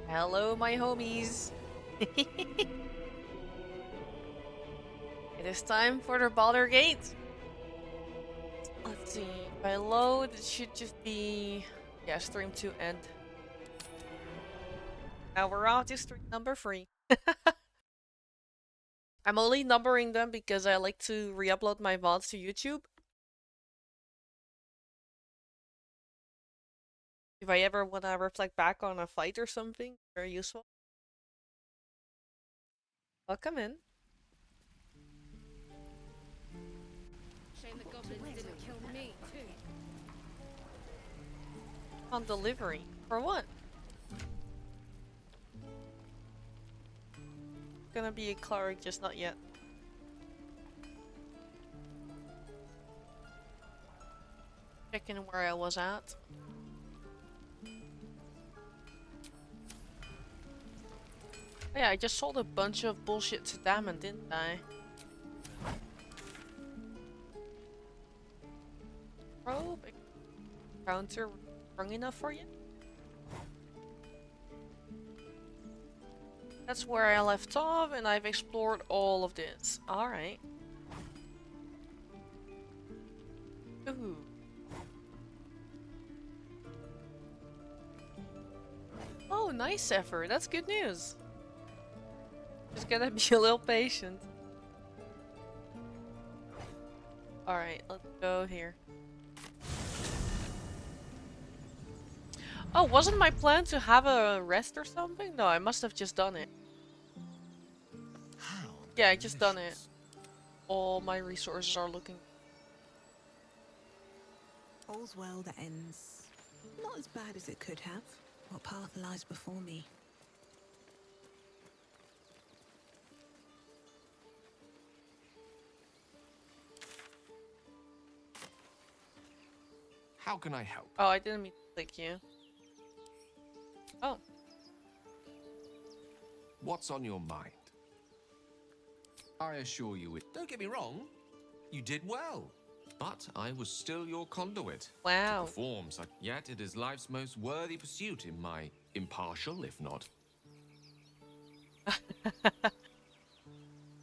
Hello, my homies. It is time for the Baldur Gate. Let's see. If I load, it should just be stream 2 end. Now we're on to stream number 3. I'm only numbering them because I like to re-upload my VODs to YouTube. If I ever want to reflect back on a fight or something, very useful. Welcome in. Shame the goblins didn't kill me, too. On delivery. For what? Gonna be a cleric, just not yet. Checking where I was at. Yeah, I just sold a bunch of bullshit to Damon, didn't I? Probe counter strong enough for you? That's where I left off, and I've explored all of this. Alright. Ooh. Oh, nice effort. That's good news. Just gotta be a little patient. Alright, let's go here. Oh, wasn't my plan to have a rest or something? No, I must have just done it. How Yeah, I just done it. delicious. All my resources are looking. All's well that ends. Not as bad as it could have. What path lies before me? How can I help? Oh, I didn't mean to click you. Oh. What's on your mind? I assure you Don't get me wrong. You did well. But I was still your conduit. Wow. To perform such... Yet it is life's most worthy pursuit in my impartial, if not.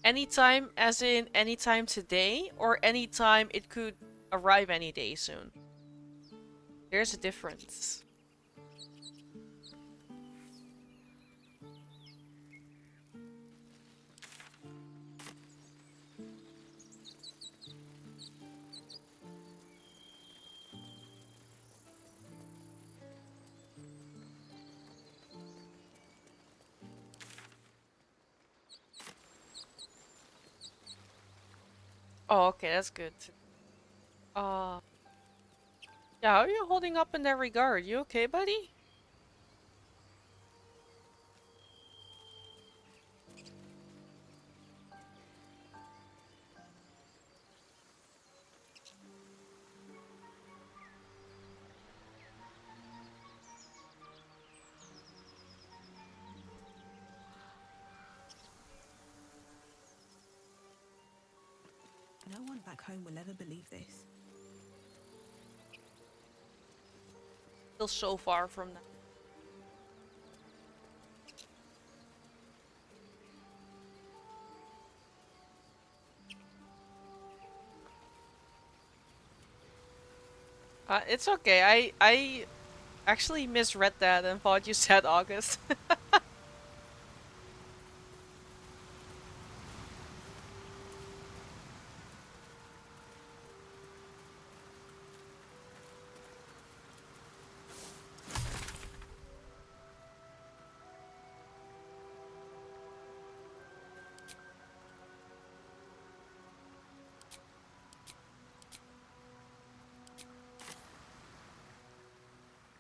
Anytime, as in anytime today, or anytime it could arrive any day soon? There's a difference. Oh, okay, that's good. Uh, yeah, how are you holding up in that regard? You okay, buddy? No one back home will ever believe this. Still so far from that. It's okay. I actually misread that and thought you said August.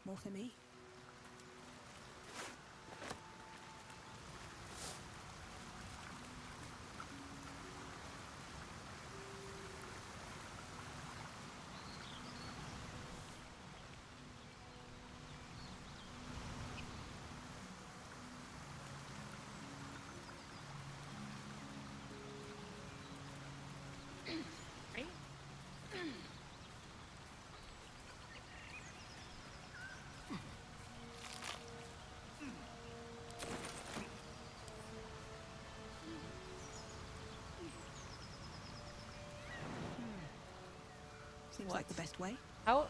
More for me? Right? Seems What? like the best way. How?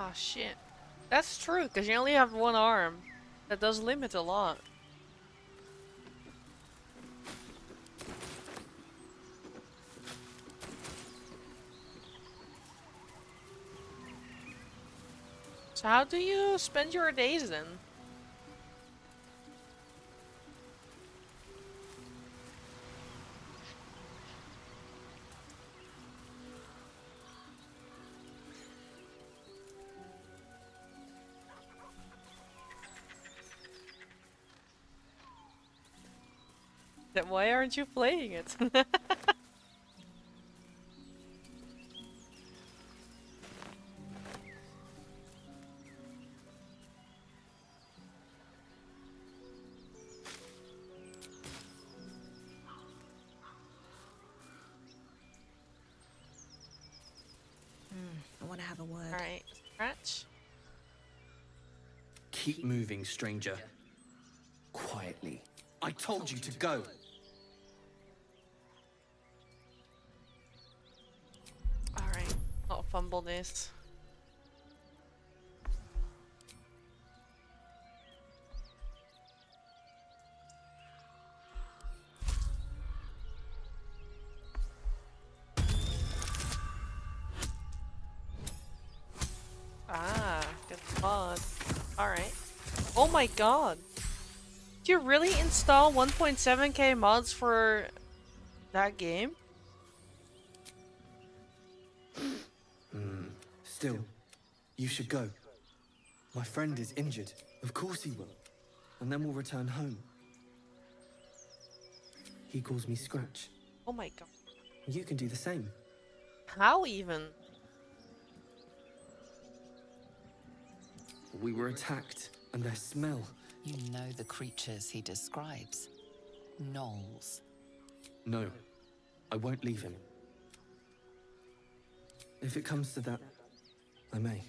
Ah, shit. That's true, because you only have one arm. That does limit a lot. So how do you spend your days then? Then why aren't you playing it? I want to have a word. Alright, scratch. Keep moving, stranger. Quietly. I told you to go. Alright, not fumble this. Ah, good mod. Alright. Oh my god! Did you really install 1.7k mods for that game? Still, you should go. My friend is injured. Of course he will. And then we'll return home. He calls me Scratch. Oh my god. You can do the same. How even? We were attacked, and their smell. You know the creatures he describes. Gnolls. No, I won't leave him. If it comes to that, I may.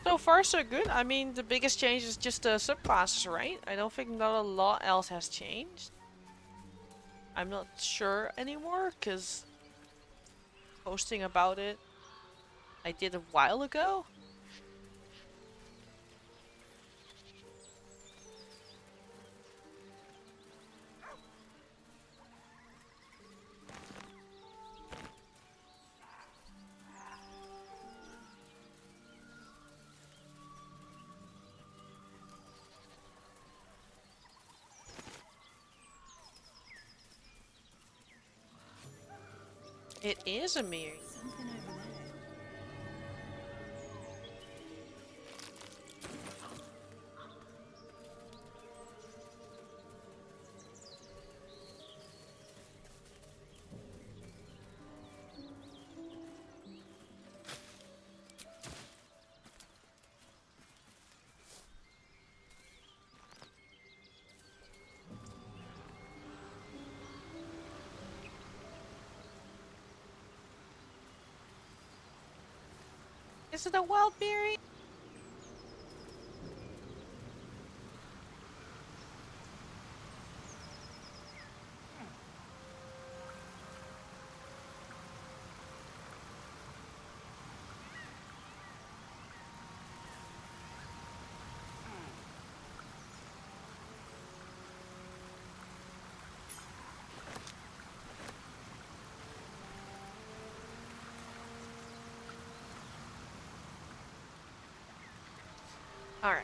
So far so good. I mean, the biggest change is just the subclasses, right? I don't think not a lot else has changed. I'm not sure anymore, because posting about it I did a while ago. It is a mirror. Something over there. Is it a wild berry? Alright.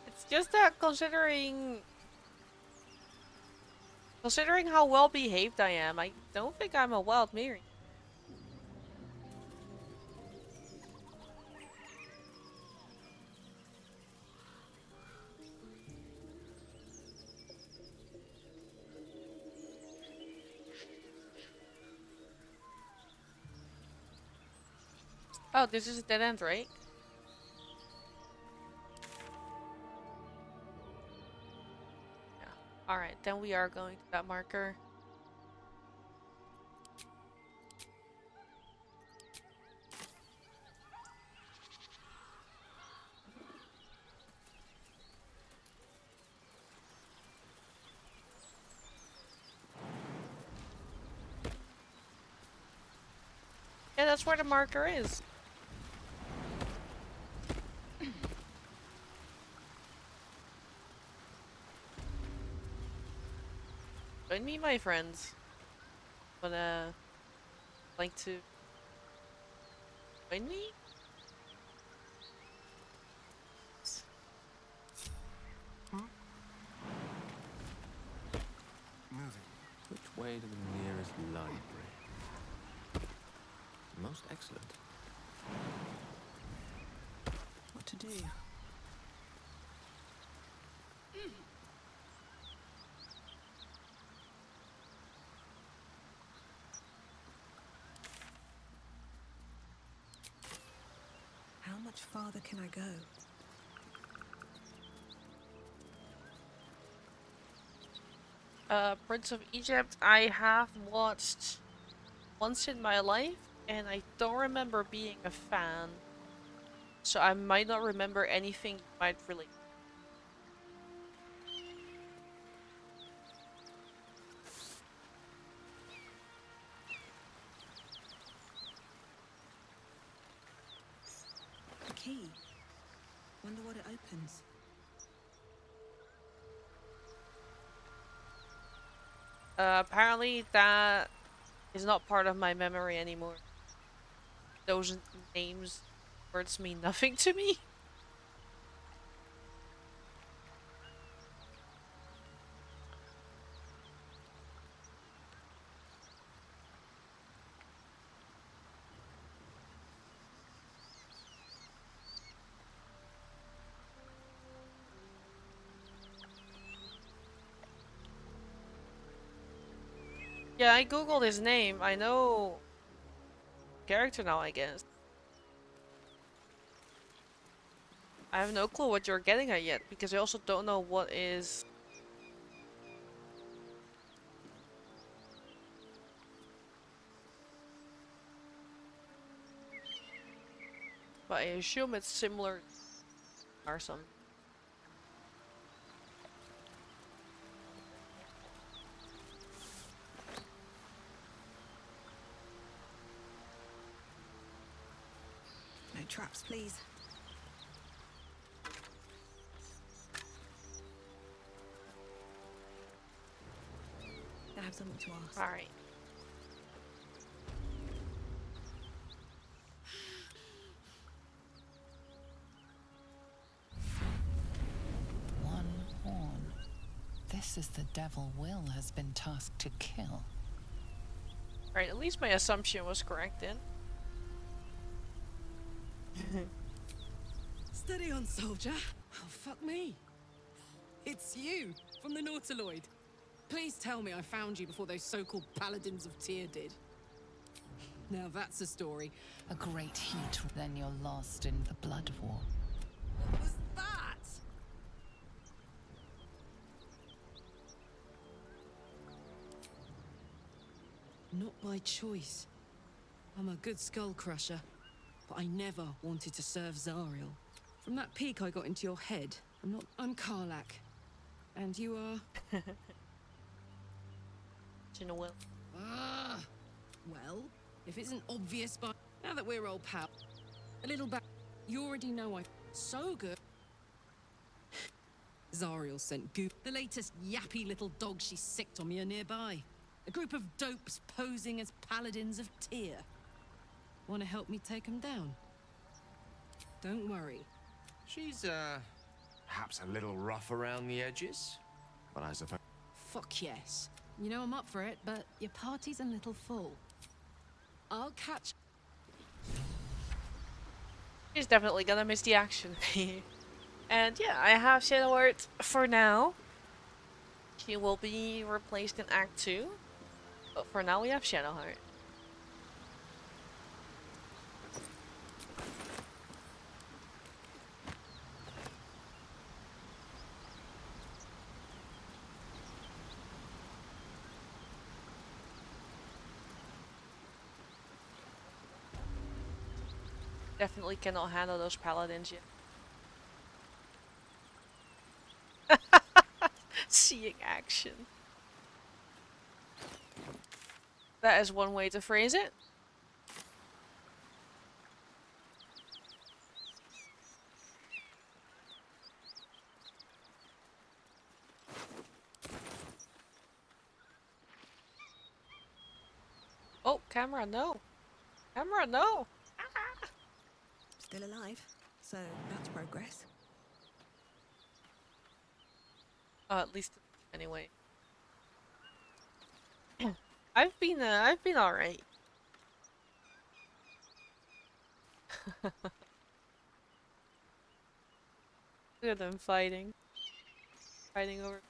It's just that considering how well behaved I am, I don't think I'm a wild Miri. Oh, this is a dead end, right? Yeah. Alright, then we are going to that marker. Yeah, that's where the marker is. Join me, my friends. Wanna like to join me? Moving. Which way to the nearest library? Most excellent. What to do? How much farther can I go? Prince of Egypt, I have watched once in my life, and I don't remember being a fan. So I might not remember anything you might really. A key. Wonder what it opens. Apparently that is not part of my memory anymore. Those names, words mean nothing to me. Yeah, I googled his name. I know character now, I guess. I have no clue what you're getting at yet, because I also don't know what is... But I assume it's similar or something. No traps, please. I have something to ask. Alright. One horn. This is the devil Will has been tasked to kill. Right, at least my assumption was correct then. Steady on, soldier. Oh, fuck me. It's you, from the Nautiloid. Please tell me I found you before those so-called paladins of Tyr did. Now that's a story. A great heat, then you're lost in the blood war. What was that? not by choice. I'm a good skull crusher, but I never wanted to serve Zariel. From that peek I got into your head, I'm Karlak. And you are? Will. Ah! Well, if it's an obvious by now that we're old pal, a little back. You already know I'm so good. Zariel sent Goop, the latest yappy little dog she sicked on me, are nearby. A group of dopes posing as paladins of Tyr. Want to help me take them down? Don't worry. She's, perhaps a little rough around the edges, but I suppose... Fuck yes. You know I'm up for it, but your party's a little full. I'll catch... She's definitely gonna miss the action. And yeah, I have Shadow Art for now. She will be replaced in Act 2. But for now we have Shadowheart. Definitely cannot handle those paladins yet. Seeing action. That is one way to phrase it. Oh, camera, no. Camera, no. Still alive, so that's progress. At least anyway. I've been alright. Look at them fighting. Fighting over.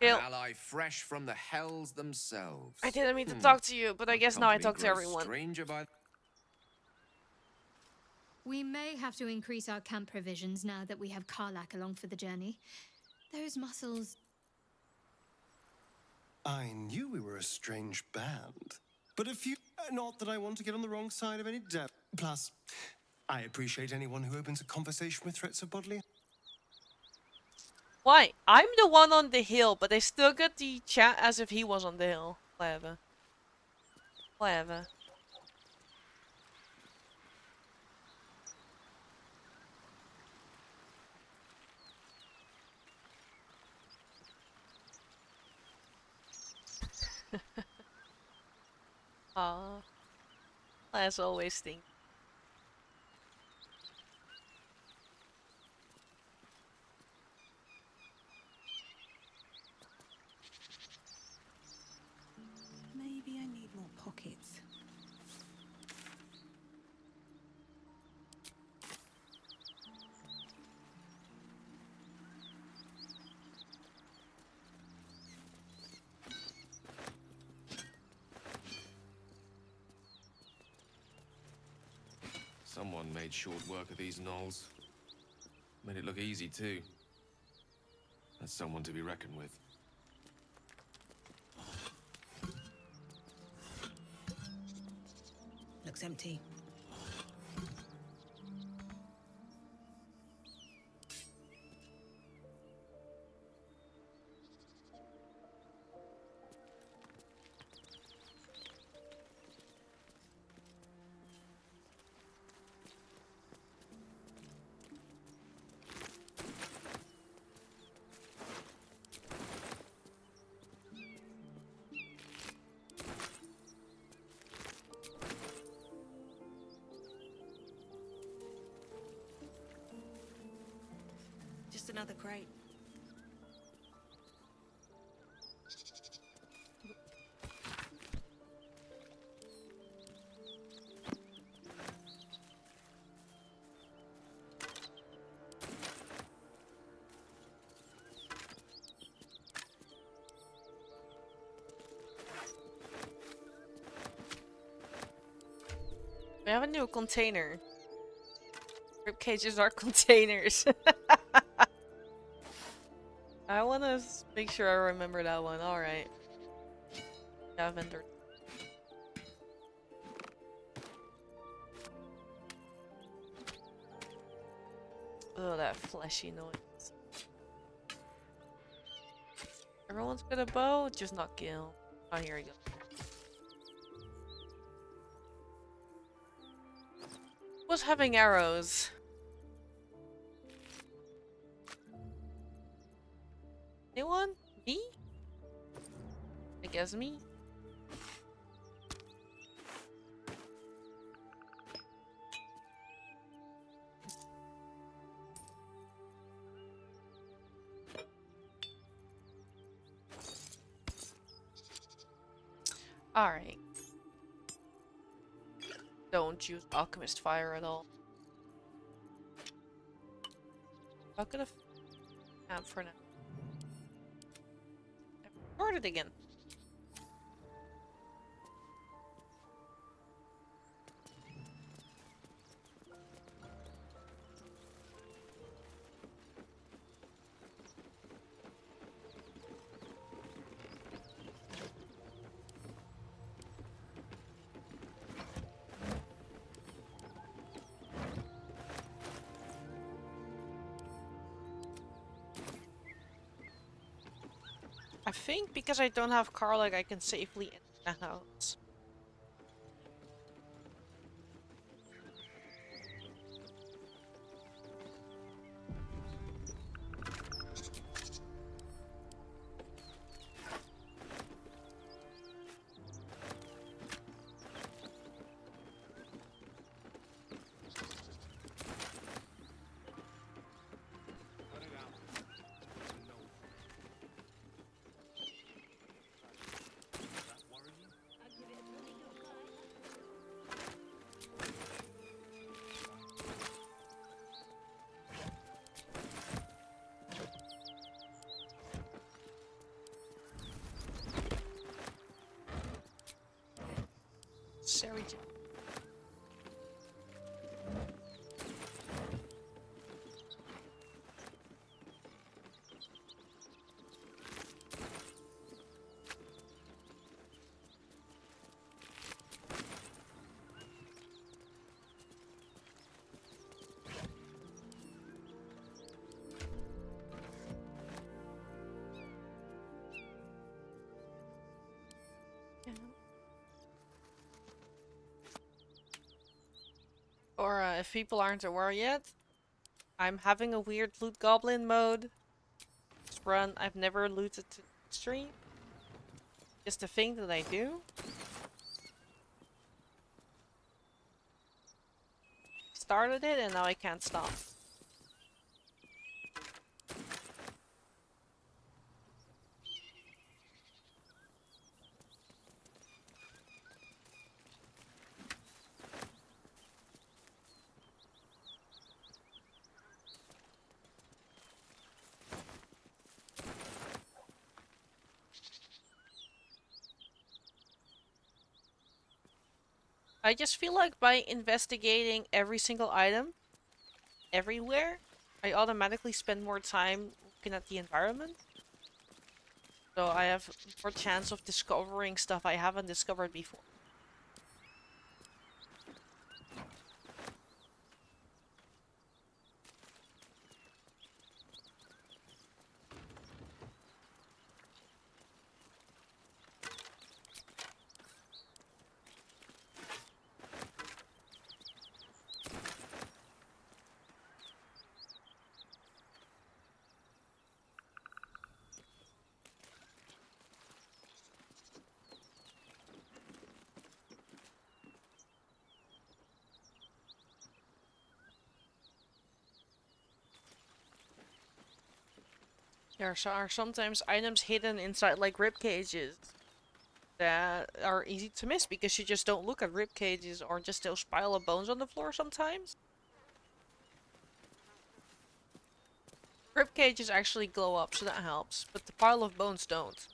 An ally fresh from the hells themselves. I didn't mean to talk to you, but I guess now I talk to everyone. Stranger by... We may have to increase our camp provisions now that we have Karlak along for the journey. Those muscles... I knew we were a strange band. But if you... Not that I want to get on the wrong side of any depth. Plus, I appreciate anyone who opens a conversation with threats of bodily... Why? I'm the one on the hill, but they still get the chat as if he was on the hill. Whatever. Whatever. Aww. As always, think. Maybe I need more pockets. Someone made short work of these gnolls. Made it look easy, too. That's someone to be reckoned with. Looks empty. Just another crate. We have a new container. Rib cages are containers. I wanna make sure I remember that one. Alright. Lavender. Oh, that fleshy noise. Everyone's got a bow, just not Gil. Oh, here we go. Who's having arrows? Anyone? Me? I guess me. Alright. Don't use alchemist fire at all. I'll get a camp for now. I recorded again. I think because I don't have Karlach, I can safely enter the house. Sorry, Or if people aren't aware yet, I'm having a weird loot goblin mode. This run, I've never looted to stream. Just a thing that I do. Started it and now I can't stop. I just feel like by investigating every single item, everywhere, I automatically spend more time looking at the environment. So I have more chance of discovering stuff I haven't discovered before. There are sometimes items hidden inside like rib cages that are easy to miss because you just don't look at rib cages or just those pile of bones on the floor sometimes. Rib cages actually glow up, so that helps, but the pile of bones don't.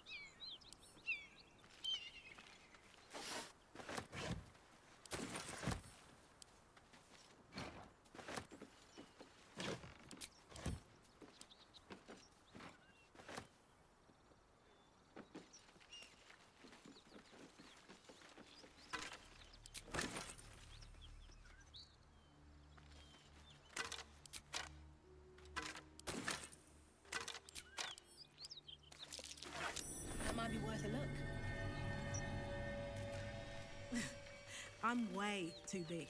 might be worth a look. I'm way too big.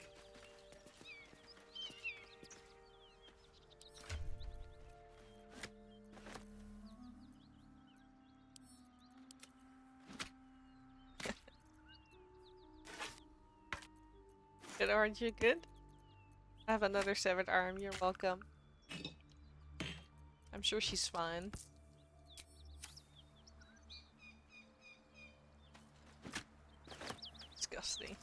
Good, aren't you good? I have another severed arm, you're welcome. I'm sure she's fine. Disgusting.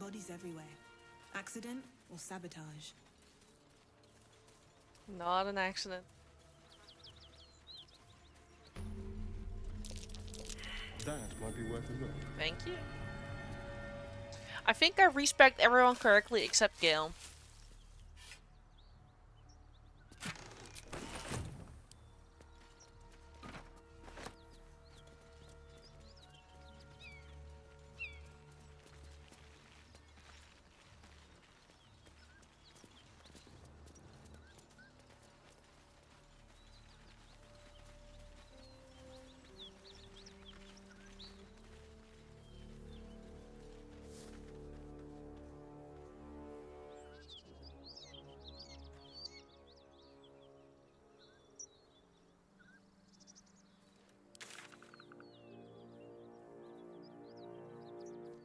Bodies everywhere. Accident or sabotage? Not an accident. That might be worth a look. Thank you. I think I respect everyone correctly except Gale.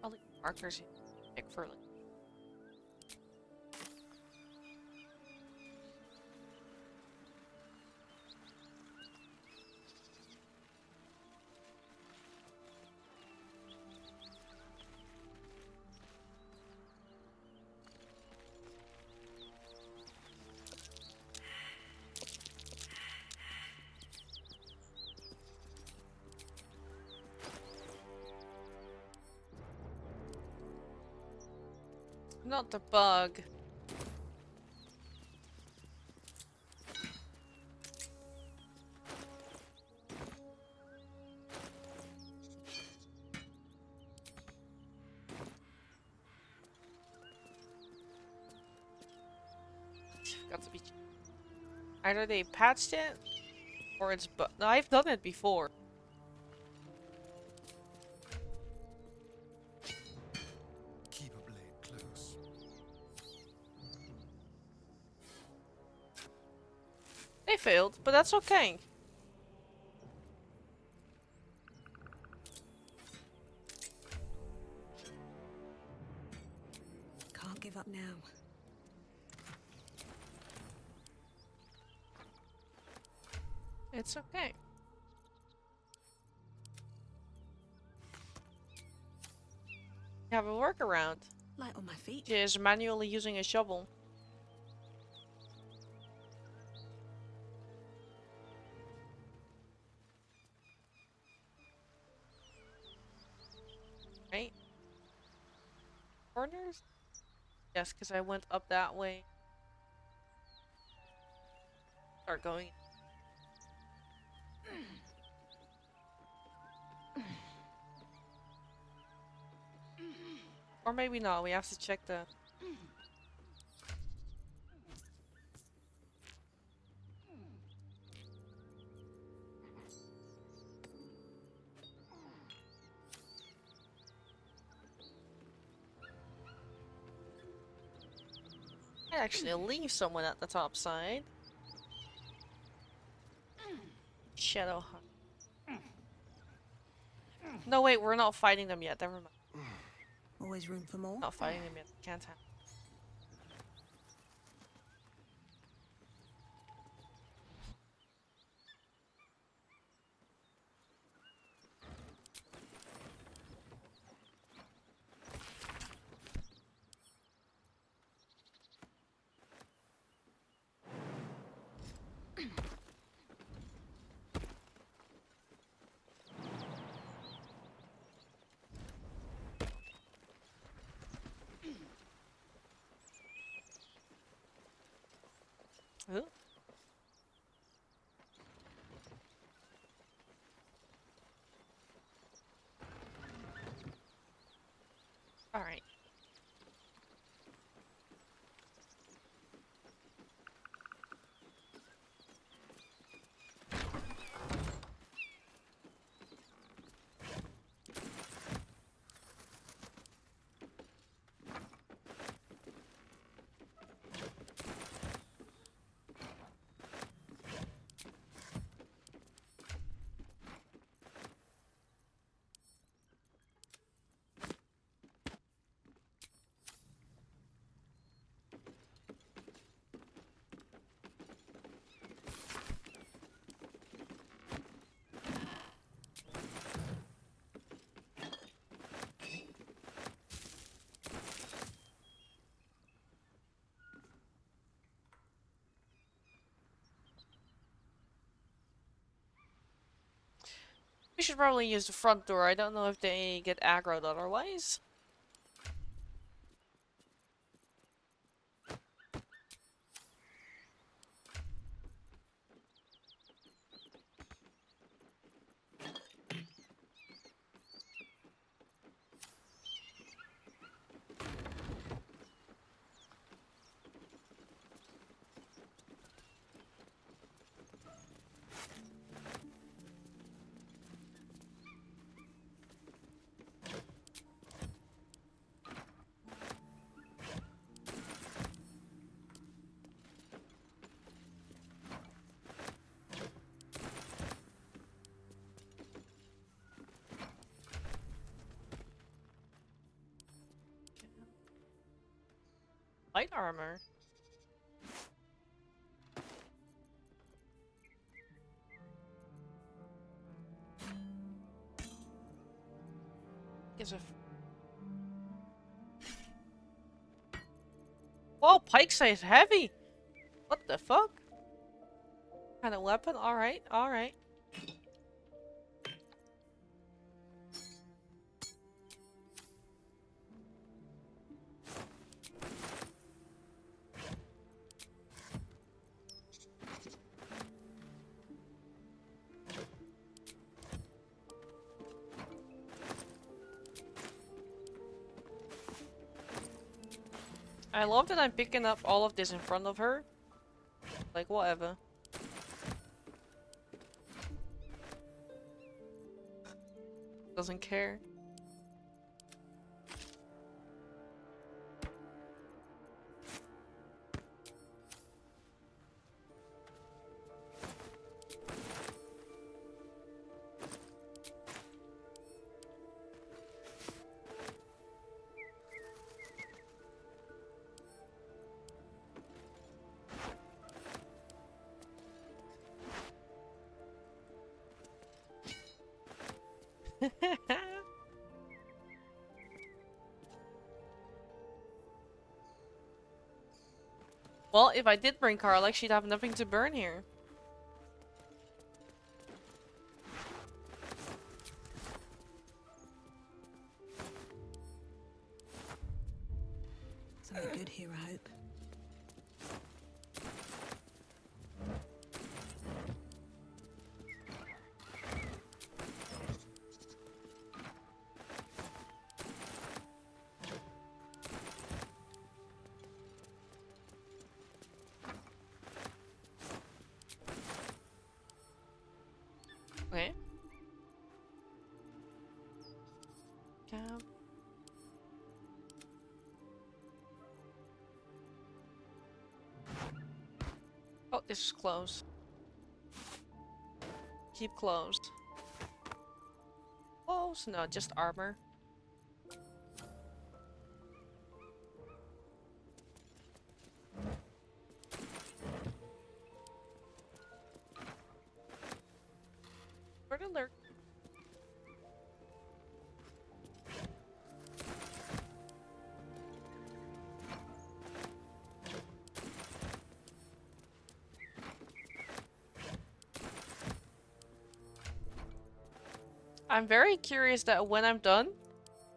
I'll leave markers pick for like. Not the bug. Got to be. Either they patched it, or it's bu- No, I've done it before. Keep a blade close. They failed, but that's okay. Can't give up now. It's okay. You have a workaround. Light on my feet. Which is manually using a shovel. Right? Corners? Yes, because I went up that way. Start going. Or maybe not, we have to check the... I actually leave someone at the top side. Shadow Hunt. No, wait, we're not fighting them yet. Never mind. Always room for more. Not fighting them yet. Can't have. Huh? All right. We should probably use the front door. I don't know if they get aggroed otherwise. Light armor. Gives a. Whoa, pike size heavy. What the fuck? Kind of weapon? All right, all right. I love that I'm picking up all of this in front of her. Like, whatever. Doesn't care. Well, if I did bring Karlach, she'd have nothing to burn here. Something good here, I hope. Okay. Camp. Oh, this is closed. Keep closed. Closed? No, just armor. Bird alert. I'm very curious that when I'm done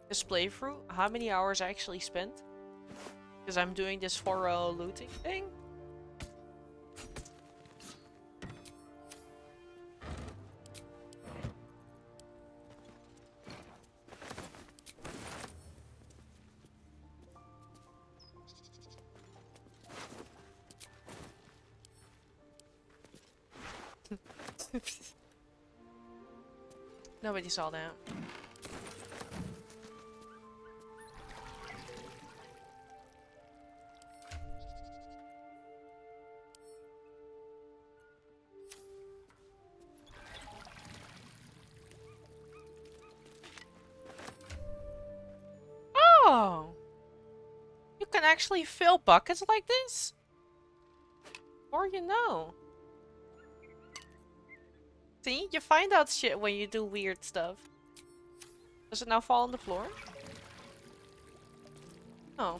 this playthrough, how many hours I actually spent. Because I'm doing this for a looting thing. Nobody saw that. Oh! You can actually fill buckets like this? Or you know. See? You find out shit when you do weird stuff. Does it now fall on the floor? Oh.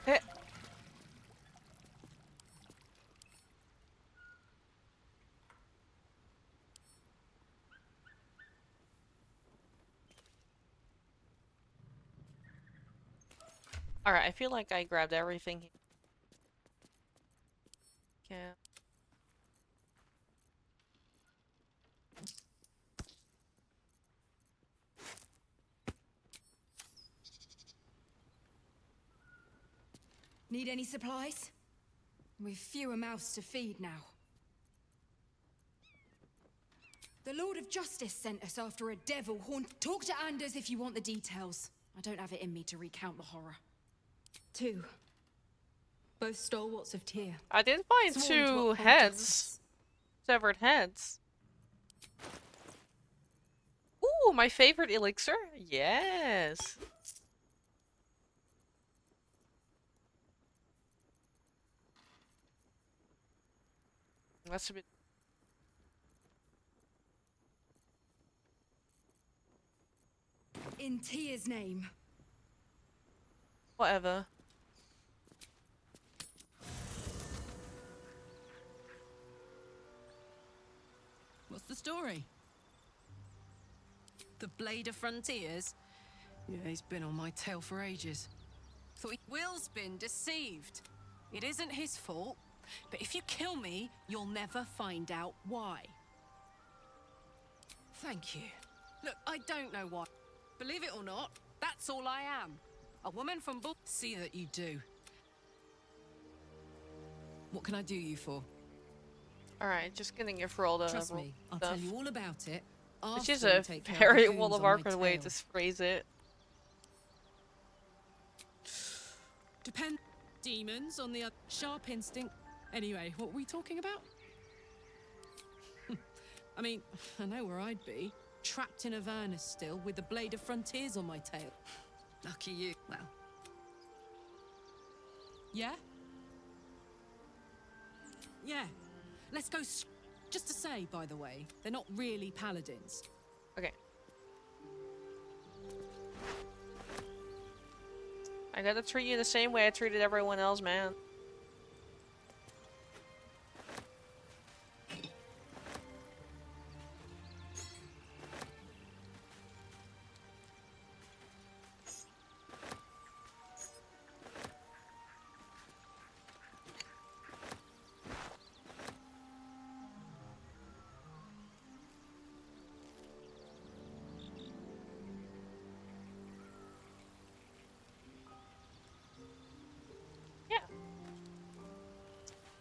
Eh. Alright, I feel like I grabbed everything. Yeah. Need any supplies? We've fewer mouths to feed now. The Lord of Justice sent us after a devil haunt. Talk to Anders if you want the details. I don't have it in me to recount the horror. 2. Both stalwarts of Tyr. I did find Sworn to 2 uphold heads. justice. Severed heads. Ooh, my favorite elixir? Yes. That's a bit... In Tyr's name. Whatever. What's the story? The Blade of Frontiers? Yeah, he's been on my tail for ages. Thought Will's been deceived. It isn't his fault, but if you kill me, you'll never find out why. Thank you. Look, I don't know why. Believe it or not, that's all I am. A woman from Bull. See that you do. What can I do you for? Alright, just getting it for all the Trust me, I'll stuff. tell you all about it. Which is after a you take care very the World goons of on my Warcraft way tail. to phrase it. Depend. Demons on the sharp instinct. Anyway, what were we talking about? I mean, I know where I'd be. Trapped in Avernus still, with the Blade of Frontiers on my tail. Lucky you. Well. Yeah? Yeah. Let's go. Just to say, by the way, they're not really paladins. Okay. I gotta treat you the same way I treated everyone else, man.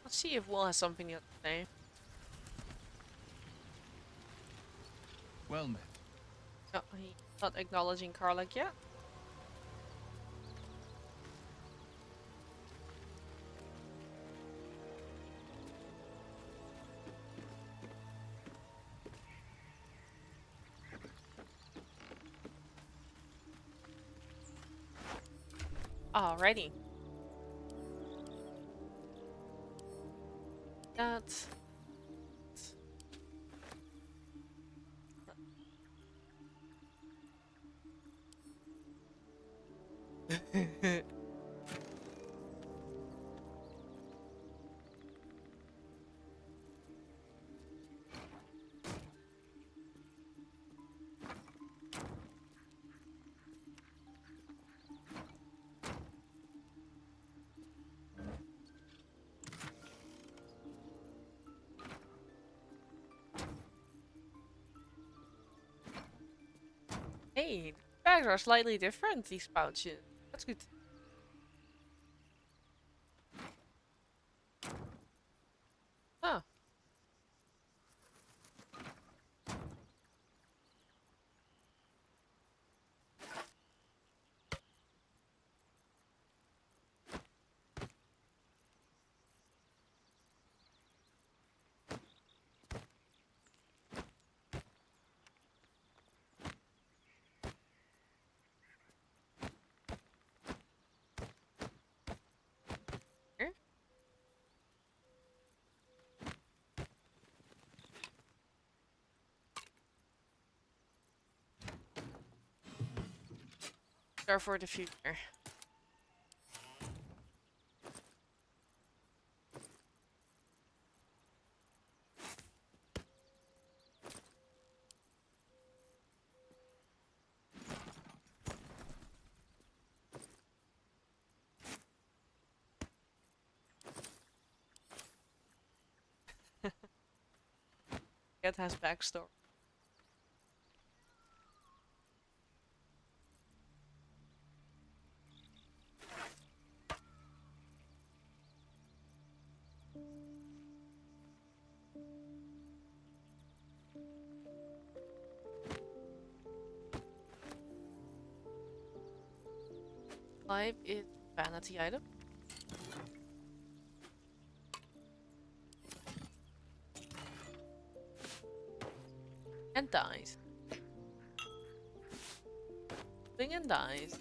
Let's see if Will has something to say. Well met. Oh, he's not acknowledging Karlak yet. Alrighty. That. Hey, the bags are slightly different, these pouches. That's good. Huh. Here. There for the future. It has backstory. Life is vanity item. And dies. Thing and dies.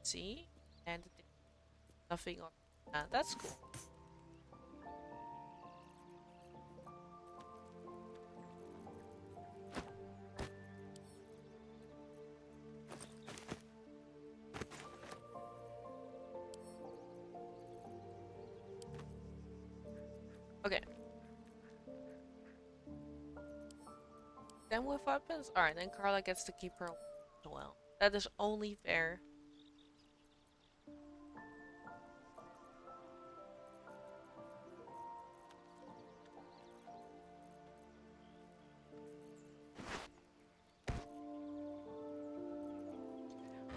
See? And nothing on. That's cool. Okay. Then with weapons? Alright, then Carla gets to keep her as well. That is only fair.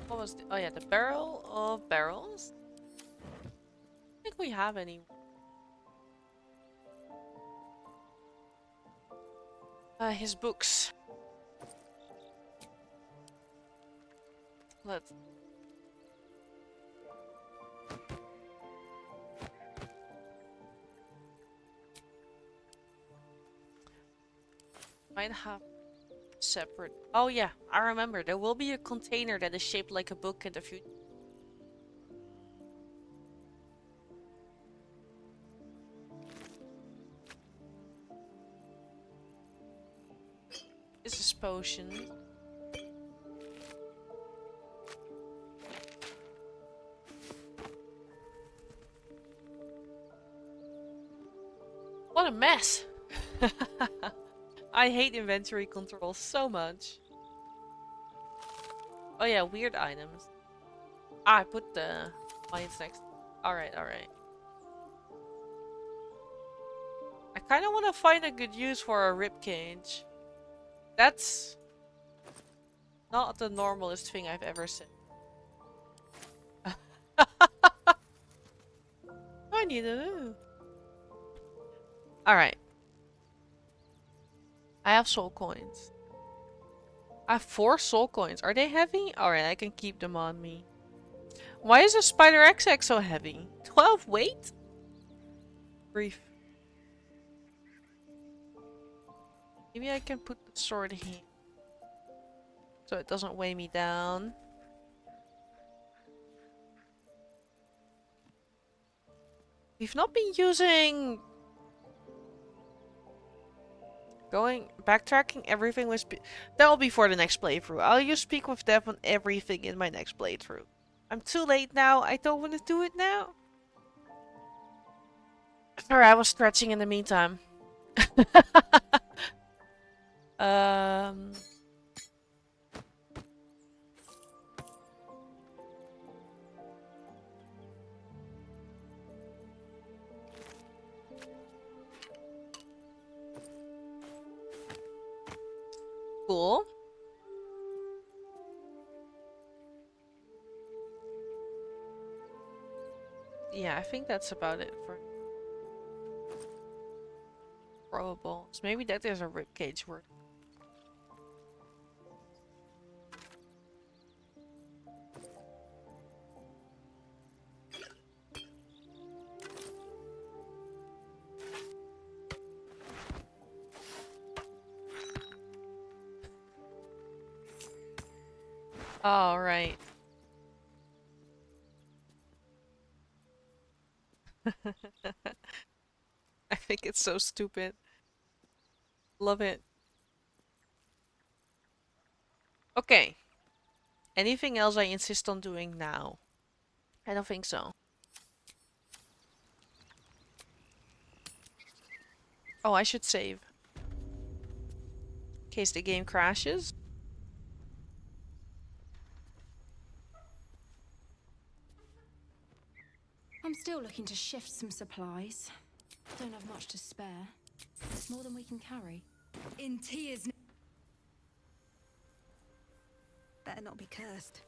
What was the, oh yeah, the barrel of barrels? I don't think we have any. His books. Let's. Might have separate. Oh yeah, I remember. There will be a container that is shaped like a book in the future. This is potion. What a mess! I hate inventory control so much. Oh yeah, weird items. Ah, I put the mines next. Alright, alright. I kind of want to find a good use for a ribcage. That's not the normalest thing I've ever said. I need to know. Alright. I have soul coins. I have 4 soul coins. Are they heavy? Alright, I can keep them on me. Why is a spider XX so heavy? 12 weight? Brief. Maybe I can put the sword here. so it doesn't weigh me down. We've not been using... Backtracking everything was... That will be for the next playthrough. I'll use Speak with Death on everything in my next playthrough. I'm too late now. I don't want to do it now. Sorry, I was stretching in the meantime. um... Cool. Yeah, I think that's about it for probables. Maybe that is a ribcage word. All right. I think it's so stupid. Love it. Okay. Anything else I insist on doing now? I don't think so. Oh, I should save. In case the game crashes. I'm still looking to shift some supplies. Don't have much to spare. It's more than we can carry. In tears. Better not be cursed.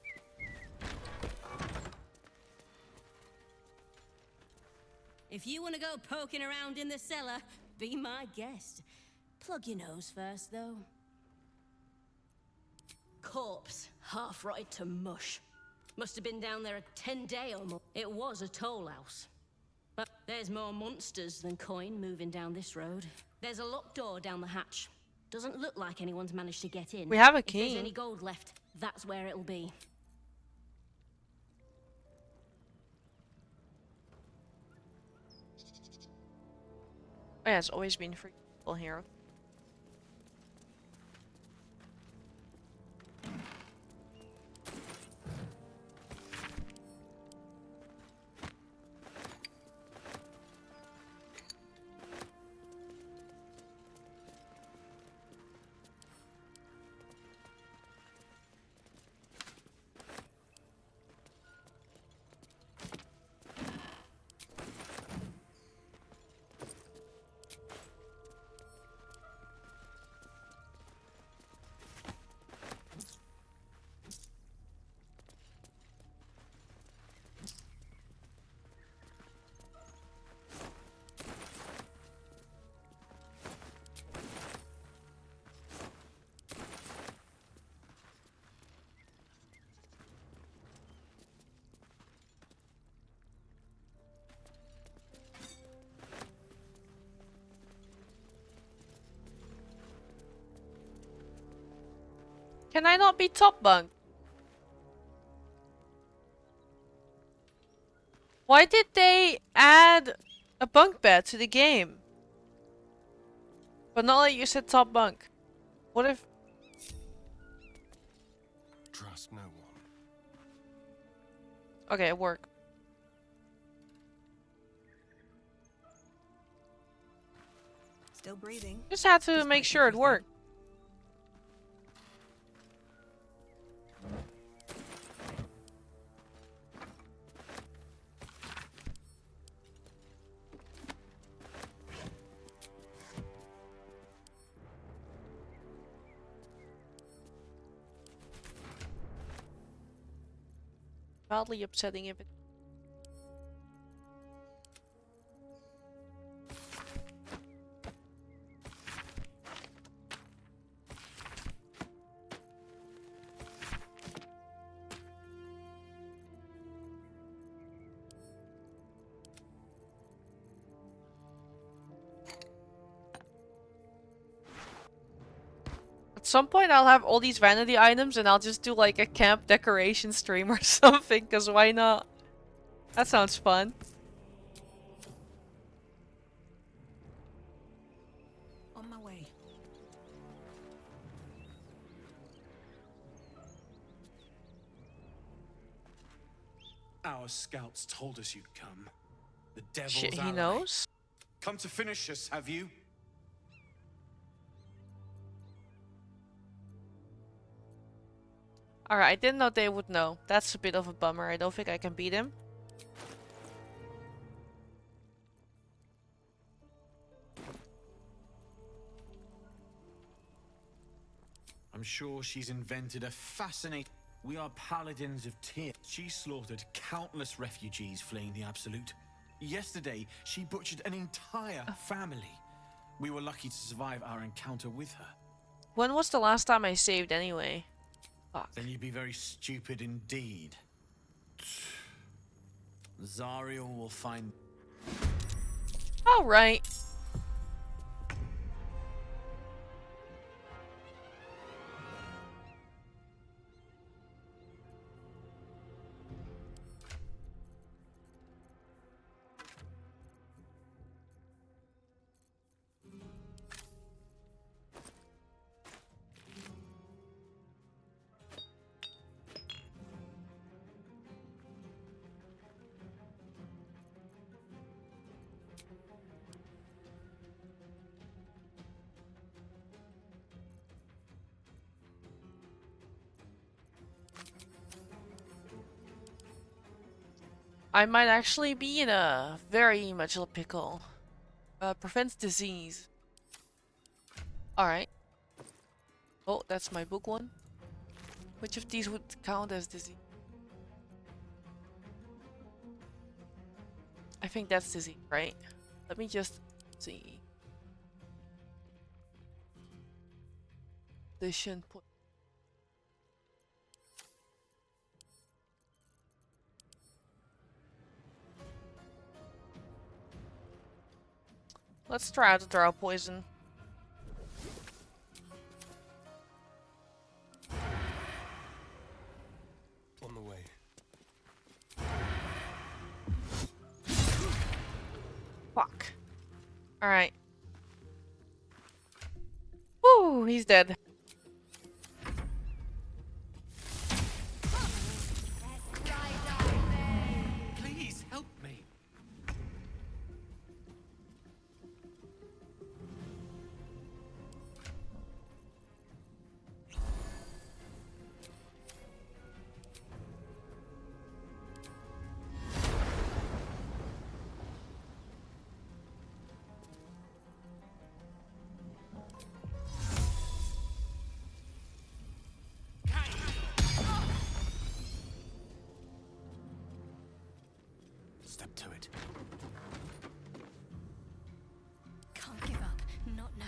If you want to go poking around in the cellar, be my guest. Plug your nose first, though. Corpse, half rotted to mush. Must have been down there a 10-day or more. It was a toll house. But there's more monsters than coin moving down this road. There's a locked door down the hatch. Doesn't look like anyone's managed to get in. We have a If key. there's any gold left, that's where it'll be. Oh yeah, it's always been free people here. Can I not be top bunk? Why did they add a bunk bed to the game? But not like you said top bunk. What if... Trust no one. Okay, it worked. Still breathing. Just had to make sure it worked. Mildly upsetting if it... some point I'll have all these vanity items and I'll just do like a camp decoration stream or something, because why not? That sounds fun. On my way. Our scouts told us you'd come. The devil's Shit, he ally. knows? Come to finish us, have you? Alright, I didn't know they would know. That's a bit of a bummer. I don't think I can beat him. I'm sure she's invented a fascinating... We are paladins of Tyr. She slaughtered countless refugees fleeing the Absolute. Yesterday, she butchered an entire family. We were lucky to survive our encounter with her. When was the last time I saved anyway? Fuck. Then you'd be very stupid indeed. Zariel will find... Alright. I might actually be in a very much of a pickle. Prevents disease. Alright. Oh, that's my book one. Which of these would count as disease? I think that's disease, right? Let me just see. Addition point. Let's try out the draw poison. On the way. Fuck. Alright. Woo, he's dead. Please help me. Step to it. Can't give up. Not now.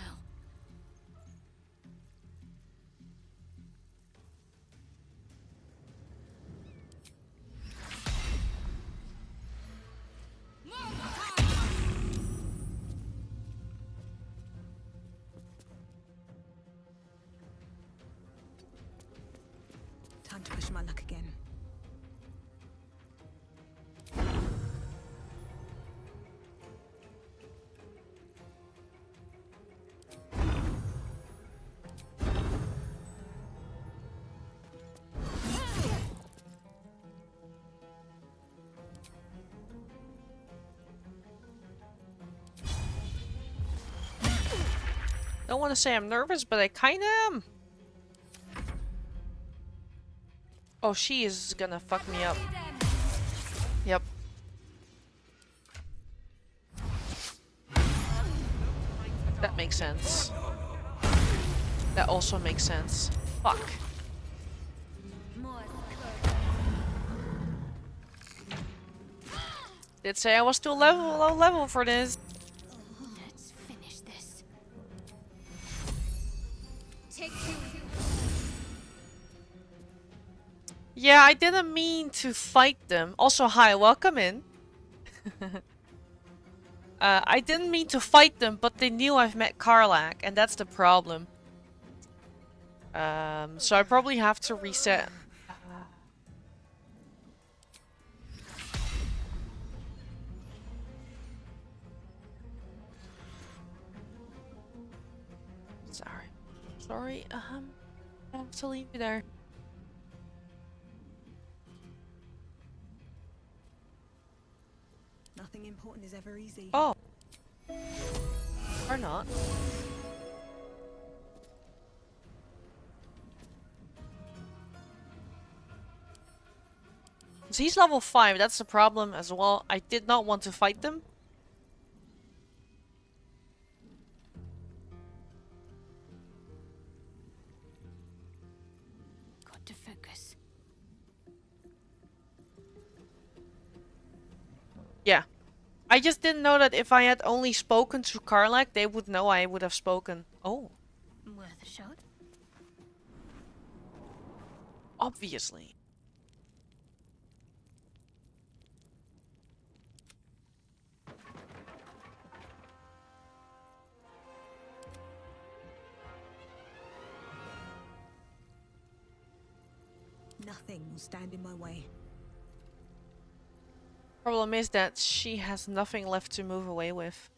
Time to push my luck again. Don't want to say I'm nervous, but I kinda am. Oh, she is gonna fuck me up. Yep. That makes sense. That also makes sense. Fuck. Did say I was too low level for this. Let's finish this. Yeah, I didn't mean to fight them. Also, hi, welcome in. I didn't mean to fight them, but they knew I've met Karlach, and that's the problem. So I probably have to reset. Sorry, I have to leave you there. Nothing important is ever easy. Oh. Or not. So he's level 5, that's the problem as well. I did not want to fight them. Got to focus. Yeah. I just didn't know that if I had only spoken to Karlach, they would know I would have spoken. Oh. Worth a shot. Obviously. Nothing will stand in my way. Problem is that she has nothing left to move away with.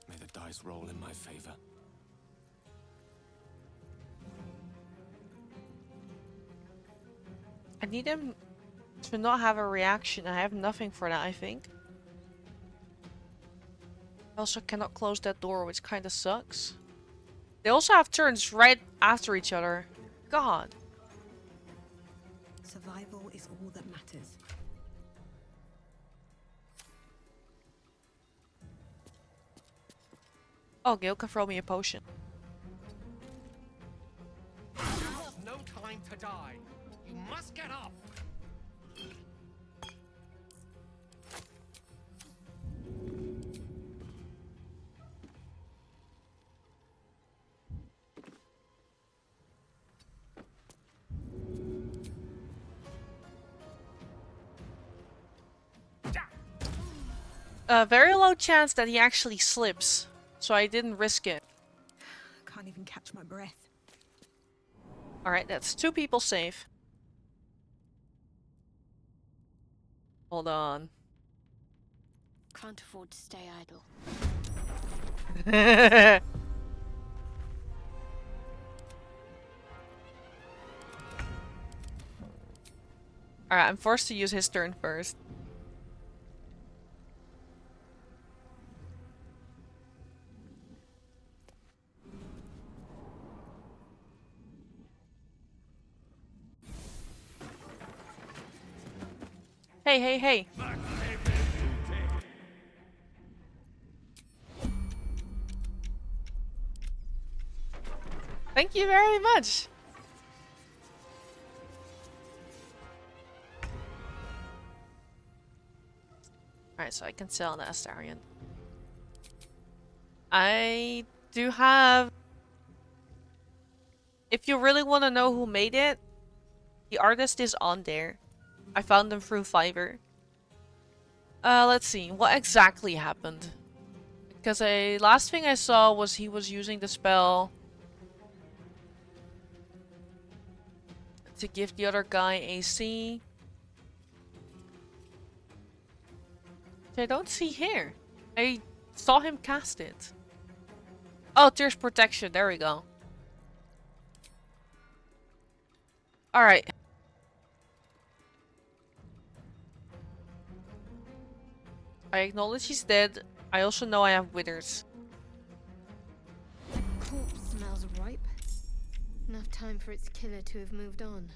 May the dice roll in my favor. I need him to not have a reaction. I have nothing for that, I think. I also cannot close that door, which kind of sucks. They also have turns right after each other. God. Survival is all that matters. Oh, Gil can throw me a potion. No time to die. You must get up. A very low chance that he actually slips, so I didn't risk it. Can't even catch my breath. Alright, that's 2 people safe. Hold on. Can't afford to stay idle. Alright, I'm forced to use his turn first. Hey, hey, hey. Thank you very much. Alright, so I can sell the Astarion. I do have... If you really want to know who made it, the artist is on there. I found them through Fiverr. Let's see. What exactly happened? Because last thing I saw was he was using the spell to give the other guy AC. Which I don't see here. I saw him cast it. Oh, Tears Protection. There we go. Alright. I acknowledge he's dead. I also know I have withers. That corpse smells ripe. Enough time for its killer to have moved on.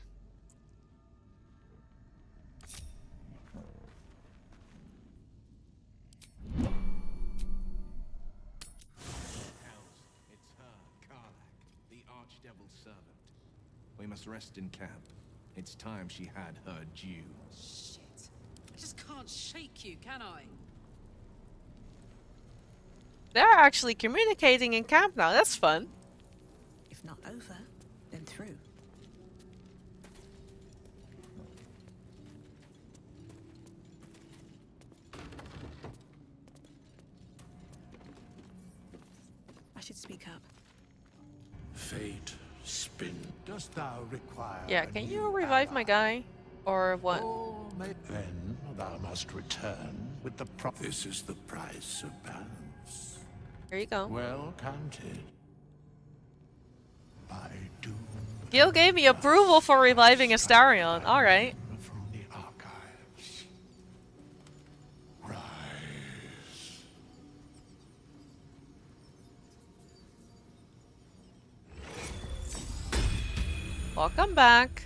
It's her, Karlach, the archdevil's servant. We must rest in camp. It's time she had her due. Shit. I just can't shake you, can I? They're actually communicating in camp now. That's fun. If not over, then through. I should speak up. Fate spin. Dost thou require? Yeah, a can new you revive my ally? guy? Or what? Then thou must return with the This is the price of balance. There you go. Well counted. I do. Gil gave me approval for reviving Astarion. Alright. From the archives. Rise. Welcome back.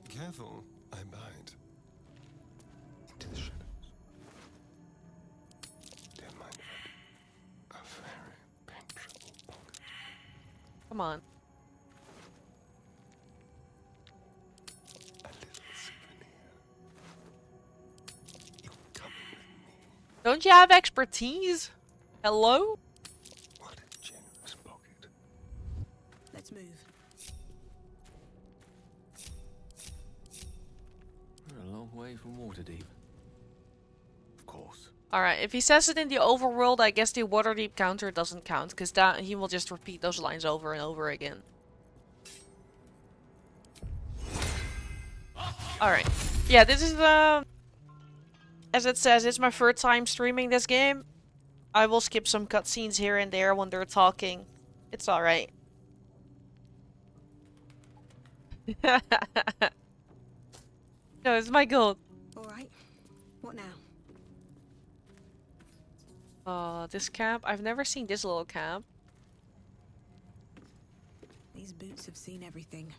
Careful, I bite. Into the shadows. Dear my friend, a very penetrable pocket. Come on. A little souvenir. You're coming with me. Don't you have expertise? Hello? What a generous pocket. Let's move. We're a long way from Waterdeep. Of course. Alright, if he says it in the overworld, I guess the Waterdeep counter doesn't count, because that he will just repeat those lines over and over again. Alright. Yeah, this is as it says, it's my first time streaming this game. I will skip some cutscenes here and there when they're talking. It's alright. No, it's my goal. Alright. What now? This camp? I've never seen this little camp. These boots have seen everything.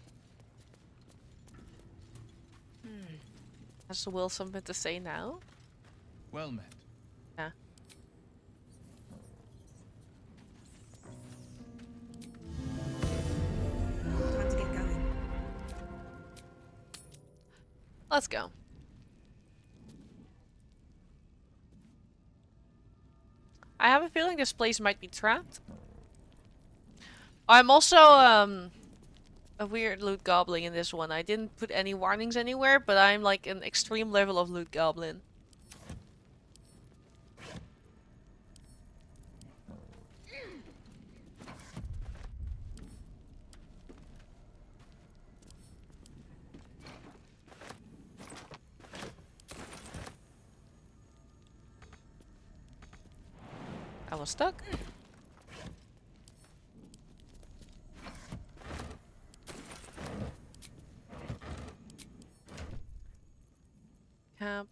Has Will something to say now? Well met. Yeah. Time to get going. Let's go. I have a feeling this place might be trapped. I'm also a weird loot goblin in this one. I didn't put any warnings anywhere, but I'm like an extreme level of loot goblin. I was stuck. Camp.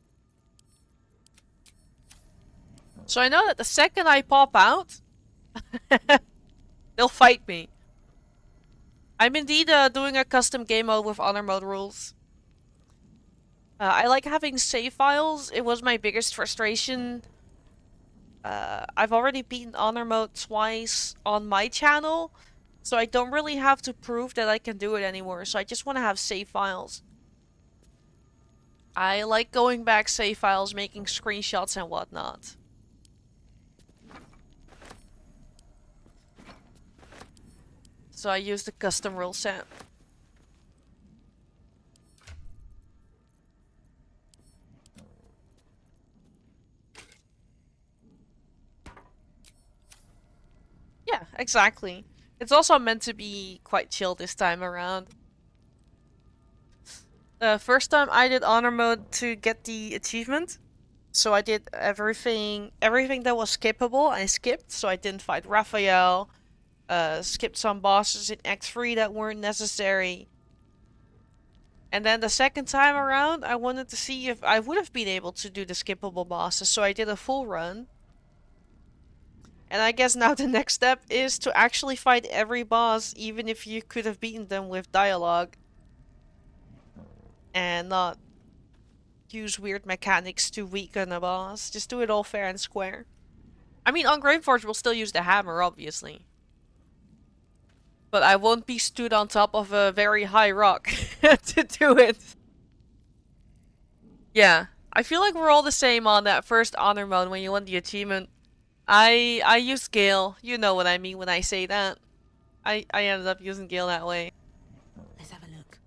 So I know that the second I pop out, they'll fight me. I'm indeed doing a custom game mode with honor mode rules. I like having save files. It was my biggest frustration. I've already beaten honor mode twice on my channel, so I don't really have to prove that I can do it anymore, so I just want to have save files. I like going back save files, making screenshots and whatnot. So I use the custom rule set. Yeah, exactly. It's also meant to be quite chill this time around. First time I did honor mode to get the achievement. So I did everything that was skippable, I skipped. So I didn't fight Raphael. Skipped some bosses in Act 3 that weren't necessary. And then the second time around, I wanted to see if I would have been able to do the skippable bosses. So I did a full run. And I guess now the next step is to actually fight every boss, even if you could have beaten them with dialogue. And not use weird mechanics to weaken a boss. Just do it all fair and square. I mean, on Grymforge we'll still use the hammer, obviously. But I won't be stood on top of a very high rock to do it. Yeah, I feel like we're all the same on that first honor mode when you want the achievement. I used Gale. You know what I mean when I say that. I ended up using Gale that way. Let's have a look.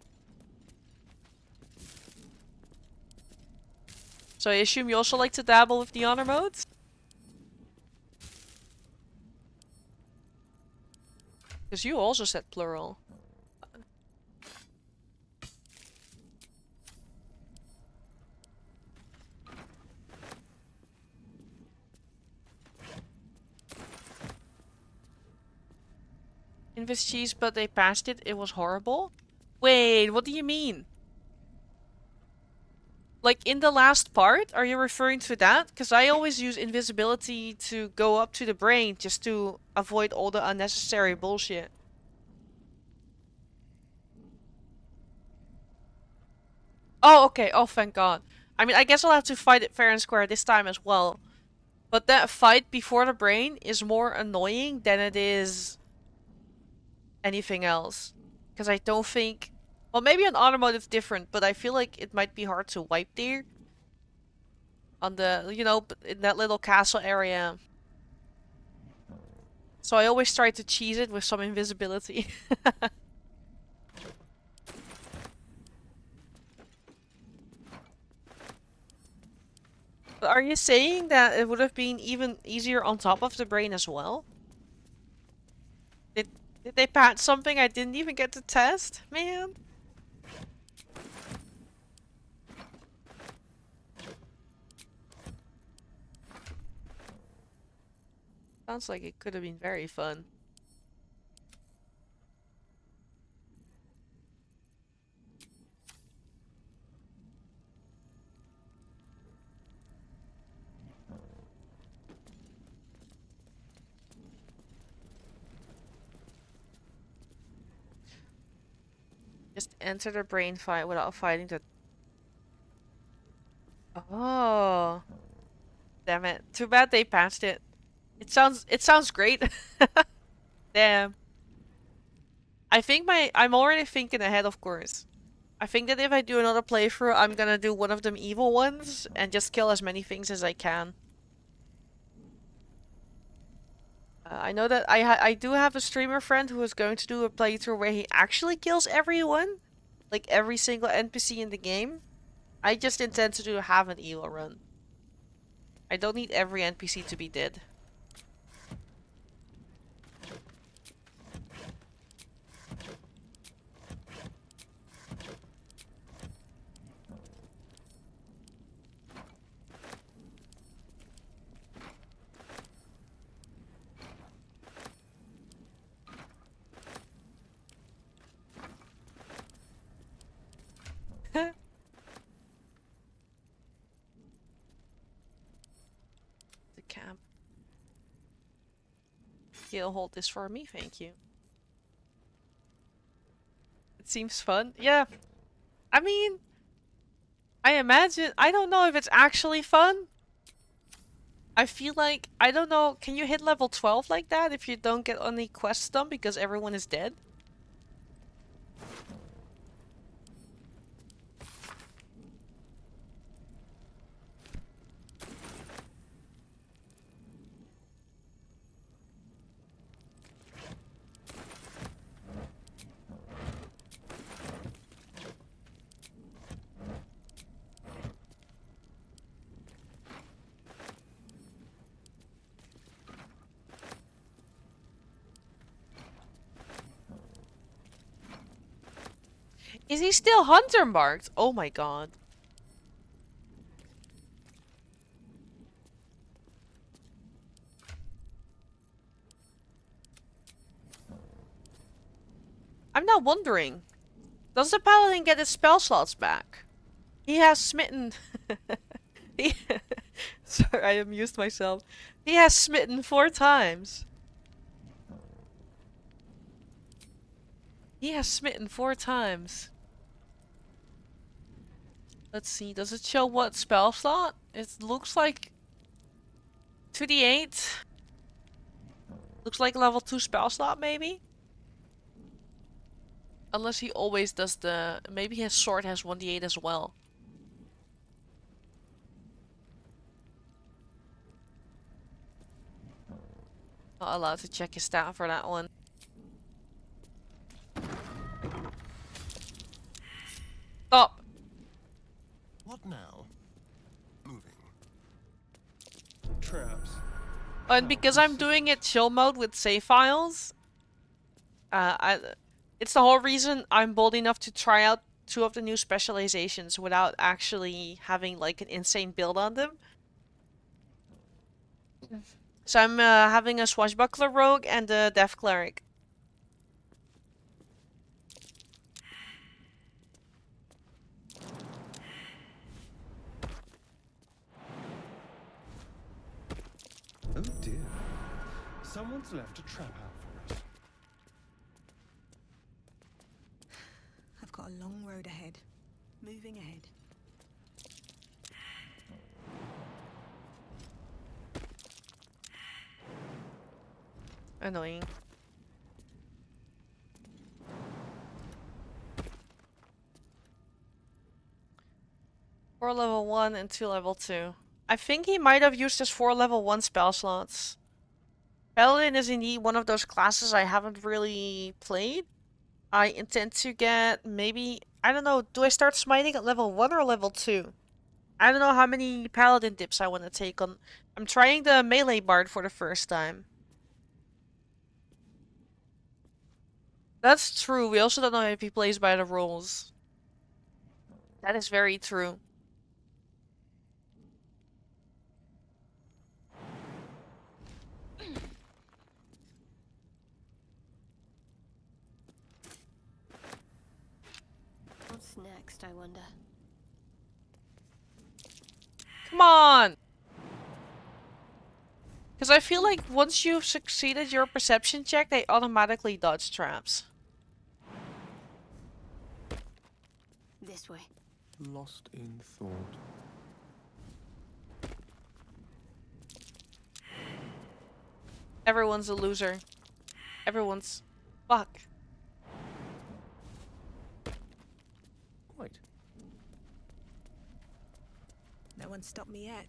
So I assume you also like to dabble with the honor modes? Because you also said plural. Invis cheese, but they passed it. It was horrible. Wait, what do you mean? Like in the last part? Are you referring to that? Because I always use invisibility to go up to the brain just to avoid all the unnecessary bullshit. Oh, okay. Oh, thank God. I mean, I guess I'll have to fight it fair and square this time as well. But that fight before the brain is more annoying than it is anything else. Because I don't think... Well, maybe on automotive different, but I feel like it might be hard to wipe there. On the, you know, in that little castle area. So I always try to cheese it with some invisibility. But are you saying that it would have been even easier on top of the brain as well? Did they patch something I didn't even get to test? Man. Sounds like it could have been very fun. Just enter the brain fight without fighting the... Oh. Damn it. Too bad they patched it. It sounds great. Damn. I think I'm already thinking ahead, of course. I think that if I do another playthrough, I'm gonna do one of them evil ones and just kill as many things as I can. I know that I do have a streamer friend who is going to do a playthrough where he actually kills everyone. Like every single NPC in the game. I just intend to do half an evil run. I don't need every NPC to be dead. The camp. You'll hold this for me, thank you. It seems fun. Yeah. I mean, I imagine, I don't know if it's actually fun. I feel like, I don't know, can you hit level 12 like that if you don't get any quests done because everyone is dead? Is he still hunter marked? Oh my God. I'm not wondering. Does the paladin get his spell slots back? He has smitten... Sorry, I amused myself. He has smitten 4 times. He has smitten 4 times. Let's see, does it show what spell slot? It looks like 2d8. Looks like level 2 spell slot, maybe? Unless he always does the... Maybe his sword has 1d8 as well. Not allowed to check his stat for that one. Stop! What now? Moving. Traps. And because I'm doing it chill mode with save files, It's the whole reason I'm bold enough to try out 2 of the new specializations without actually having like an insane build on them. So I'm having a swashbuckler rogue and a death cleric. Oh dear. Someone's left a trap out for us. I've got a long road ahead. Moving ahead. Annoying. Four level 1 and 2 level 2. I think he might have used his 4 level 1 spell slots. Paladin is indeed one of those classes I haven't really played. I intend to get maybe, I don't know, do I start smiting at level 1 or level 2? I don't know how many paladin dips I want to take on. I'm trying the melee bard for the first time. That's true, we also don't know if he plays by the rules. That is very true. What's next, I wonder? Come on! Because I feel like once you've succeeded your perception check, they automatically dodge traps. This way. Lost in thought. Everyone's a loser. Everyone's... Fuck. Quite. No one stopped me yet.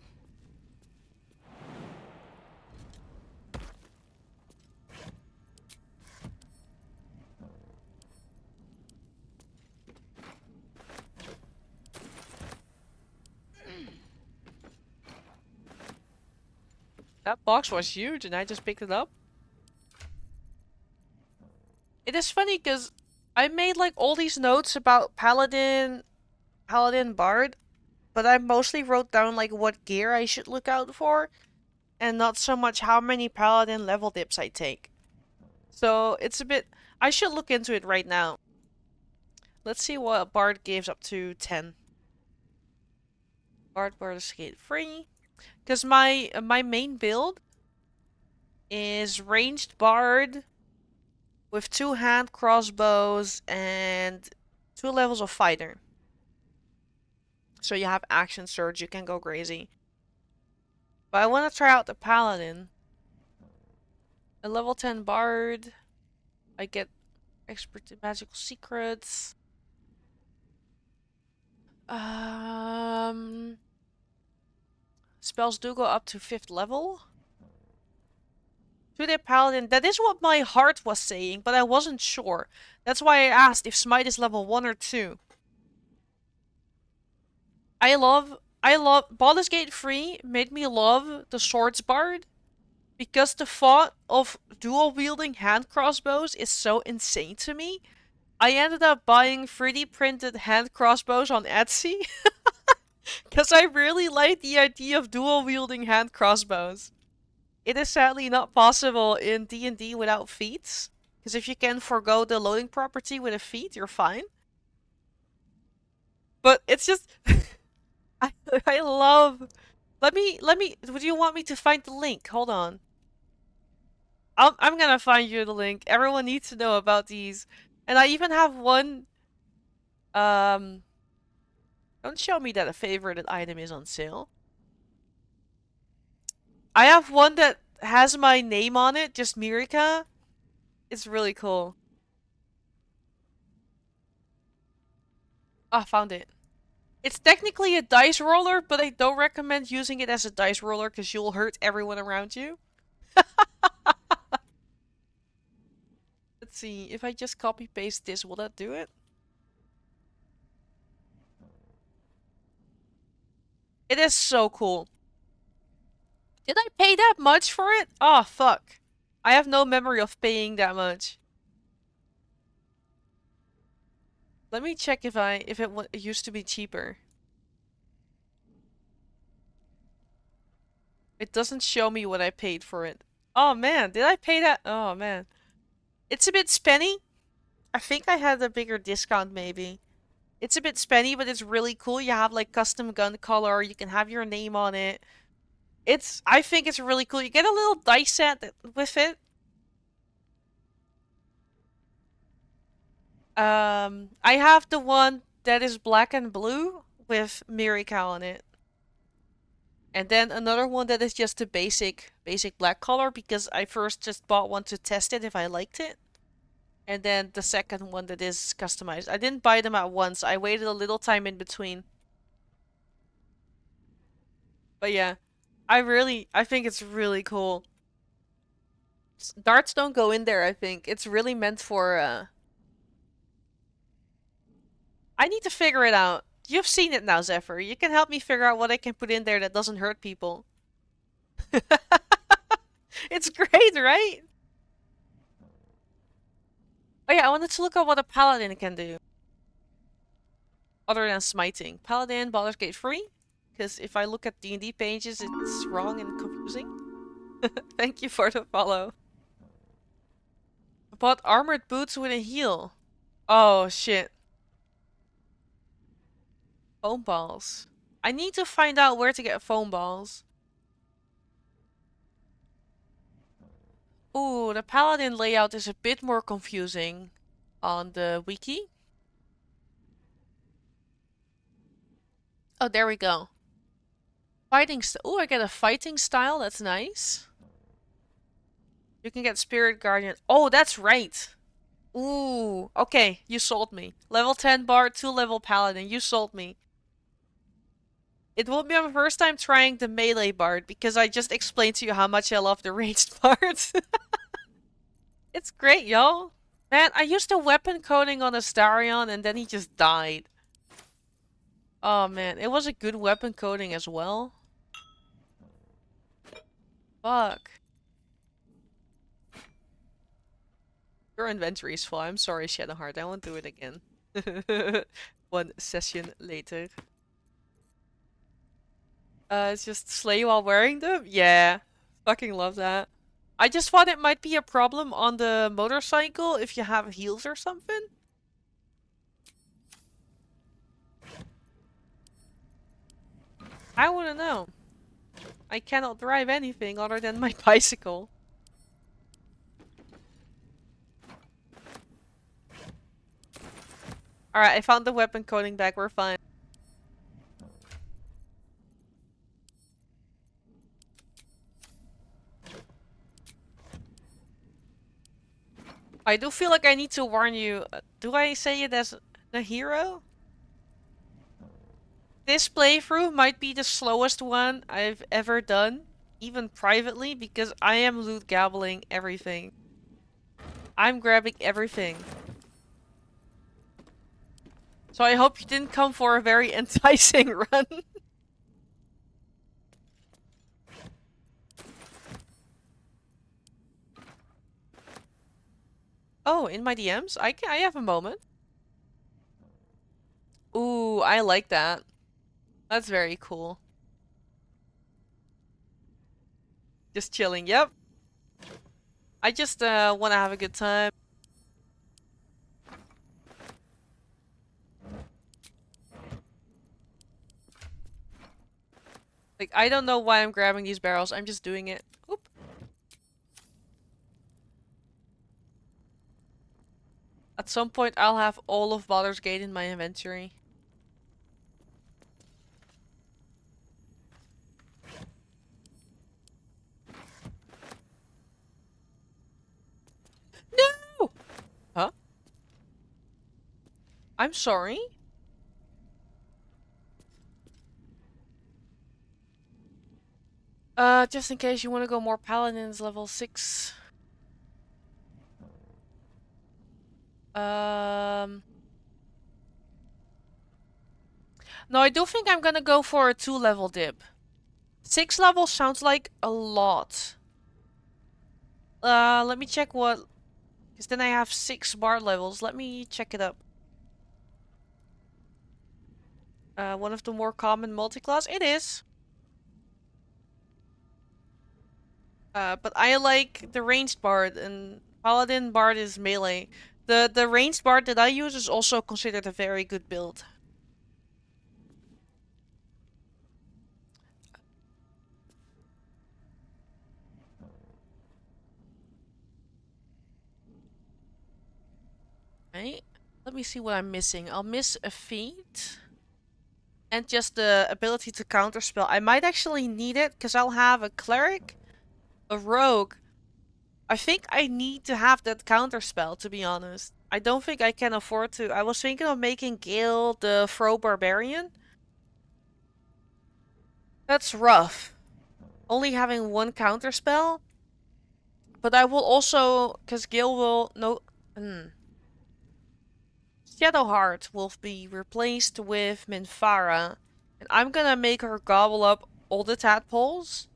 That box was huge and I just picked it up. It is funny because I made like all these notes about Paladin Bard, but I mostly wrote down like what gear I should look out for and not so much how many Paladin level dips I take. So it's a bit... I should look into it right now. Let's see what Bard gives up to 10. Bard escape free. Because my main build is ranged Bard with 2 hand crossbows and 2 levels of fighter. So you have action surge, you can go crazy. But I want to try out the Paladin. A level 10 Bard. I get expert in magical secrets. Spells do go up to 5th level. To the Paladin, that is what my heart was saying, but I wasn't sure. That's why I asked if Smite is level 1 or 2. I love Baldur's Gate 3 made me love the Swords Bard because the thought of dual wielding hand crossbows is so insane to me. I ended up buying 3D printed hand crossbows on Etsy because I really like the idea of dual wielding hand crossbows. It is sadly not possible in D&D without feats, because if you can forgo the loading property with a feat, you're fine. But it's just... I love... Let me... Would you want me to find the link? Hold on. I'm gonna find you the link. Everyone needs to know about these. And I even have one... Don't show me that a favorited item is on sale. I have one that has my name on it, just Mirika. It's really cool. Ah, found it. It's technically a dice roller, but I don't recommend using it as a dice roller because you'll hurt everyone around you. Let's see, if I just copy paste this, will that do it? It is so cool. Did I pay that much for it? Oh, fuck. I have no memory of paying that much. Let me check if it used to be cheaper. It doesn't show me what I paid for it. Oh man, did I pay that? Oh man. It's a bit spenny. I think I had a bigger discount maybe. It's a bit spenny, but it's really cool. You have like custom gun color. You can have your name on it. I think it's really cool. You get a little dice set with it. I have the one that is black and blue with Mirika on it. And then another one that is just a basic black color because I first just bought one to test it if I liked it. And then the second one that is customized. I didn't buy them at once. I waited a little time in between. But yeah, I think it's really cool. Darts don't go in there, I think. It's really meant for, I need to figure it out. You've seen it now, Zephyr. You can help me figure out what I can put in there that doesn't hurt people. It's great, right? Oh yeah, I wanted to look at what a paladin can do. Other than smiting. Paladin, Baldur's Gate free? Because if I look at D&D pages, it's wrong and confusing. Thank you for the follow. I bought armored boots with a heel. Oh, shit. Foam balls. I need to find out where to get foam balls. Ooh, the paladin layout is a bit more confusing on the wiki. Oh, there we go. Fighting I get a fighting style. That's nice. You can get Spirit Guardian. Oh, that's right. Ooh, okay. You sold me. Level 10 bard, 2-level paladin. You sold me. It will be my first time trying the melee bard because I just explained to you how much I love the ranged bard. It's great, y'all. Man, I used a weapon coating on Astarion and then he just died. Oh man, it was a good weapon coating as well. Fuck. Your inventory is full. I'm sorry, Shadowheart. I won't do it again. One session later. It's just slay while wearing them? Yeah. Fucking love that. I just thought it might be a problem on the motorcycle if you have heels or something. I wouldn't know. I cannot drive anything other than my bicycle. Alright, I found the weapon coating back. We're fine. I do feel like I need to warn you. Do I say it as the hero? This playthrough might be the slowest one I've ever done, even privately, because I am loot gabbling everything. I'm grabbing everything. So I hope you didn't come for a very enticing run. Oh, in my DMs? I have a moment. Ooh, I like that. That's very cool. Just chilling, yep. I just want to have a good time. Like, I don't know why I'm grabbing these barrels. I'm just doing it. Oop. At some point, I'll have all of Baldur's Gate in my inventory. No! Huh? I'm sorry? Just in case you want to go more paladins, level 6. No, I do think I'm gonna go for a 2-level dip. 6 levels sounds like a lot. Let me check what... Because then I have 6 bar levels. Let me check it up. one of the more common multi-class? It is. But I like the ranged bard, and paladin bard is melee. The ranged bard that I use is also considered a very good build. Right. Let me see what I'm missing. I'll miss a feat. And just the ability to counterspell. I might actually need it, because I'll have a cleric, a rogue. I think I need to have that counterspell, to be honest. I don't think I can afford to. I was thinking of making Gale the Fro Barbarian. That's rough. Only having one counterspell. But I will also, because Gale will no. Shadowheart will be replaced with Minfara. And I'm gonna make her gobble up all the tadpoles.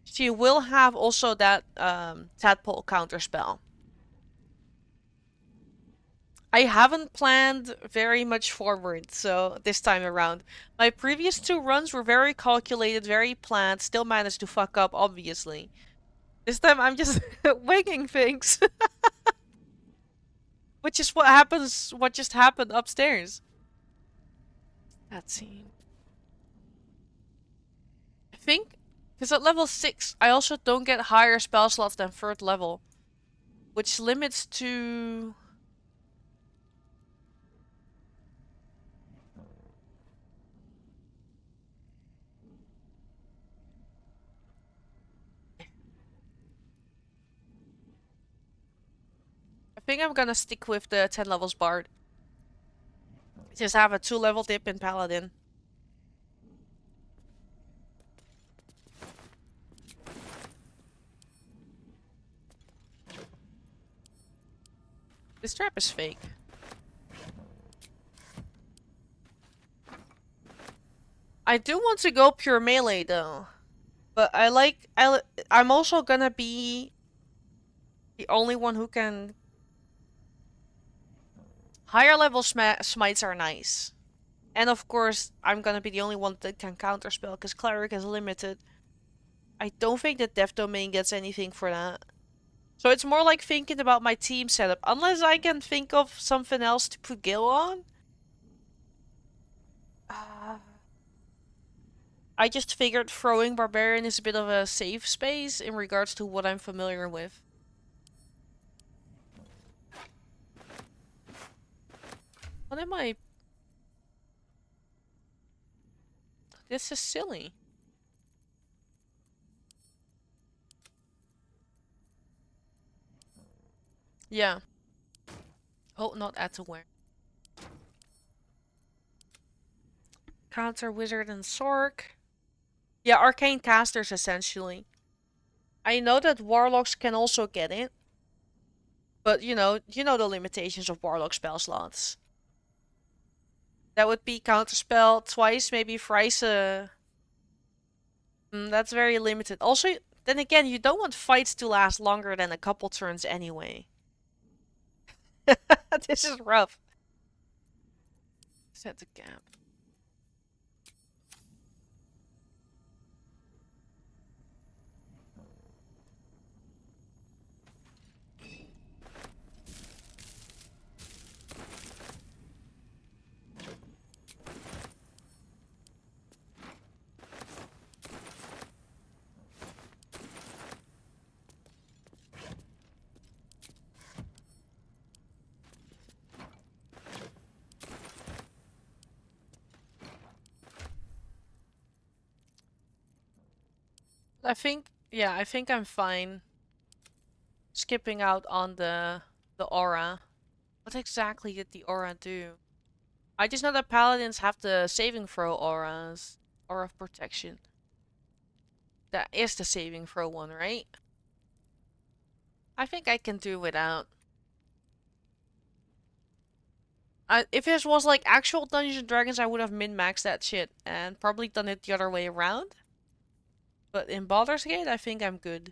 She will have also that tadpole counterspell. I haven't planned very much forward, so this time around. My previous 2 runs were very calculated, very planned, still managed to fuck up, obviously. This time I'm just winging things. Which is what just happened upstairs. That scene. I think, because at level 6, I also don't get higher spell slots than 3rd level. Which limits to... I think I'm gonna stick with the 10 levels bard. Just have a 2-level dip in paladin. This trap is fake. I do want to go pure melee though. But I'm also gonna be the only one who can... Higher level smites are nice. And of course, I'm gonna be the only one that can counterspell, because cleric is limited. I don't think that Death Domain gets anything for that. So it's more like thinking about my team setup. Unless I can think of something else to put Gil on. I just figured throwing Barbarian is a bit of a safe space in regards to what I'm familiar with. What am I... This is silly. Yeah. Oh, not add to where. Counter Wizard and Sork. Yeah, Arcane Casters essentially. I know that Warlocks can also get it. But you know the limitations of Warlock spell slots. That would be counterspell twice, maybe thrice. That's very limited. Also, then again, you don't want fights to last longer than a couple turns anyway. This is rough. Set the gap. I think I'm fine. Skipping out on the aura. What exactly did the aura do? I just know that paladins have the saving throw auras. Aura of protection. That is the saving throw one, right? I think I can do without. If this was like actual Dungeons and Dragons, I would have min-maxed that shit and probably done it the other way around. But in Baldur's Gate, I think I'm good.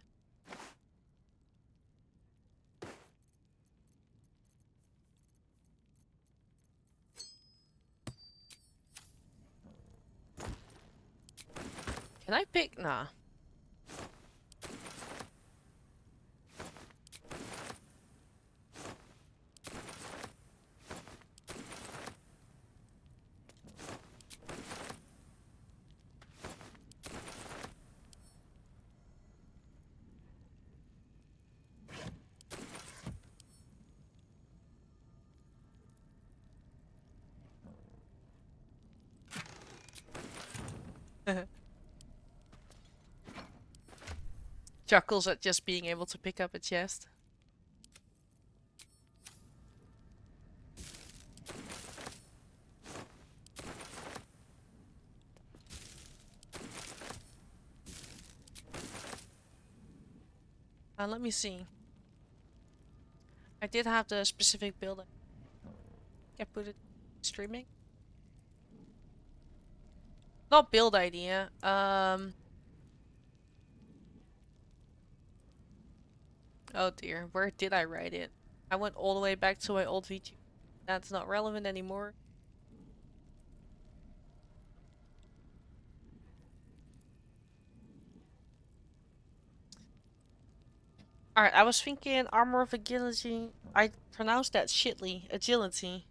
Can I pick? Nah. Chuckles at just being able to pick up a chest. Let me see. I did have the specific build. I put it streaming. Not build idea. Oh dear, where did I write it? I went all the way back to my old VG. That's not relevant anymore. Alright, I was thinking armor of agility. I pronounced that shitly. Agility.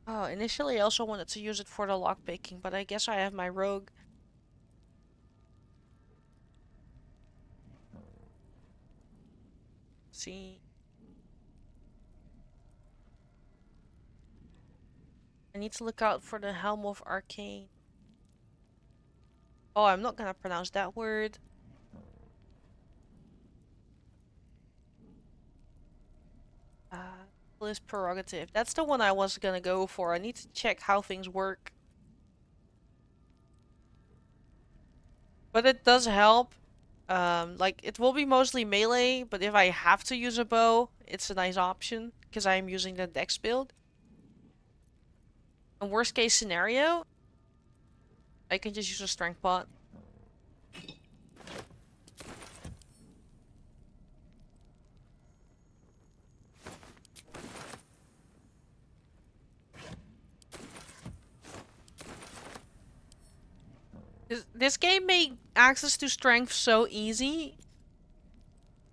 Oh, initially I also wanted to use it for the lockpicking, but I guess I have my rogue. See. I need to look out for the Helm of Arcane. Oh, I'm not gonna pronounce that word. Bliss Prerogative. That's the one I was gonna go for. I need to check how things work. But it does help. Like, it will be mostly melee, but if I have to use a bow, it's a nice option, because I am using the dex build. In worst case scenario, I can just use a strength pot. This game made access to strength so easy.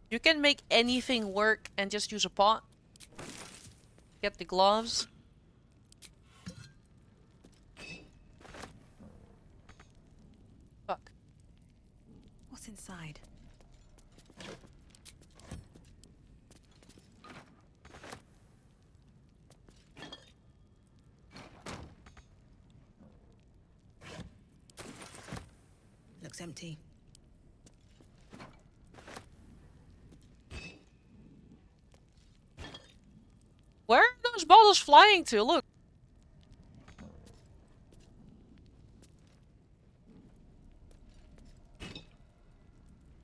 You can make anything work and just use a pot. Get the gloves. Fuck. What's inside? Looks empty. Where are those bottles flying to? Look.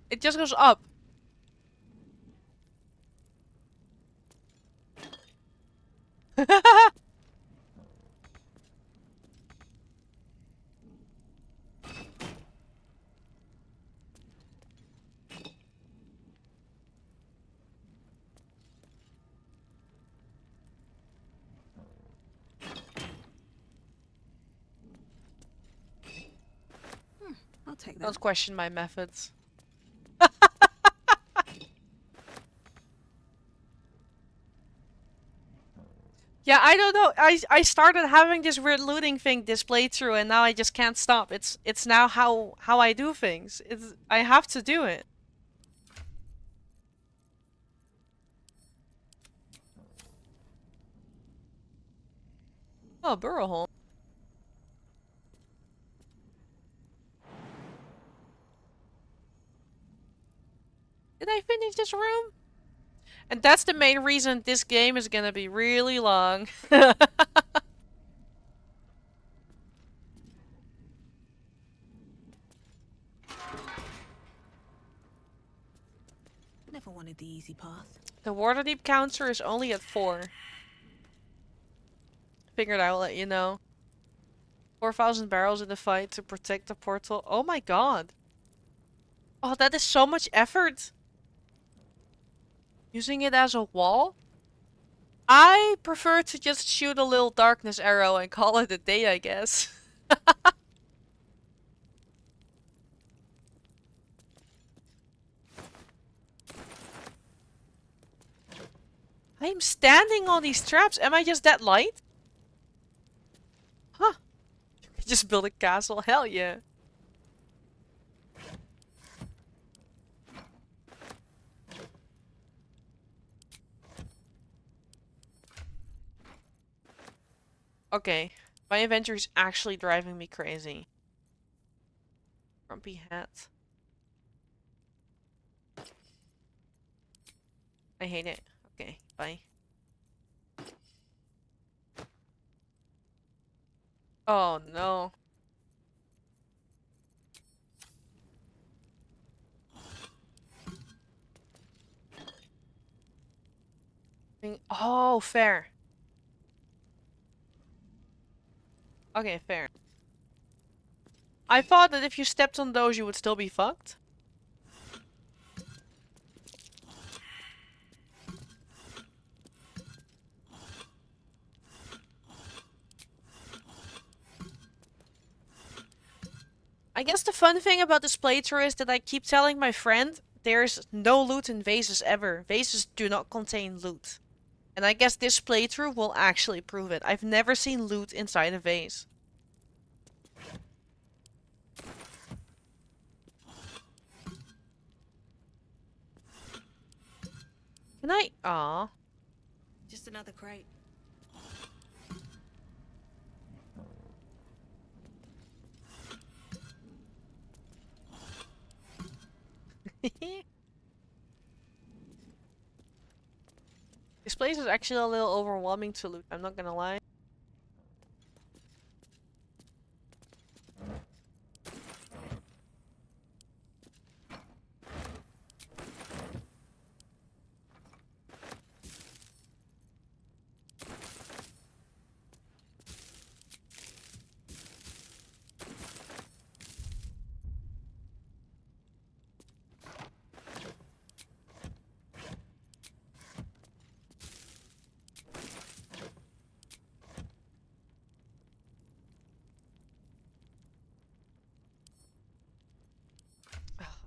It just goes up. I'll take that. Don't question my methods. Yeah, I don't know. I started having this weird looting thing this playthrough, and now I just can't stop. It's now how I do things. I have to do it. Oh, burrow hole. Did I finish this room? And that's the main reason this game is gonna be really long. Never wanted the easy path. The Waterdeep counter is only at 4. Figured I'll let you know. 4,000 barrels in the fight to protect the portal. Oh my god. Oh, that is so much effort. Using it as a wall? I prefer to just shoot a little darkness arrow and call it a day, I guess. I'm standing on these traps. Am I just that light? Huh. Just build a castle. Hell yeah. Okay. My adventure is actually driving me crazy. Grumpy hat. I hate it. Okay, bye. Oh no. Oh, fair. Okay, fair. I thought that if you stepped on those, you would still be fucked. I guess the fun thing about this playthrough is that I keep telling my friend there's no loot in vases ever. Vases do not contain loot. And I guess this playthrough will actually prove it. I've never seen loot inside a vase. Can I? Aw. Just another crate. This place is actually a little overwhelming to loot, I'm not gonna lie.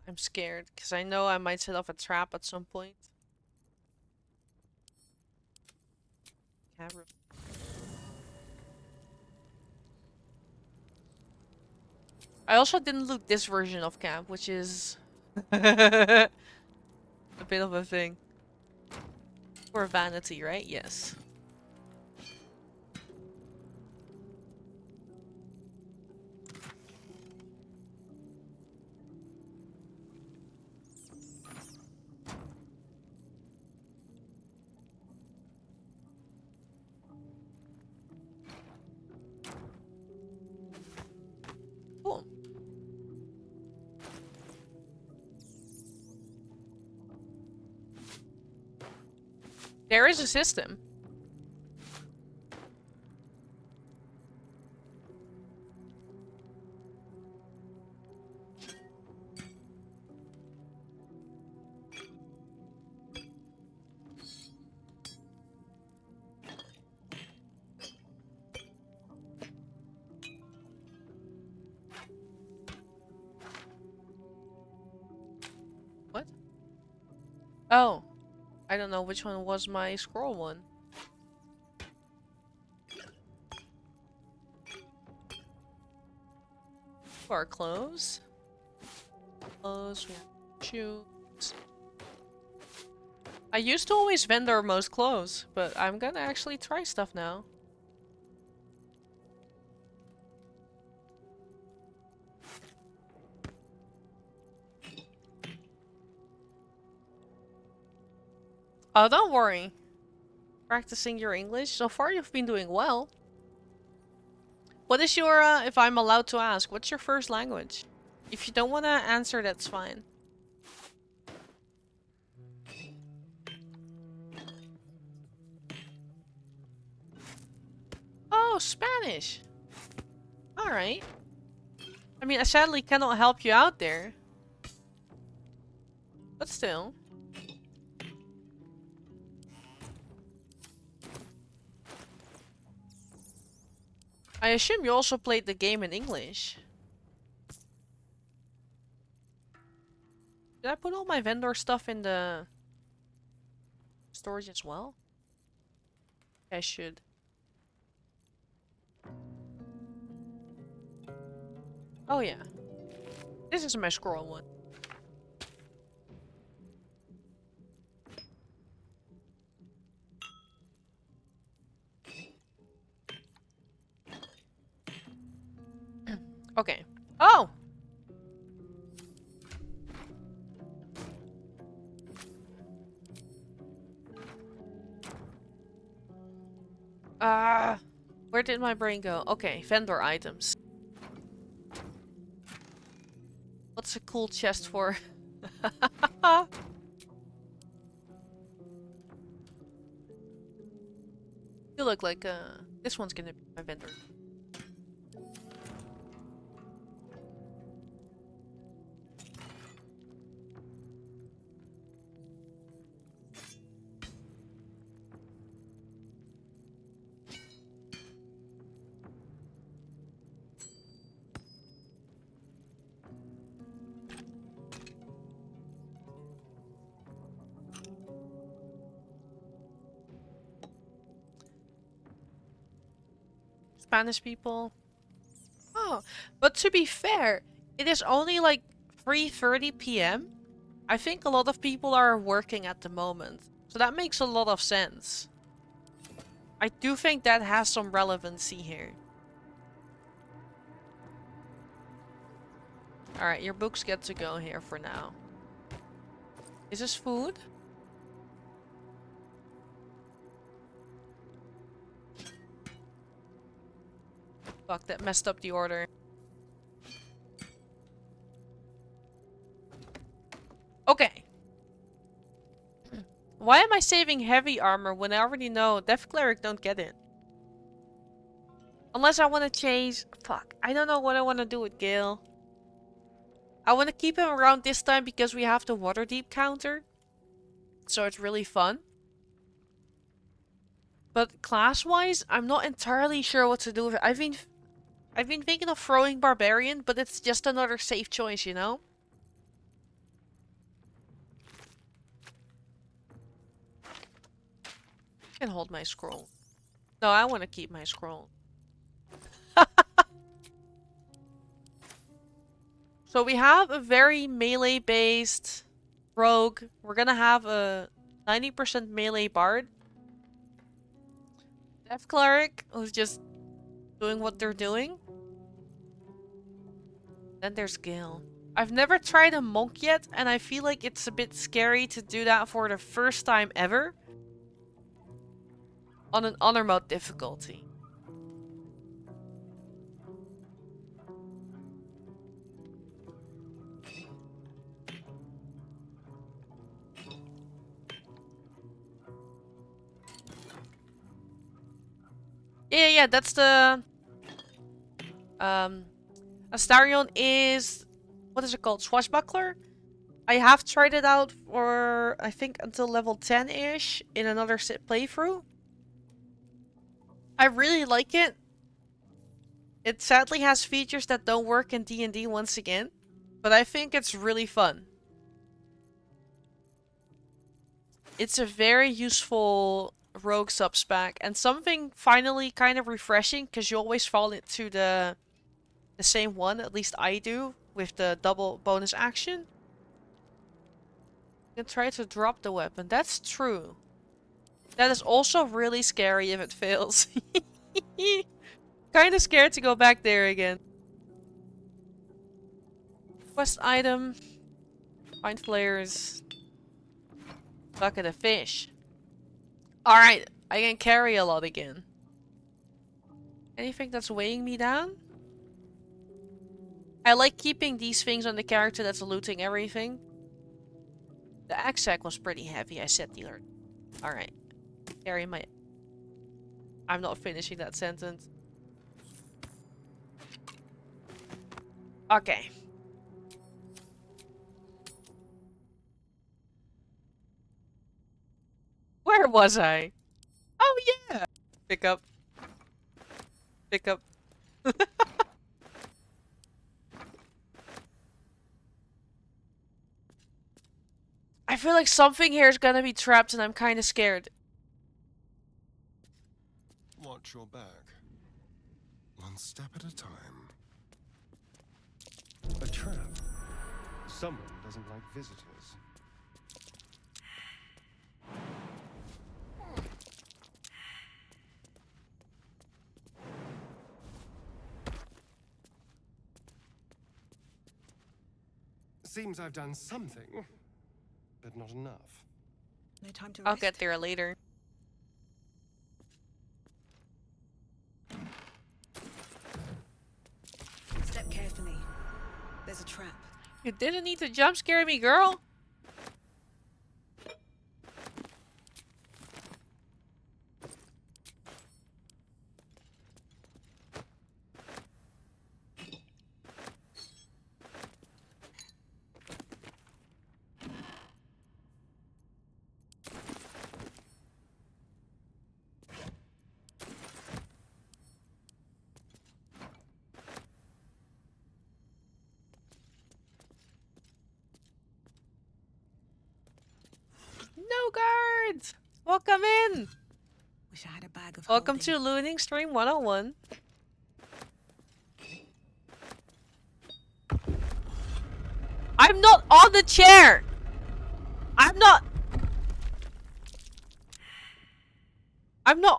I'm scared, because I know I might set off a trap at some point. Camera. I also didn't loot this version of camp, which is a bit of a thing. For vanity, right? Yes. Cool. There is a system. What? Oh. I don't know which one was my scroll one. Our clothes. Clothes, we have shoes. I used to always vendor most clothes, but I'm gonna actually try stuff now. Oh, don't worry. Practicing your English. So far you've been doing well. What is your, if I'm allowed to ask, what's your first language? If you don't want to answer, that's fine. Oh, Spanish. Alright. I mean, I sadly cannot help you out there. But still. I assume you also played the game in English. Did I put all my vendor stuff in the storage as well? I should. Oh yeah. This is my scroll one. Okay. Oh! Where did my brain go? Okay, vendor items. What's a cool chest for? You look like this one's gonna be my vendor. Spanish people. Oh, but to be fair, it is only like 3:30 p.m. I think a lot of people are working at the moment. So that makes a lot of sense. I do think that has some relevancy here. Alright, your books get to go here for now. Is this food? Fuck, that messed up the order. Okay. Why am I saving heavy armor when I already know Death Cleric don't get it? Unless I want to change... Fuck, I don't know what I want to do with Gale. I want to keep him around this time because we have the Waterdeep counter. So it's really fun. But class-wise, I'm not entirely sure what to do with it. I've been thinking of throwing Barbarian, but it's just another safe choice, you know? I can hold my scroll. No, I want to keep my scroll. So we have a very melee-based rogue. We're gonna have a 90% melee bard. Death Cleric, who's just doing what they're doing. Then there's Gale. I've never tried a monk yet, and I feel like it's a bit scary to do that for the first time ever. On an honor mode difficulty. Yeah, that's the... Astarion is... What is it called? Swashbuckler? I have tried it out for, I think, until level 10-ish in another playthrough. I really like it. It sadly has features that don't work in D&D once again. But I think it's really fun. It's a very useful rogue subspec. And something finally kind of refreshing. Because you always fall into the same one. At least I do. With the double bonus action. You can try to drop the weapon. That's true. That is also really scary if it fails. Kinda scared to go back there again. Quest item. Find flares. Bucket of fish. Alright, I can carry a lot again. Anything that's weighing me down? I like keeping these things on the character that's looting everything. The axe sack was pretty heavy, I said the alert. Alright. Carry my... I'm not finishing that sentence. Okay. Where was I? Oh yeah! Pick up. Pick up. I feel like something here is gonna be trapped and I'm kind of scared. Watch your back. One step at a time. A trap. Someone doesn't like visitors. Seems I've done something, but not enough. No time to I'll rest. get there later. Step carefully. There's a trap. You didn't need to jump scare me, girl. No guards! Welcome in! Wish I had a bag of Welcome holding. to Looting Stream 101. I'm not on the chair! I'm not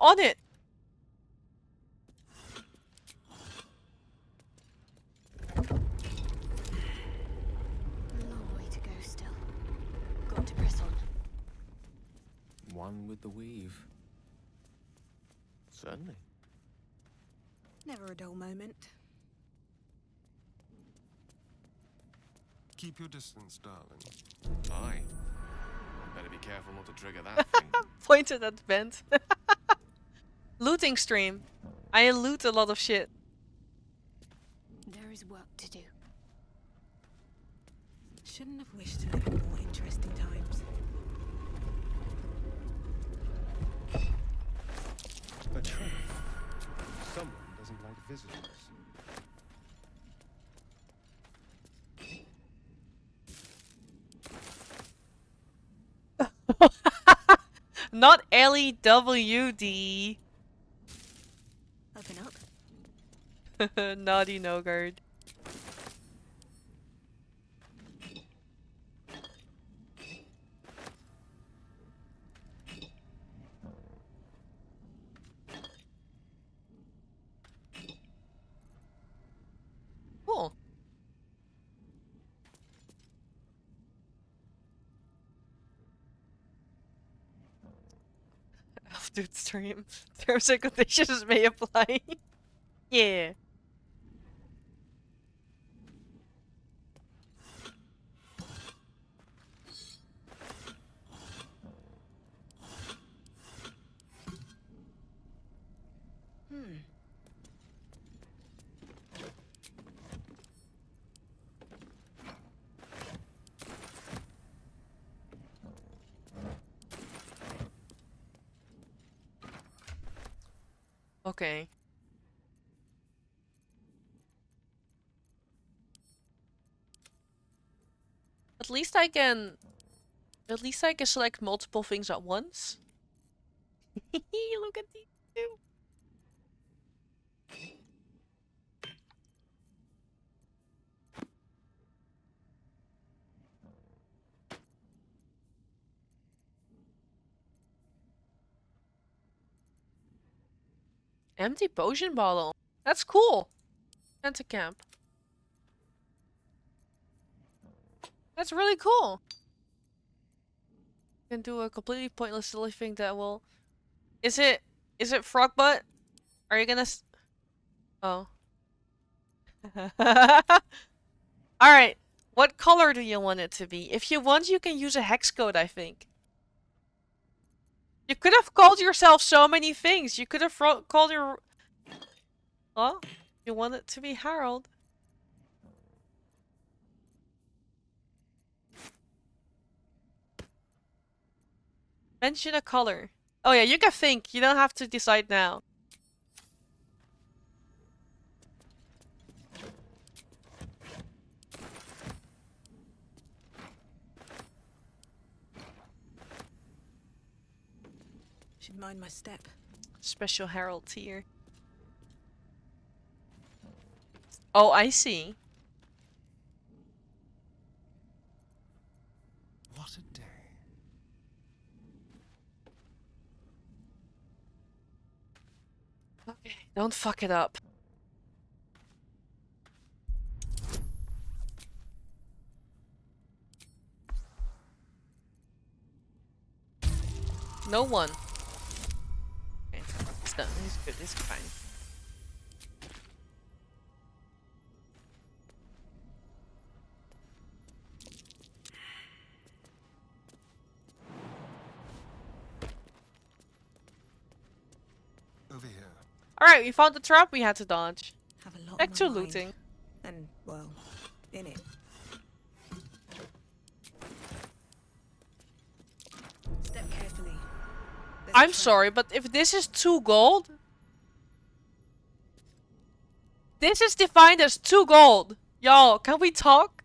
on it! A long way to go still. Got to press on. One with the weave. Certainly. Never a dull moment. Keep your distance, darling. Aye. Better be careful not to trigger that thing. Pointed at the vent. Looting stream. I loot a lot of shit. There is work to do. Shouldn't have wished to live in more interesting times. A trap. Someone doesn't like visitors. Not LEWD. Open up. Naughty no guard. Cool. Dude stream. Terms and conditions may apply. Yeah. Okay. At least I can select multiple things at once. Look at these two. Empty potion bottle. That's cool. Santa camp. That's really cool. You can do a completely pointless silly thing that will... Is it frog butt? Are you gonna Oh. Alright. What color do you want it to be? If you want, you can use a hex code, I think. You could have called yourself so many things. You could have called your... Oh? You want it to be Harold. Mention a color. Oh yeah, you can think. You don't have to decide now. Should mind my step. Special Herald tier. Oh, I see. What a day. Okay, don't fuck it up. No one. Okay, it's done. He's good. He's fine. Over here. Alright, we found the trap we had to dodge. Have a lot Back on to my mind. looting. And, well, in it. Step carefully. There's a I'm trap. sorry, but if this is 2 gold... This is defined as 2 gold. Y'all, can we talk?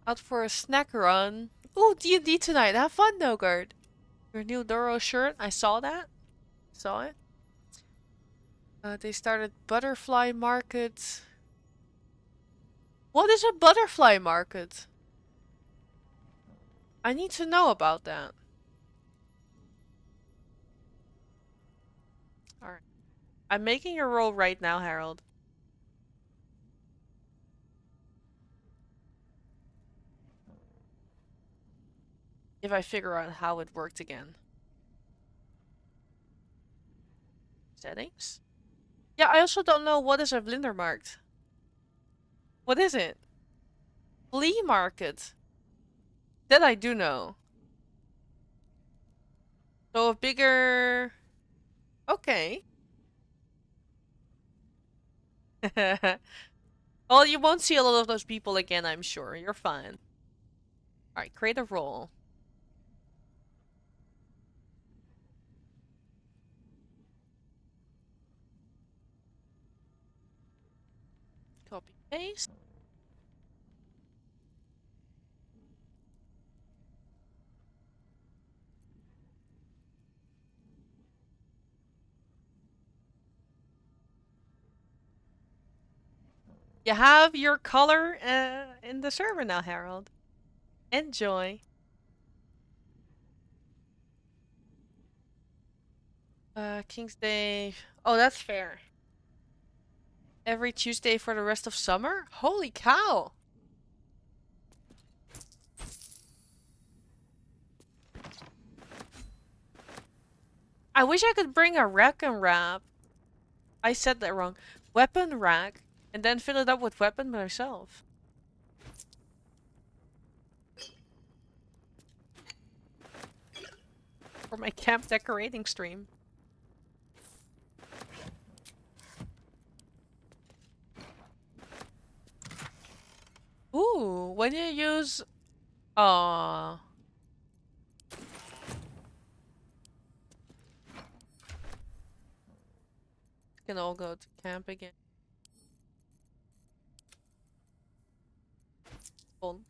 Out for a snack run. Ooh, D&D tonight. Have fun, Nogard. Your new Doro shirt. I saw that. Saw it. They started butterfly market. What is a butterfly market? I need to know about that. Alright. I'm making a roll right now, Harold. If I figure out how it worked again. Settings? Yeah, I also don't know what is a Vlindermarkt. What is it? Flea market. That I do know. So a bigger... Okay. Well, you won't see a lot of those people again, I'm sure. You're fine. Alright, create a roll. Copy paste. You have your color in the server now, Harold. Enjoy. King's Day. Oh, that's fair. Every Tuesday for the rest of summer? Holy cow! I wish I could bring a rack and wrap. I said that wrong. Weapon rack. And then fill it up with weapon myself. For my camp decorating stream. Ooh, when you use... Aww. Can all go to camp again. Fun.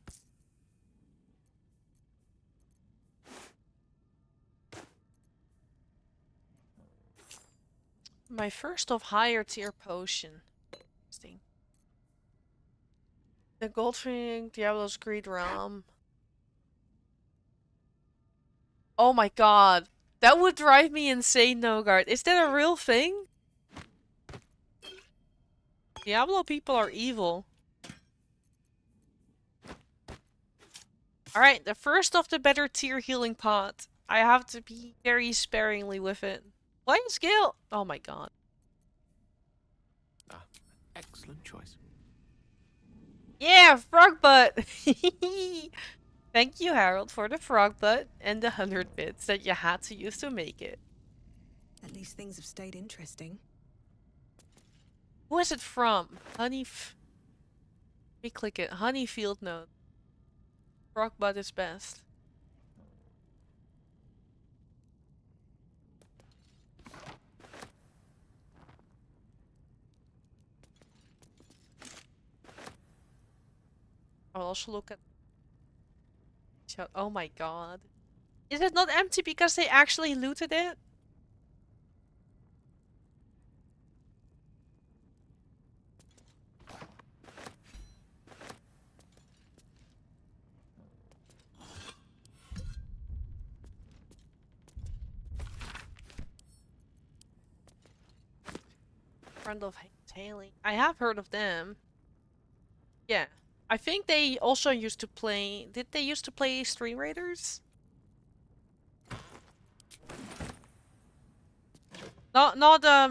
My first of higher tier potion. Interesting. The Goldfing, Diablo's Greed Realm. Oh my god. That would drive me insane, Nogard. Is that a real thing? Diablo people are evil. Alright, the first of the better tier healing pot. I have to be very sparingly with it. Blind skill! Oh my god. Ah, excellent choice. Yeah, frog butt! Thank you, Harold, for the frog butt and the 100 bits that you had to use to make it. At least things have stayed interesting. Who is it from? Let me click it. Honey Field Note. Frog butt is best. I'll also look at screenshot. Oh my god. Is it not empty because they actually looted it? Friend of Haley. I have heard of them. Yeah. I think they also used to play... Did they used to play Stream Raiders? Not,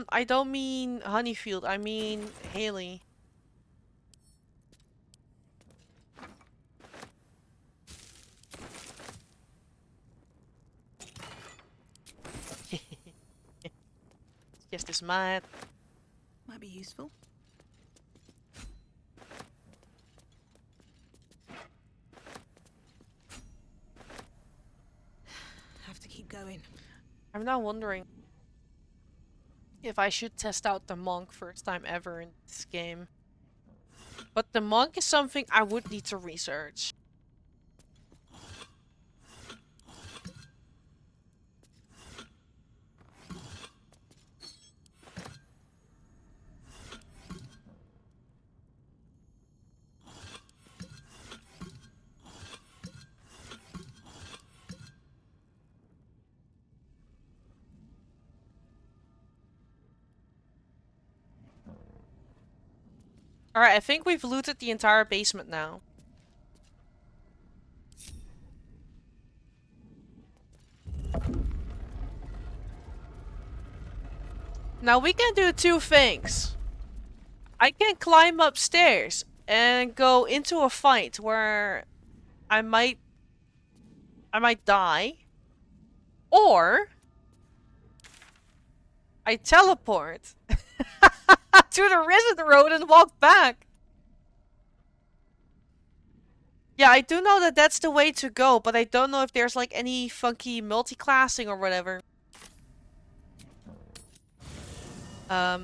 I don't mean Honeyfield, I mean Haley. Just as mad. Might be useful. Have to keep going. I'm now wondering if I should test out the monk first time ever in this game. But the monk is something I would need to research. Alright, I think we've looted the entire basement now. Now we can do two things. I can climb upstairs and go into a fight where I might die. Or I teleport to the Risen Road and walk back. Yeah, I do know that that's the way to go, but I don't know if there's like any funky multi-classing or whatever. I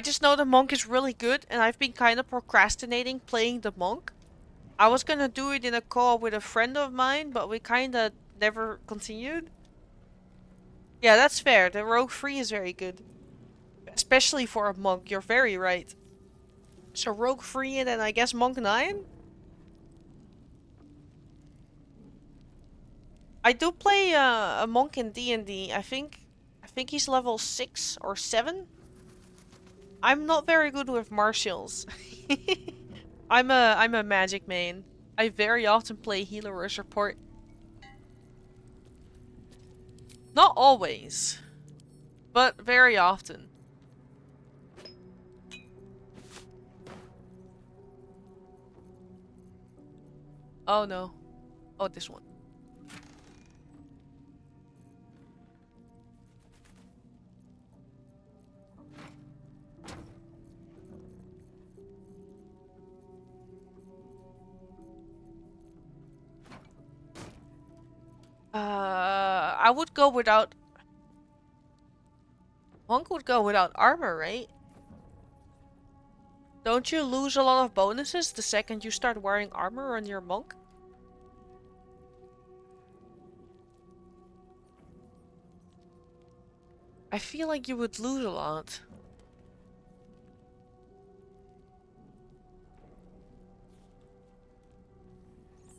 just know the monk is really good, and I've been kind of procrastinating playing the monk. I was gonna do it in a co-op with a friend of mine, but we kind of never continued. Yeah, that's fair. The Rogue Free is very good. Especially for a monk, you're very right. So Rogue Free and then I guess Monk 9? I do play a monk in D&D. I think he's level 6 or 7. I'm not very good with martials. I'm a magic main. I very often play healer or support. Not always, but very often. Oh no. Oh, this one. I would go without... Monk would go without armor, right? Don't you lose a lot of bonuses the second you start wearing armor on your monk? I feel like you would lose a lot.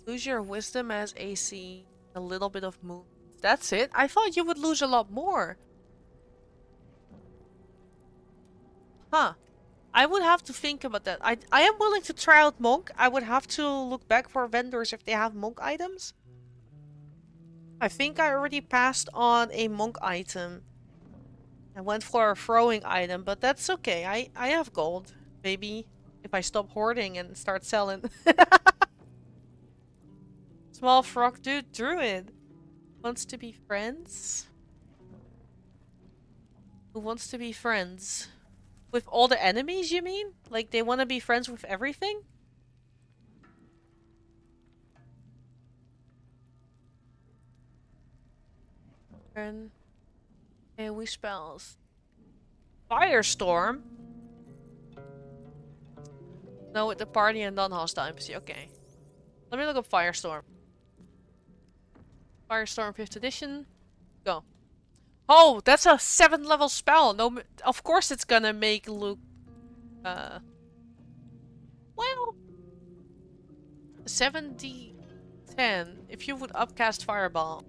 Lose your wisdom as AC, a little bit of move. That's it? I thought you would lose a lot more. Huh. I would have to think about that. I am willing to try out monk. I would have to look back for vendors if they have monk items. I think I already passed on a monk item. I went for a throwing item, but that's okay. I have gold, maybe, if I stop hoarding and start selling. Small frog dude druid wants to be friends. Who wants to be friends? With all the enemies, you mean? Like they want to be friends with everything? And AoE spells. Firestorm? No, with the party and non-hostile NPC. Okay. Let me look up Firestorm. Firestorm 5th edition. Go. Oh, that's a 7th level spell. No, of course it's gonna make Luke. Well, 7d10. If you would upcast Fireball.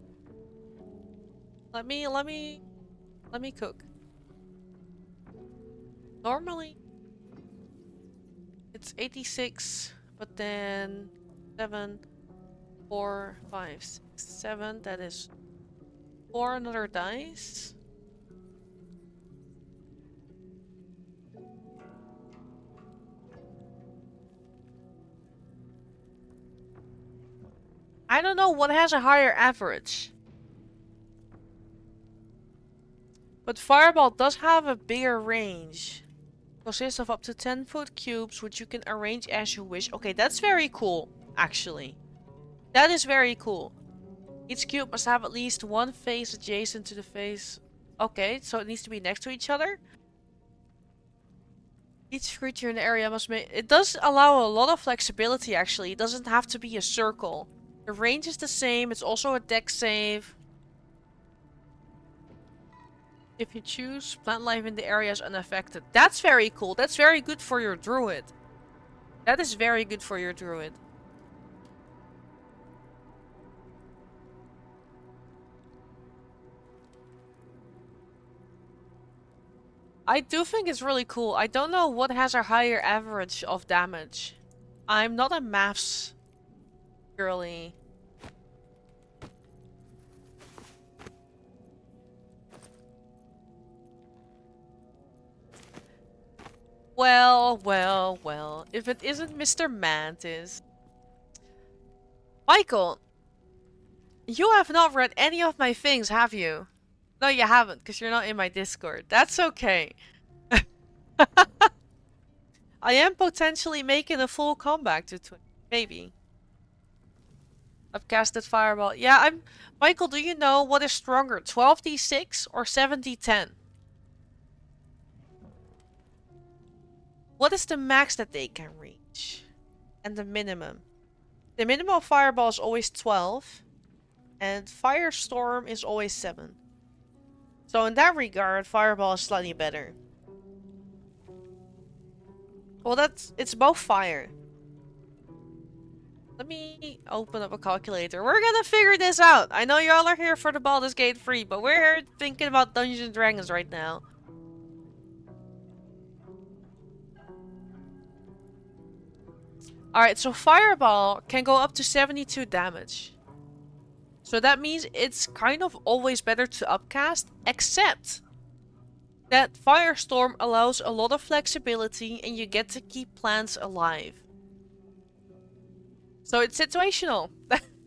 Let me cook. Normally, it's 86, but then 7, 4, 5, 6, 7. That is 4 another dice. I don't know what has a higher average. But Fireball does have a bigger range. Consists of up to 10-foot cubes, which you can arrange as you wish. Okay, that's very cool, actually. That is very cool. Each cube must have at least one face adjacent to the face. Okay, so it needs to be next to each other. Each creature in the area must make... It does allow a lot of flexibility, actually. It doesn't have to be a circle. The range is the same. It's also a dex save. If you choose, plant life in the area is unaffected. That's very cool. That's very good for your druid. That is very good for your druid. I do think it's really cool. I don't know what has a higher average of damage. I'm not a maths girly. Well, well, well. If it isn't Mr. Mantis. Michael! You have not read any of my things, have you? No, you haven't, because you're not in my Discord. That's okay. I am potentially making a full comeback to 20. Maybe. I've casted Fireball. Yeah, I'm... Michael, do you know what is stronger? 12d6 or 7d10? What is the max that they can reach? And the minimum? The minimum of Fireball is always 12. And Firestorm is always 7. So in that regard, Fireball is slightly better. Well, it's both fire. Let me open up a calculator. We're gonna figure this out. I know y'all are here for the Baldur's Gate 3, but we're here thinking about Dungeons and Dragons right now. Alright, so Fireball can go up to 72 damage. So that means it's kind of always better to upcast, except that Firestorm allows a lot of flexibility and you get to keep plants alive. So it's situational.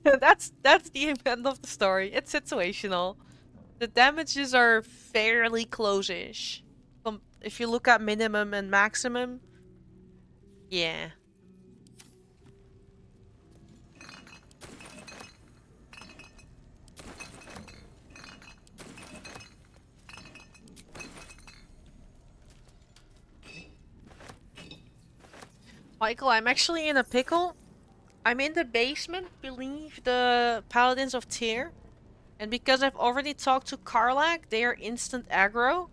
that's the end of the story. It's situational. The damages are fairly close-ish. If you look at minimum and maximum, yeah. Michael, I'm actually in a pickle. I'm in the basement beneath the Paladins of Tyr. And because I've already talked to Karlach, they are instant aggro.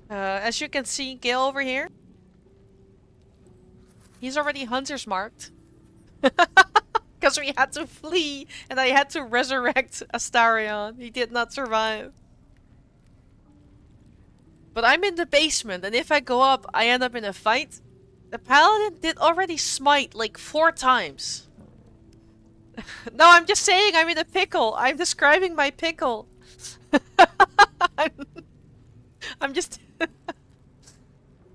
As you can see, Gale over here. He's already hunter's marked. Because we had to flee and I had to resurrect Astarion. He did not survive. But I'm in the basement and if I go up, I end up in a fight. The Paladin did already smite like 4 times. No, I'm just saying I'm in a pickle. I'm describing my pickle. I'm just...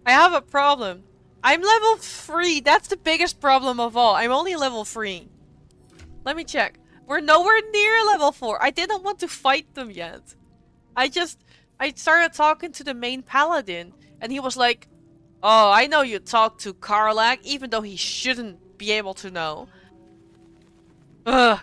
I have a problem. I'm level 3. That's the biggest problem of all. I'm only level 3. Let me check. We're nowhere near level 4. I didn't want to fight them yet. I started talking to the main Paladin. And he was like, oh, I know you talked to Karlach, even though he shouldn't be able to know. Ugh.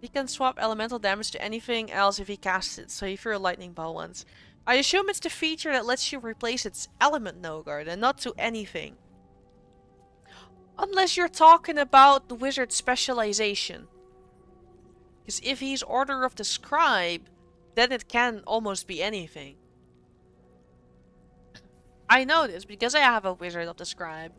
He can swap elemental damage to anything else if he casts it, so he threw a lightning ball once. I assume it's the feature that lets you replace its element, Nogard, and not to anything. Unless you're talking about the wizard's specialization. Because if he's Order of the Scribe, then it can almost be anything. I know this because I have a Wizard of the Scribe.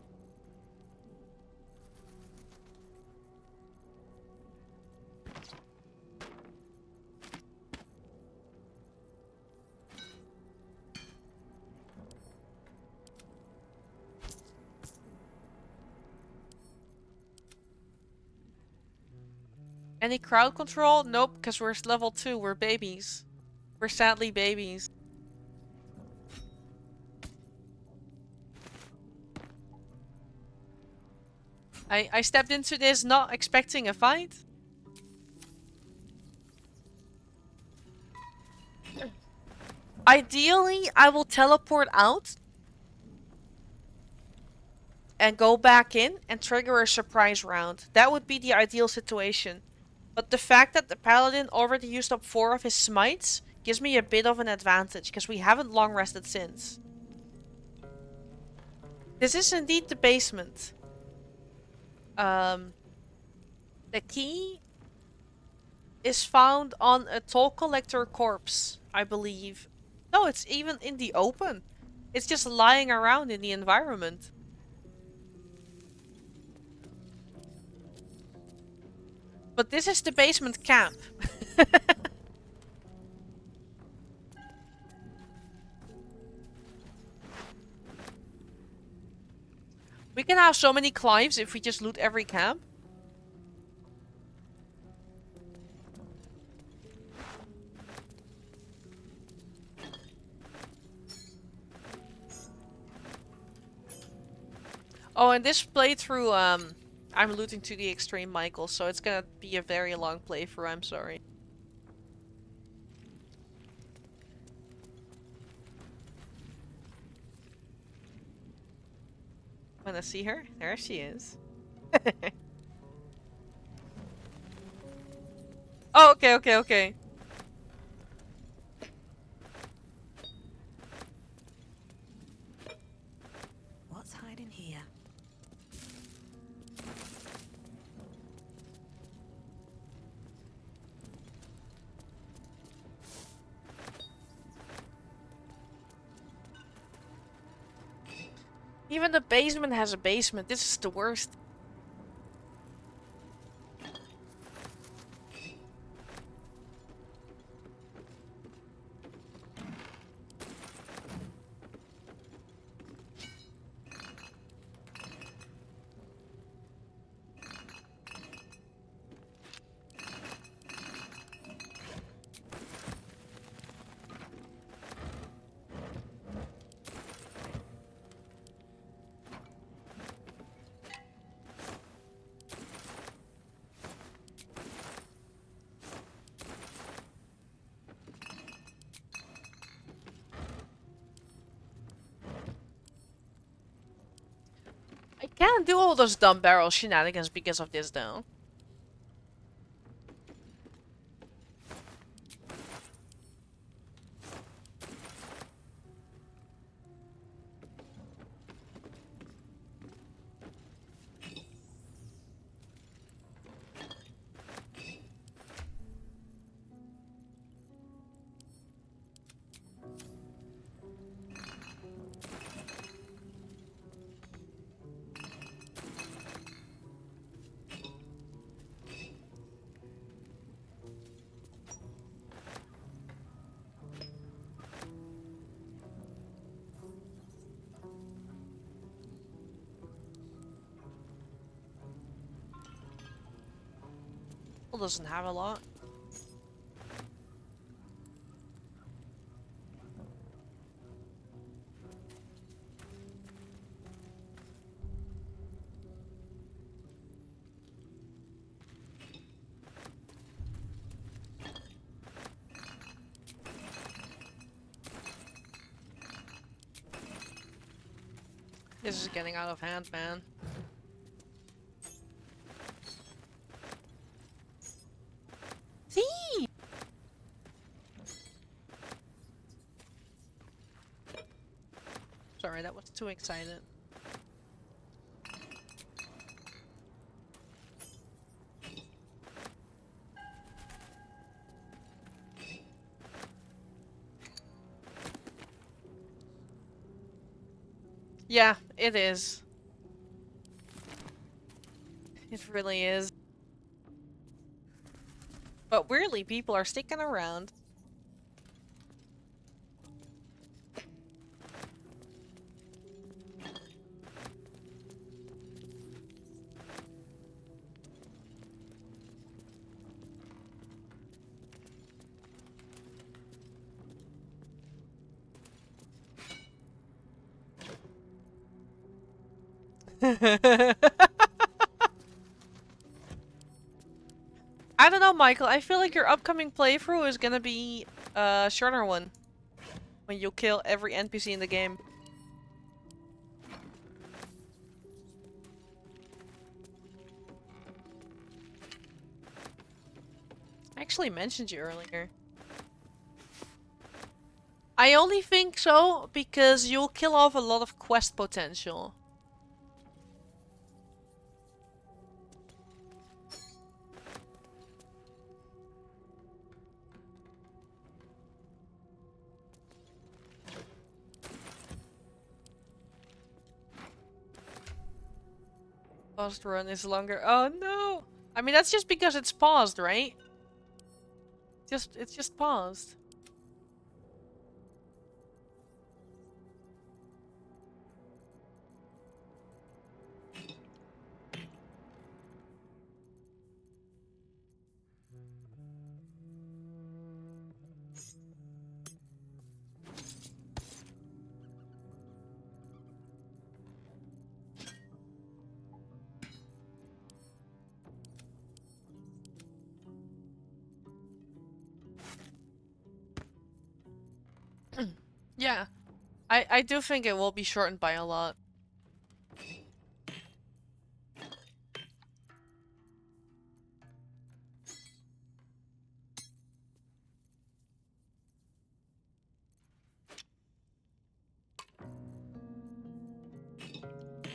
Any crowd control? Nope, because we're level 2. We're babies. We're sadly babies. I stepped into this not expecting a fight. Ideally, I will teleport out and go back in and trigger a surprise round. That would be the ideal situation. But the fact that the paladin already used up 4 of his smites gives me a bit of an advantage, because we haven't long rested since. This is indeed the basement. The key is found on a toll collector corpse, I believe. No, it's even in the open. It's just lying around in the environment. But this is the basement camp. We can have so many climbs if we just loot every camp. Oh, and this playthrough, I'm looting to the extreme Michael, so it's gonna be a very long playthrough, I'm sorry. Wanna see her? There she is. Oh, okay. What's hiding here? Even the basement has a basement. This is the worst. I can't do all those dumb barrel shenanigans because of this, though. Doesn't have a lot. This is getting out of hand, man. See? Sorry, that was too excited. Yeah, it is. It really is. But weirdly, people are sticking around. I don't know, Michael. I feel like your upcoming playthrough is gonna be a shorter one. When you kill every NPC in the game. I actually mentioned you earlier. I only think so because you'll kill off a lot of quest potential. Paused run is longer. Oh no! I mean, that's just because it's paused, right? It's just paused. Yeah. I do think it will be shortened by a lot.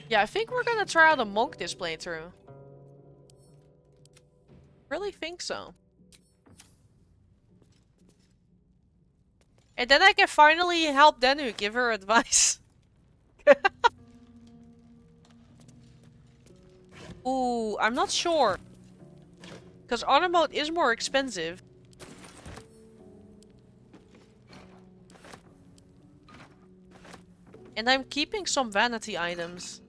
Yeah, I think we're gonna try out a monk this playthrough. Really think so. And then I can finally help Denu give her advice. Ooh, I'm not sure. Because auto mode is more expensive. And I'm keeping some vanity items.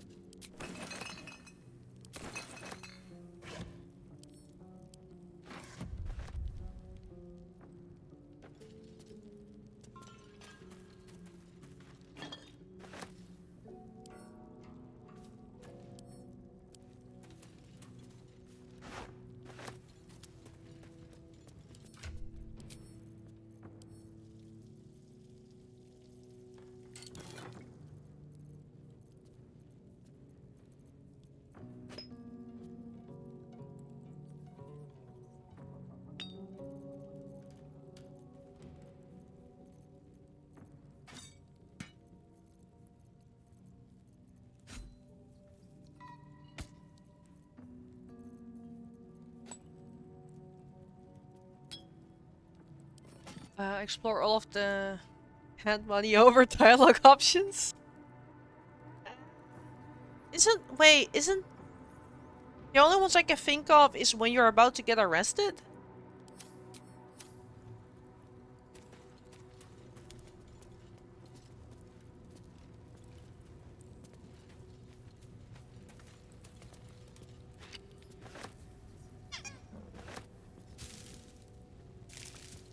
Explore all of the hand money over dialogue options. Isn't the only ones I can think of is when you're about to get arrested?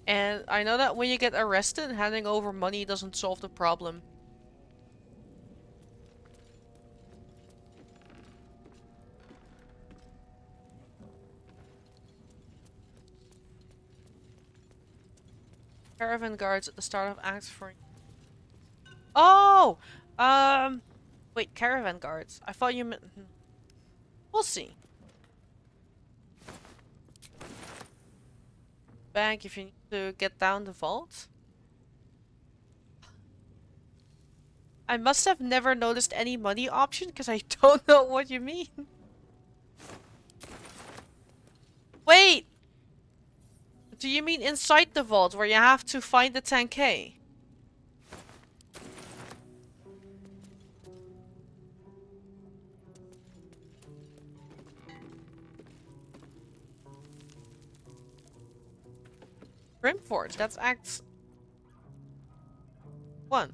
And I know that when you get arrested, handing over money doesn't solve the problem. Caravan guards at the start of Act 3. Oh! Wait, caravan guards. I thought you meant... We'll see. Bank if you need to get down the vault. I must have never noticed any money option because I don't know what you mean. Wait! Do you mean inside the vault where you have to find the 10k? Grymforge, that's Act 1.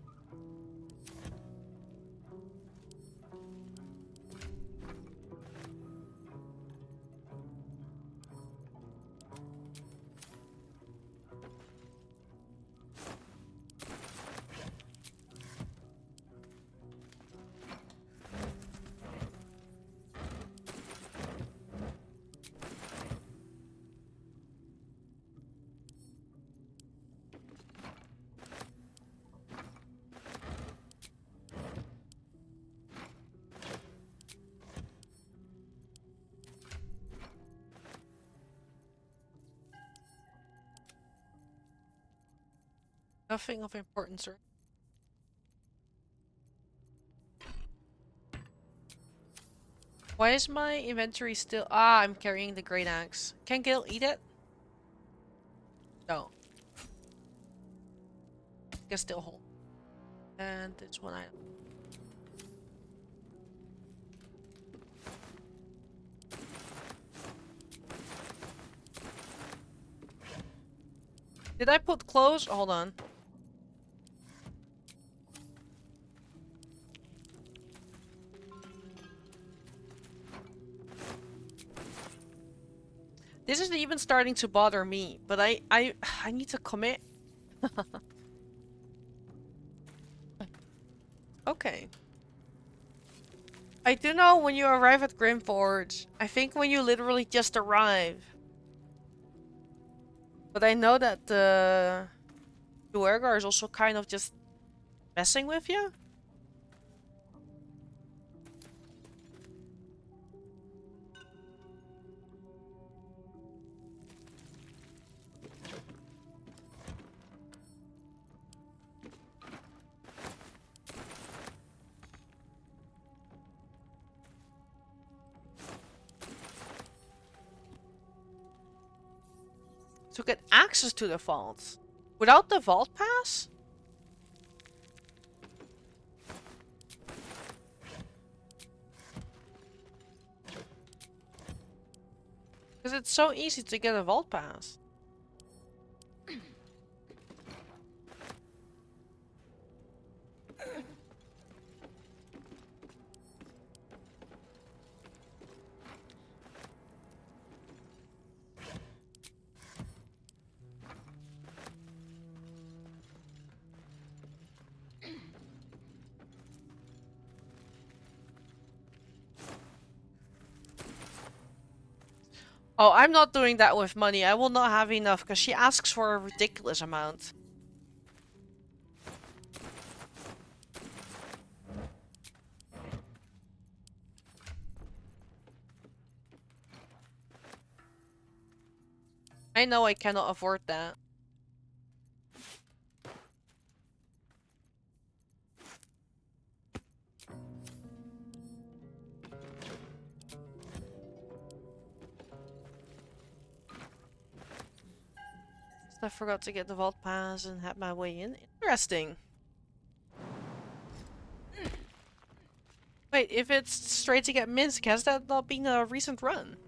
Nothing of importance, right? Why is my inventory still... Ah, I'm carrying the great axe. Can Gil eat it? No. Can still hold. And this one item. Did I put clothes? Hold on. This is even starting to bother me, but I need to commit. Okay. I do know when you arrive at Grymforge. I think when you literally just arrive. But I know that the Duergar is also kind of just messing with you. To get access to the vault. Without the vault pass? Because it's so easy to get a vault pass. Oh, I'm not doing that with money. I will not have enough because she asks for a ridiculous amount. I know I cannot afford that. I forgot to get the vault pass and had my way in. Interesting. Wait, if it's straight to get Minsk, has that not been a recent run?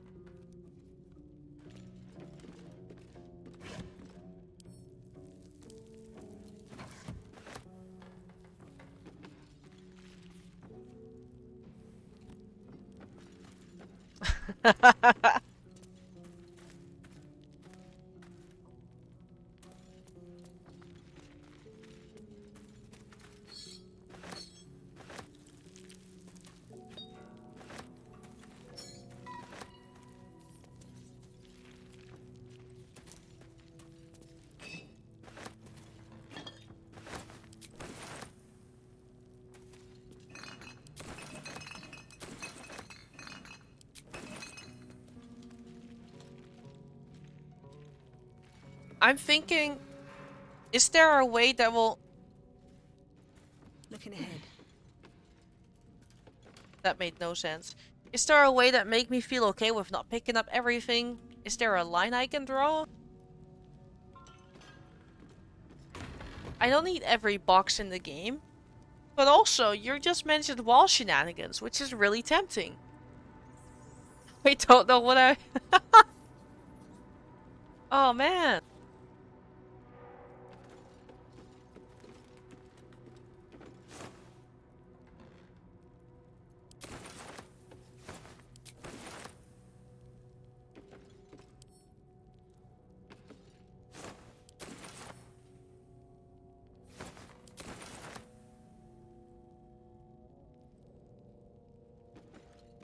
I'm thinking, is there a way that will... Looking ahead. That made no sense. Is there a way that make me feel okay with not picking up everything? Is there a line I can draw? I don't need every box in the game. But also, you just mentioned wall shenanigans, which is really tempting. I don't know what I... Oh man.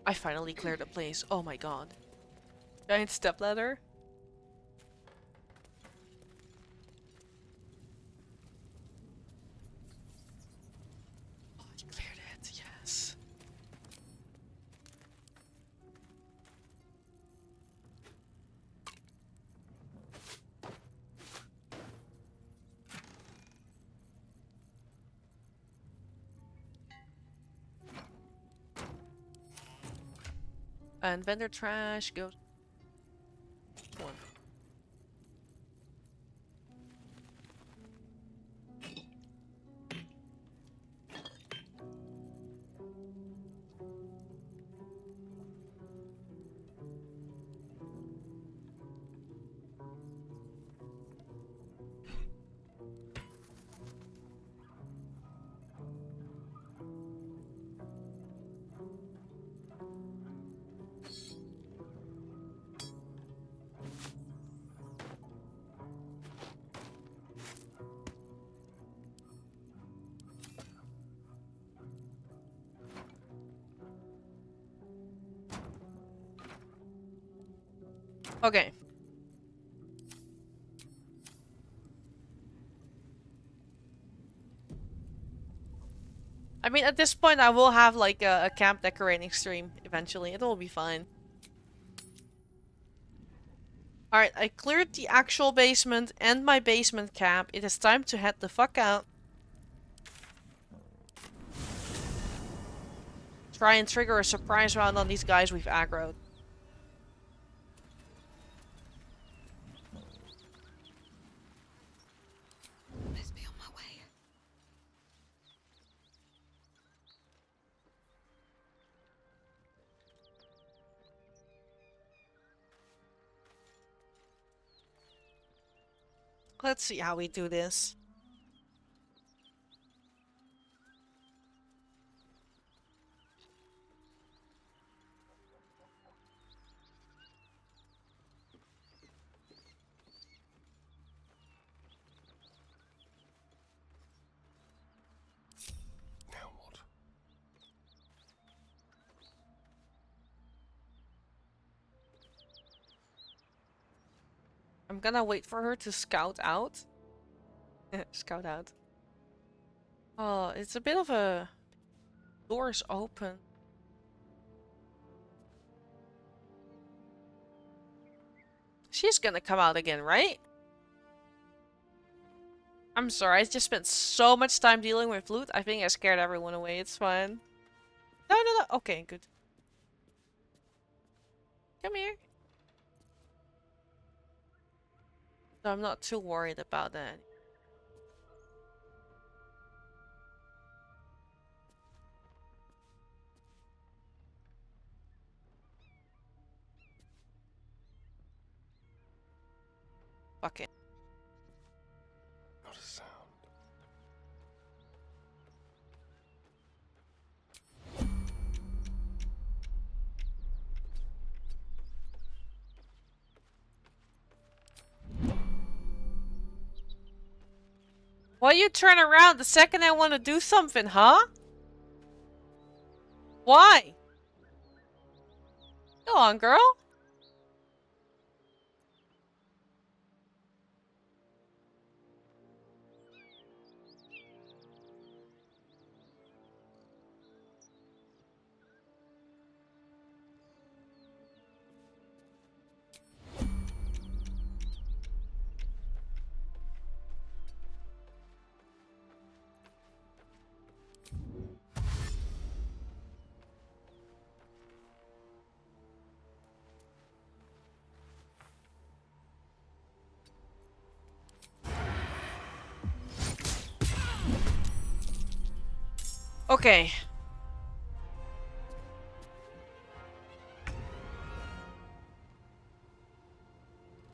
I finally cleared the place. Oh my god. Giant stepladder. Oh, you cleared it. Yes. And vendor trash goes. One. Okay. I mean, at this point, I will have like a camp decorating stream eventually. It'll be fine. Alright, I cleared the actual basement and my basement camp. It is time to head the fuck out. Try and trigger a surprise round on these guys we've aggroed. Let's be on my way. Let's see how we do this. Now what? I'm gonna wait for her to scout out. Scout out. Oh, it's a bit of a... Door's open. She's gonna come out again, right? I'm sorry, I just spent so much time dealing with loot. I think I scared everyone away. It's fine. No, no, no. Okay, good. Come here. So I'm not too worried about that. Fuck it. Not a sound. Why you turn around the second I want to do something, huh? Why? Go on, girl. Okay.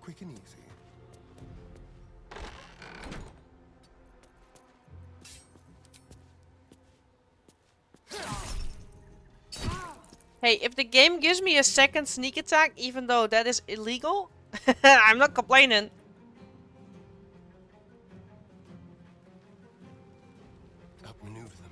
Quick and easy. Hey, if the game gives me a second sneak attack, even though that is illegal, I'm not complaining. Outmaneuver them.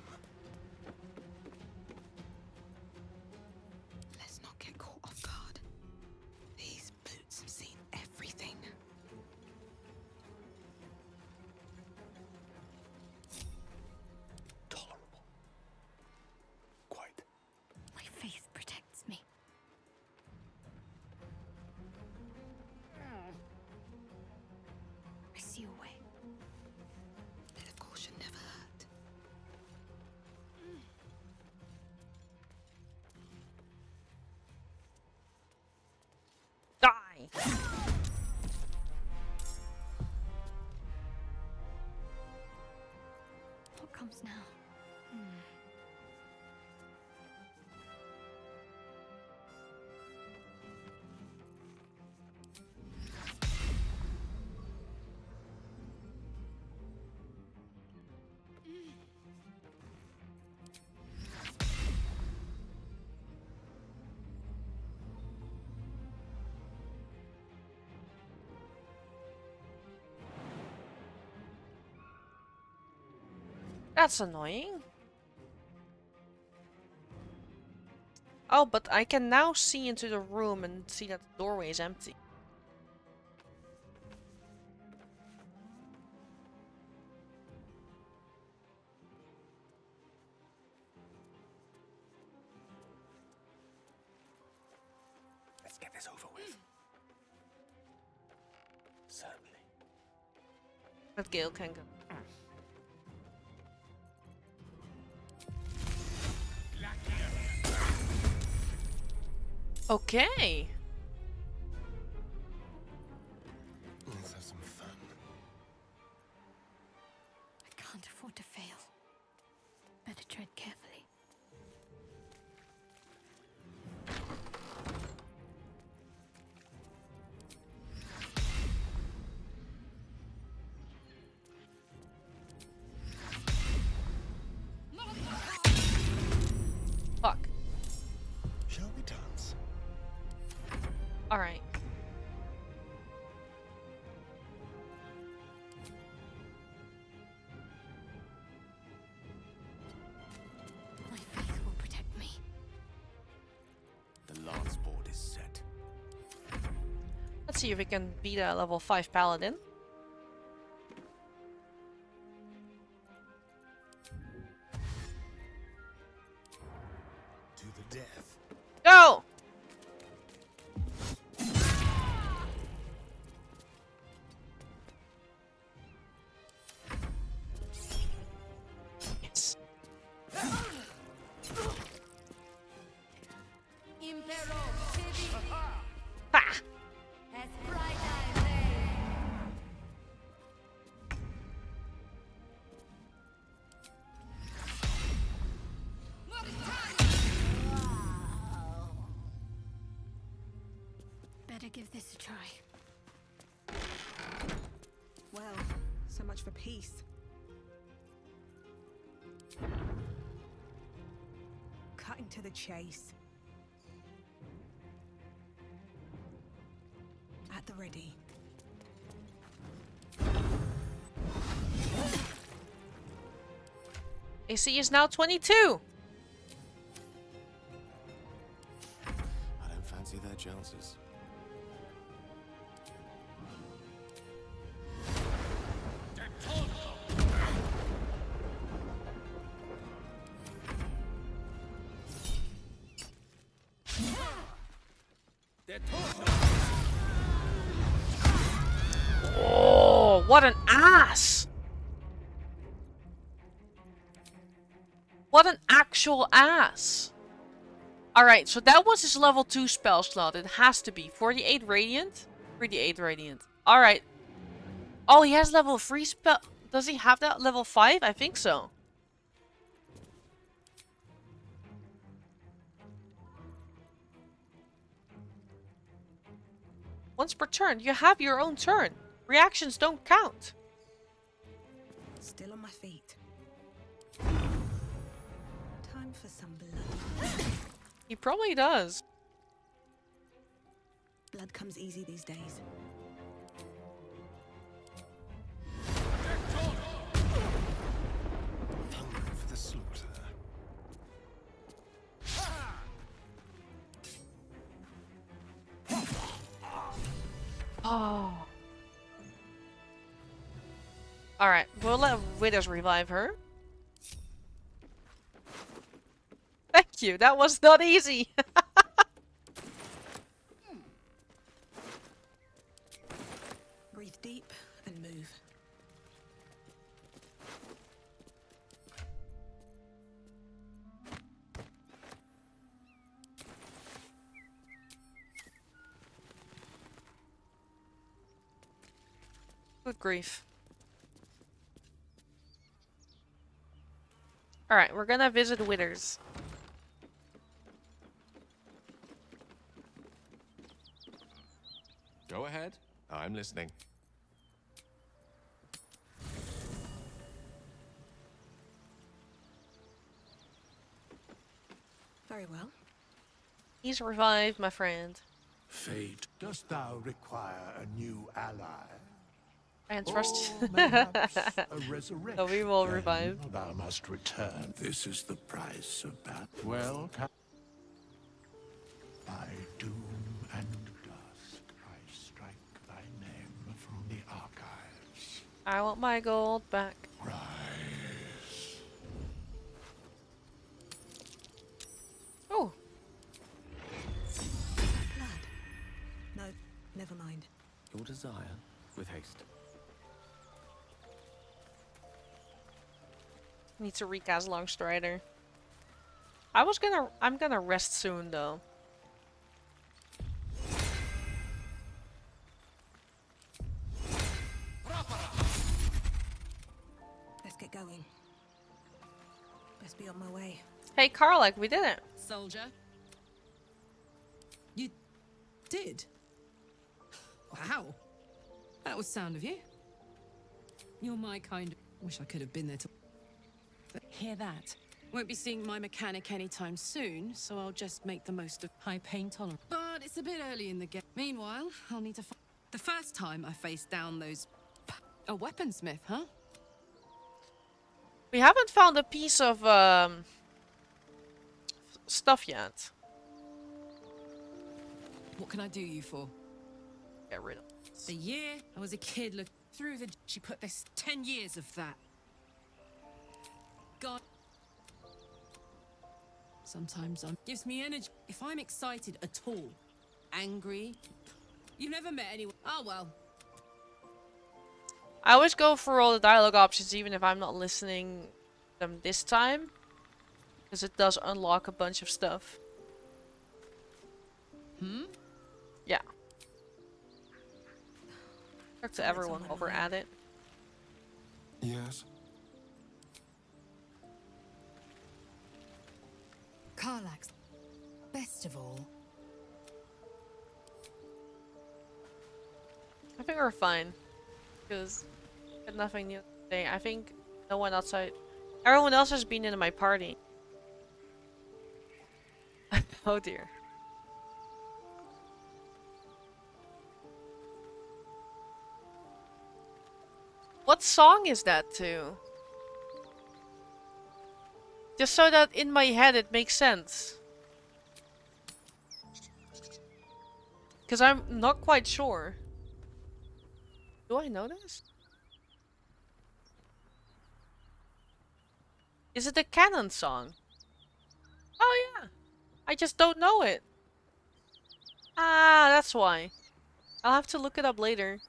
What comes now? That's annoying. Oh, but I can now see into the room and see that the doorway is empty. Let's get this over with. Certainly. But Gale can go. Okay. Let's have some fun. I can't afford to fail. Better tread carefully. Fuck. Shall we dance? Alright. My faith will protect me. The lance board is set. Let's see if we can beat a level 5 paladin. To the death. Go! Yes. Ha! Better give this a try. Well, so much for peace. Cutting to the chase. At the ready. AC is now 22. I don't fancy their chances. Oh, what an ass! What an actual ass! Alright, so that was his level 2 spell slot. It has to be. 48 Radiant? 38 Radiant. Alright. Oh, he has level 3 spell. Does he have that level 5? I think so. Once per turn. You have your own turn. Reactions don't count. Still on my feet. Time for some blood. He probably does. Blood comes easy these days. Hungry for the slaughter. Oh. Alright, we'll let Withers revive her. Thank you, that was not easy. Breathe deep and move. Good grief. Alright, we're gonna visit Withers. Go ahead. I'm listening. Very well. He's revived, my friend. Fate, dost thou require a new ally? And trust. Or perhaps a resurrection? So we will Then revive. thou must return. This is the price of battle. Well, by doom and dusk, I strike thy name from the archives. I want my gold back. Rise. Oh. Blood. No, never mind. Your desire, with haste. Need to recast Longstrider. I'm gonna rest soon though. Let's get going. Best be on my way. Hey Karlak, we did it. Soldier. You did? Wow. That was sound of you. You're my kind. Wish I could have been there to hear that. Won't be seeing my mechanic anytime soon, so I'll just make the most of high pain tolerance. But it's a bit early in the game. Meanwhile, I'll need to find the first time I faced down those a weaponsmith, huh? We haven't found a piece of stuff yet. What can I do you for? Get rid of The year I was a kid, look through the. She put this 10 years of that. God. Sometimes gives me energy. If I'm excited at all, angry, you've never met anyone. Oh well. I always go for all the dialogue options even if I'm not listening them this time. Because it does unlock a bunch of stuff. Hmm? Yeah. Talk to everyone while we're at it. Yes. Karlak's best of all. I think we're fine. Because got nothing new today. I think no one outside. Everyone else has been in my party. Oh dear. What song is that to? Just so that in my head it makes sense. Because I'm not quite sure. Do I know this? Is it a canon song? Oh yeah. I just don't know it. Ah, that's why. I'll have to look it up later.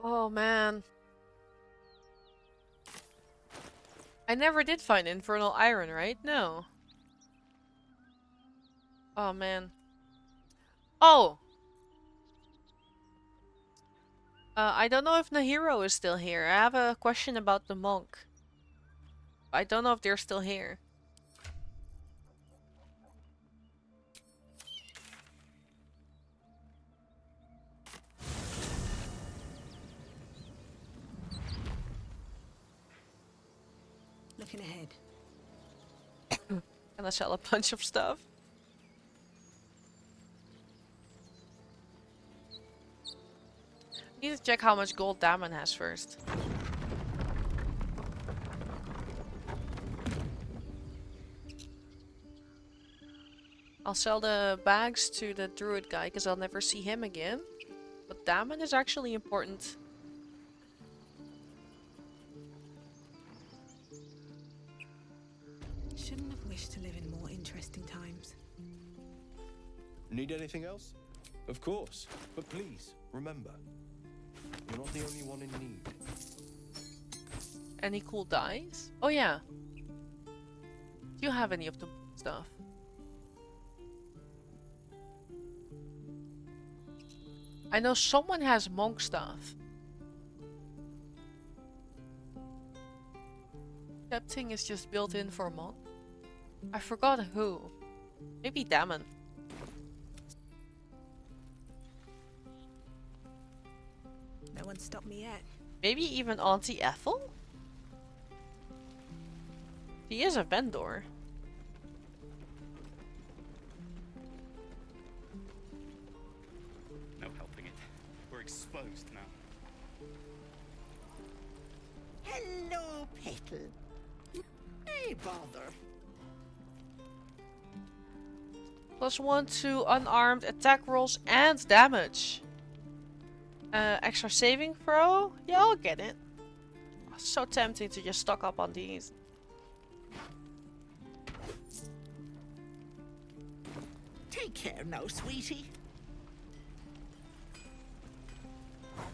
Oh man. I never did find Infernal Iron, right? No. Oh man. Oh! I don't know if Nahiro is still here. I have a question about the monk. I don't know if they're still here. Looking ahead. Gonna sell a bunch of stuff. Need to check how much gold Damon has first. I'll sell the bags to the druid guy because I'll never see him again. But Damon is actually important. Shouldn't have wished to live in more interesting times. Need anything else? Of course. But please, remember, you're not the only one in need. Any cool dyes? Oh yeah. Do you have any of the stuff? I know someone has monk stuff. That thing is just built in for monk. I forgot who. Maybe Damon. No one stopped me yet. Maybe even Auntie Ethel? He is a vendor. No helping it. We're exposed now. Hello, Petal. Hey, Baldur. +1 to unarmed attack rolls and damage. Extra saving throw? Yeah, I'll get it. So tempting to just stock up on these. Take care now, sweetie.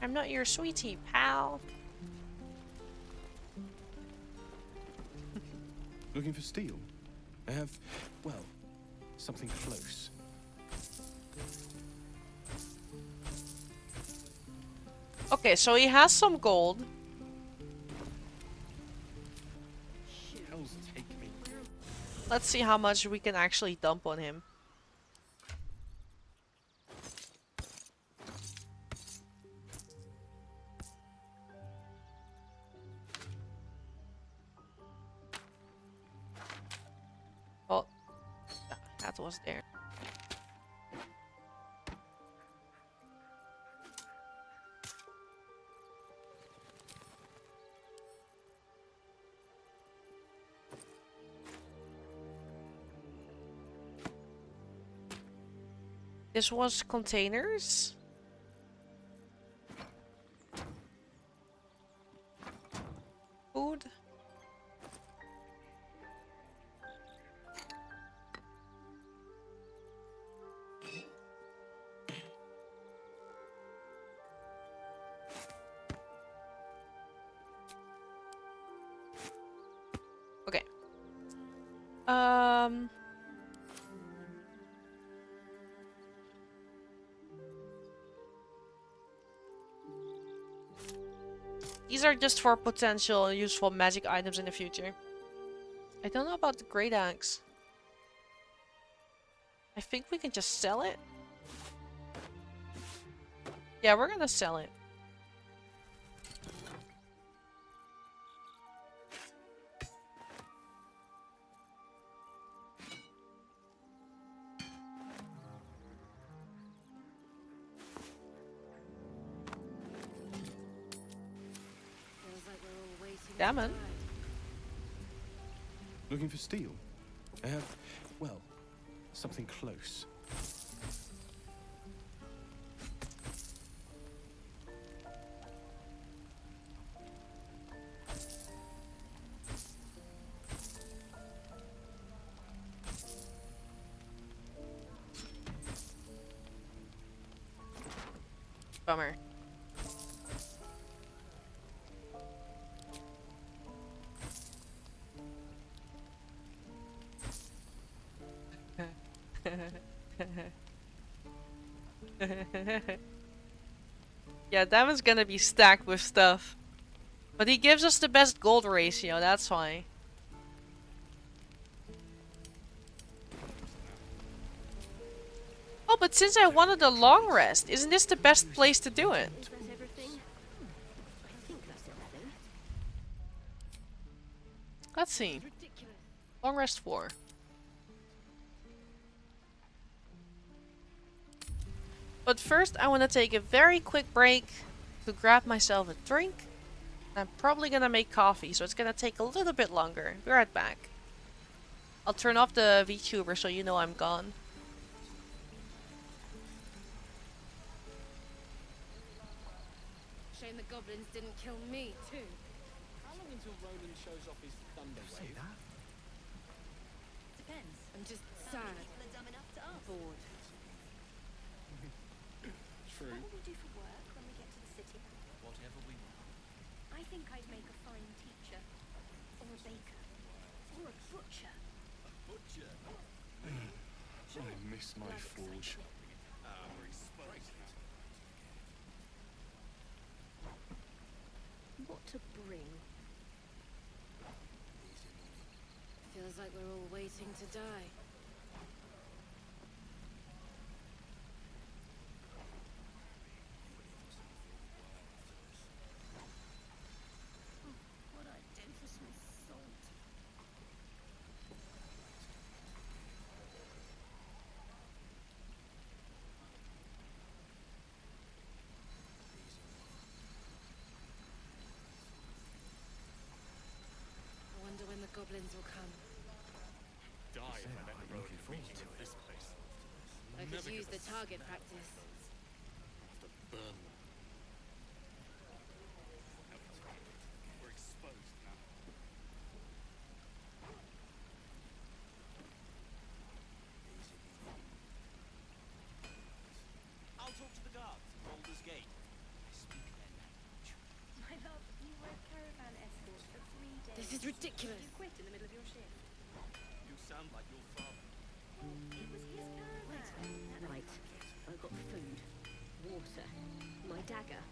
I'm not your sweetie, pal. Looking for steel? I have, well, something close. Okay, so he has some gold. Hell's take me. Let's see how much we can actually dump on him. Oh, that was there. This was containers. Food. Okay. These are just for potential useful magic items in the future. I don't know about the great axe. I think we can just sell it. Yeah, we're gonna sell it. Damon. Looking for steel? I have, well, something close. Bummer. Yeah, that one's gonna be stacked with stuff. But he gives us the best gold ratio, that's why. Oh, but since I wanted a long rest, isn't this the best place to do it? Let's see. Long rest 4. But first, I want to take a very quick break to grab myself a drink. I'm probably gonna make coffee, so it's gonna take a little bit longer. Be right back. I'll turn off the VTuber so you know I'm gone. Shame the goblins didn't kill me, too. How long until Ronan shows off his thunder wave? Depends. I'm just sad. People are dumb enough to ask. Bored. True. What will we do for work when we get to the city? Whatever we want. I think I'd make a fine teacher, or a baker, or a butcher. A butcher? I miss my forge. We're exposed now. what to bring. Feels like we're all waiting to die. What I do for some salt. I wonder when the goblins will come. Die if I let the road reach you in this place. I Never could use get the target practice. to burn them. We're exposed now. I'll talk to the guards at Baldur's Gate. I speak their language. My love, you were a caravan escort for 3 days. This is ridiculous. You quit in the middle of your shift. You sound like your father. Well, it was his caravan. Right. I've got food, water, my dagger.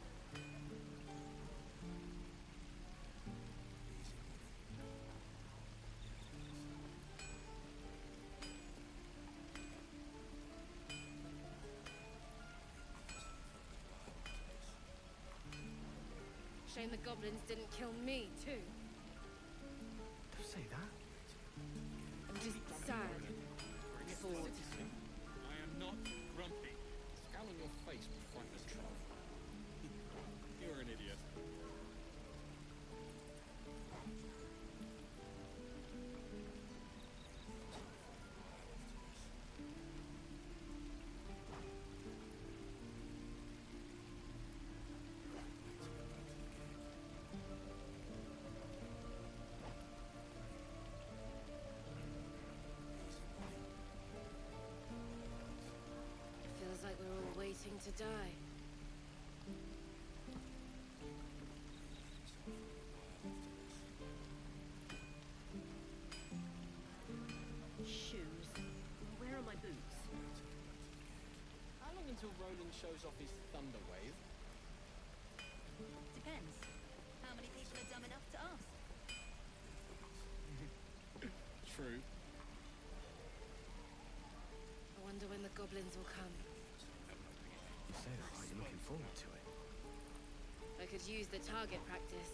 Shame the goblins didn't kill me, too. Don't say that. I'm just sad. Bored. I am not grumpy. Scowl on your face will find the trouble. You're an idiot. Feels like we're all waiting to die. Shoes. Where are my boots? How long until Roland shows off his thunder wave? Depends. How many people are dumb enough to ask? True. I wonder when the goblins will come. You say that like you're looking forward to it. I could use the target practice.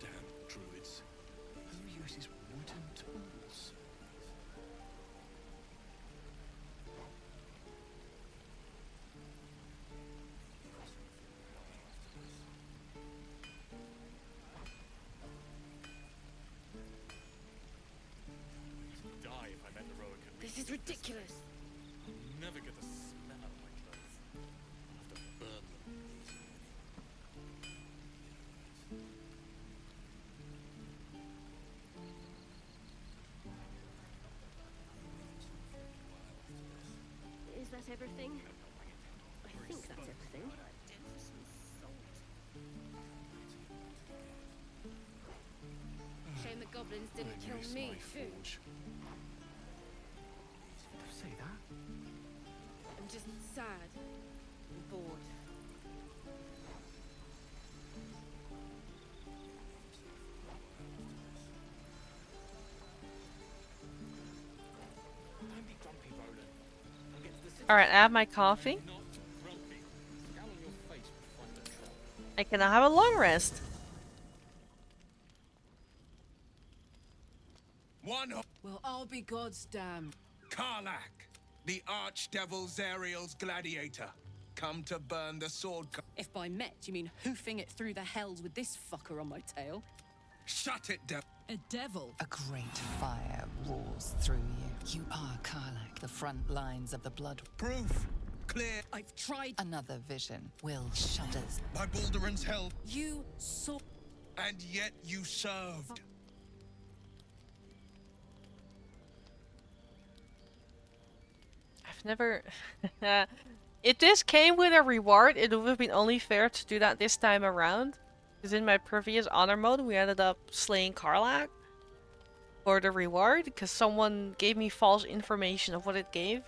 Damn druids. Who uses wooden tools? Die if I let the road get This is ridiculous. I'll never get the smell out of my clothes. I'll have to burn them. Is that everything? I think that's everything. Shame the goblins didn't kill me, too. Don't say that. I'm just sad and bored. Don't be grumpy, Roland. I'll get to the city. Alright, I have my coffee. Not grumpy. Scowl on your face will find the trouble. I can now have a long rest. Well, I'll be God's damn. Karlach, the Archdevil Zariel's gladiator, come to burn the sword. If by met you mean hoofing it through the hells with this fucker on my tail. Shut it, devil. A devil? A great fire roars through you. You are Karlach, the front lines of the blood. Proof. Clear. I've tried. Another vision. Will shudders. By Balduran's hell. You saw. And yet you served. I've never... If this came with a reward, it would have been only fair to do that this time around. Because in my previous honor mode, we ended up slaying Karlach for the reward. Because someone gave me false information of what it gave.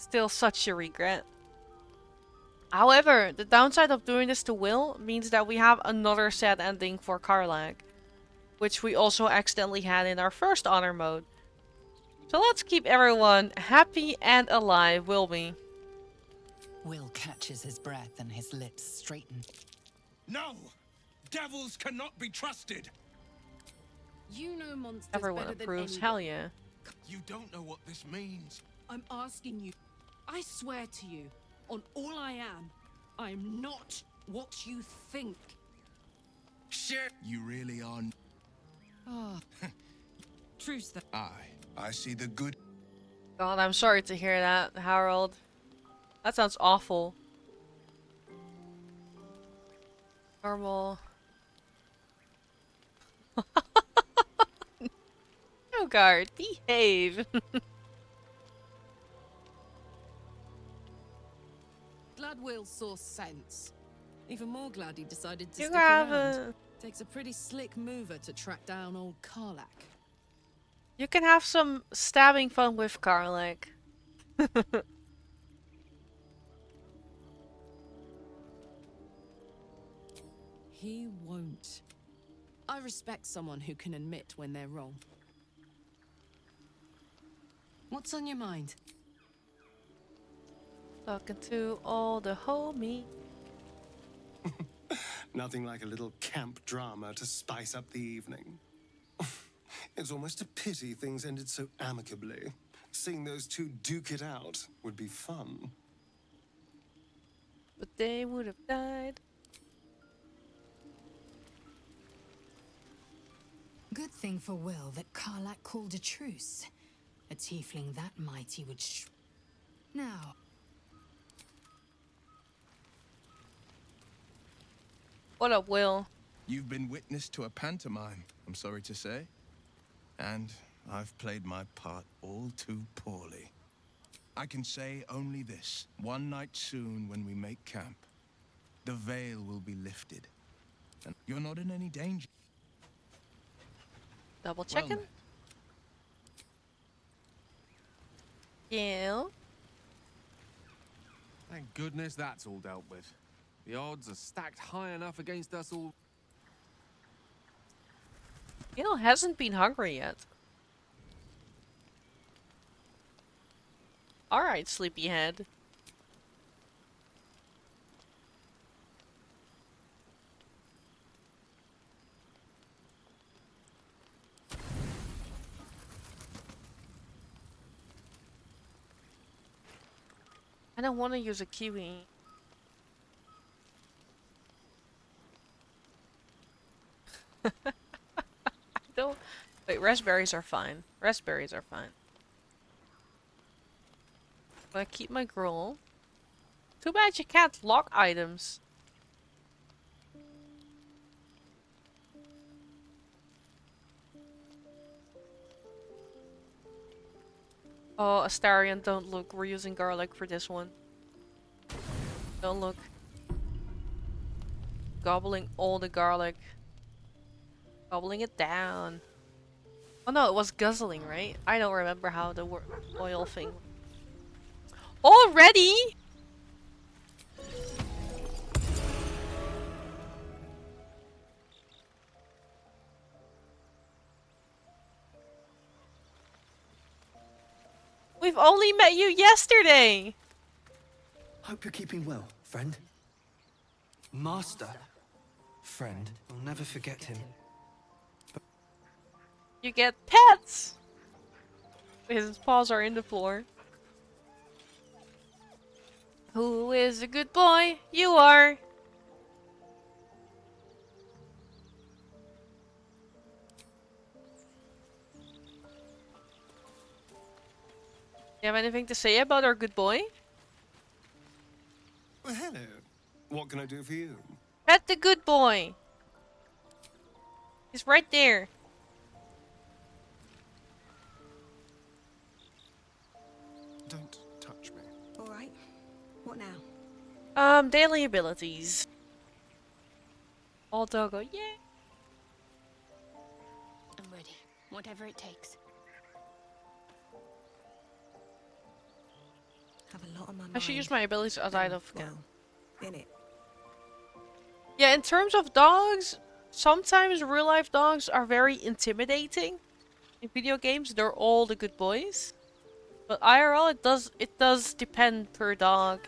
Still such a regret. However, the downside of doing this to Will means that we have another sad ending for Karlach, which we also accidentally had in our first honor mode. So let's keep everyone happy and alive, will we? Will catches his breath and his lips straighten. No! Devils cannot be trusted! You know monsters Everyone better approves, than hell anyone. yeah. You don't know what this means. I'm asking you. I swear to you, on all I am not what you think. Shit! You really are. Oh. Truce that. I see the good. God, I'm sorry to hear that, Harold. That sounds awful. Normal. No guard, behave. Glad Will saw sense. Even more glad he decided to You stick have around. Takes a pretty slick mover to track down old Karlach. You can have some stabbing fun with Karlach. He won't. I respect someone who can admit when they're wrong. What's on your mind? Talking to all the homies. Nothing like a little camp drama to spice up the evening. It's almost a pity things ended so amicably. Seeing those two duke it out would be fun. But they would have died. Good thing for Will that Karlach called a truce. A tiefling that mighty would Now. What up, Will? You've been witness to a pantomime, I'm sorry to say. And I've played my part all too poorly. I can say only this. One night soon when we make camp, the veil will be lifted. And you're not in any danger. Double checking. Yeah. Thank goodness that's all dealt with. The odds are stacked high enough against us all. Gil hasn't been hungry yet. Alright, sleepyhead. I don't want to use a kiwi. I don't. Wait, raspberries are fine. Raspberries are fine. I keep my gruel. Too bad you can't lock items. Oh, Astarion, don't look. We're using garlic for this one. Don't look. Gobbling all the garlic. Gobbling it down. Oh no, it was guzzling, right? I don't remember how the oil thing. Already? We've only met you yesterday! Hope you're keeping well, friend. Master. Friend, I'll never forget him. You get pets! His paws are in the floor. Who is a good boy? You are! You have anything to say about our good boy? Well, hello. What can I do for you? Pet the good boy! He's right there. Don't touch me. All right. What now? Daily abilities. All doggo, yeah. I'm ready. Whatever it takes. Have a lot on my mind. I should use my abilities outside of camp. In it. Yeah, in terms of dogs, sometimes real life dogs are very intimidating. In video games, they're all the good boys. But IRL, it does depend per dog.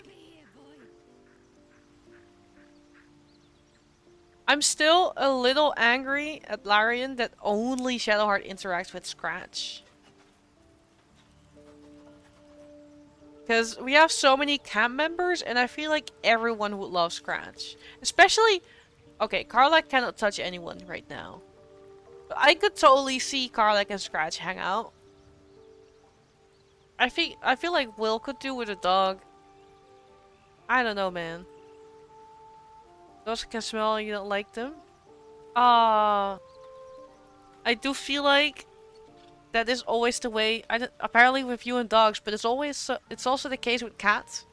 I'm still a little angry at Larian that only Shadowheart interacts with Scratch. Because we have so many camp members, and I feel like everyone would love Scratch. Especially... Okay, Karlach cannot touch anyone right now. But I could totally see Karlach and Scratch hang out. I feel like Will could do with a dog. I don't know, man. Dogs can smell and you don't like them? I do feel like that is always the way. Apparently with you and dogs, but it's always it's also the case with cats.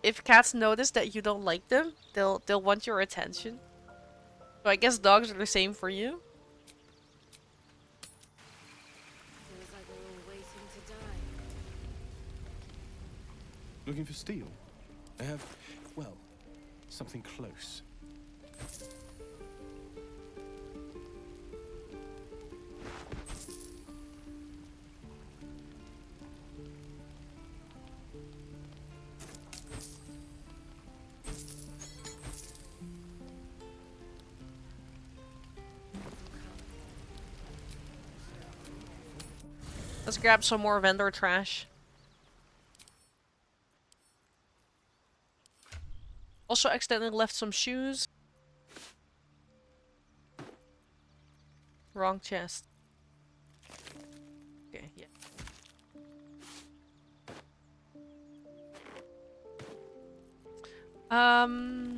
If cats notice that you don't like them, they'll want your attention. So I guess dogs are the same for you. Feels like we're all waiting to die. Looking for steel? I have, well, something close. Let's grab some more vendor trash. Also accidentally left some shoes. Wrong chest. Okay, yeah.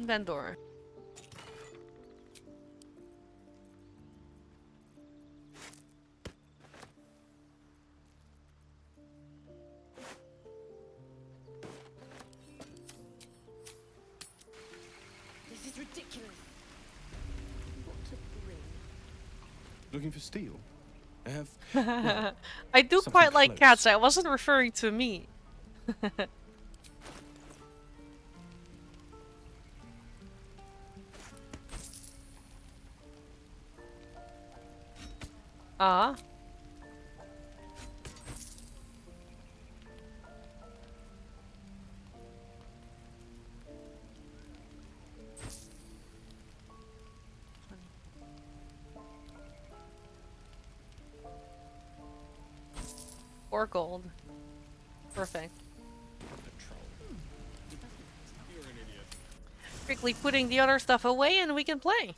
Vendor. This is ridiculous. What to bring? Looking for steel? I have, well, I do something quite like close. cats. I wasn't referring to me. Ah. Or gold. Perfect. You're an idiot. Quickly putting the other stuff away and we can play.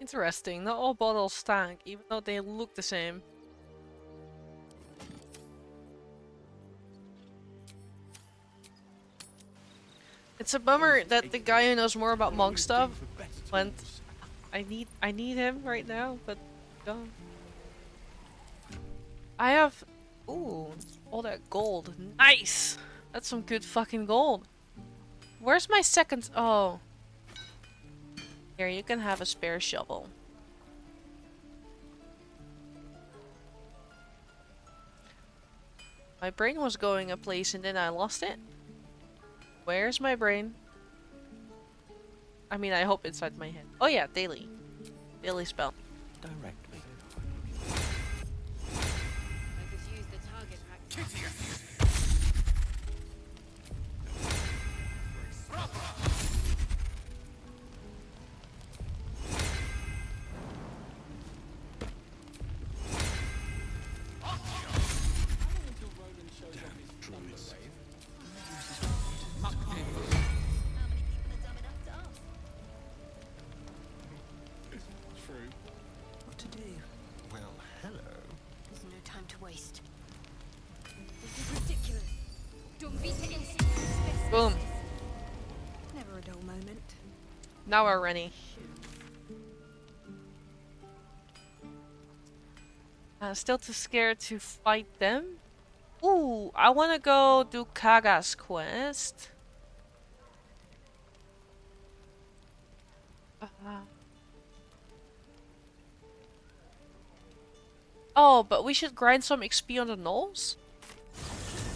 Interesting, not all bottles stank, even though they look the same. It's a bummer that the guy who knows more about monk stuff went. I need him right now, but don't. I have ooh, all that gold. Nice! That's some good fucking gold. Where's my second? Oh. Here, you can have a spare shovel. My brain was going a place and then I lost it. Where's my brain? I mean, I hope inside my head. Oh yeah, daily. Daily spell. Directly. I could use the target practice. True. What to do? Well, hello. There's no time to waste. This is ridiculous. Don't beat it in. Boom. Never a dull moment. Now we're ready. Still too scared to fight them. Ooh, I want to go do Kaga's quest. Oh, but we should grind some XP on the gnolls?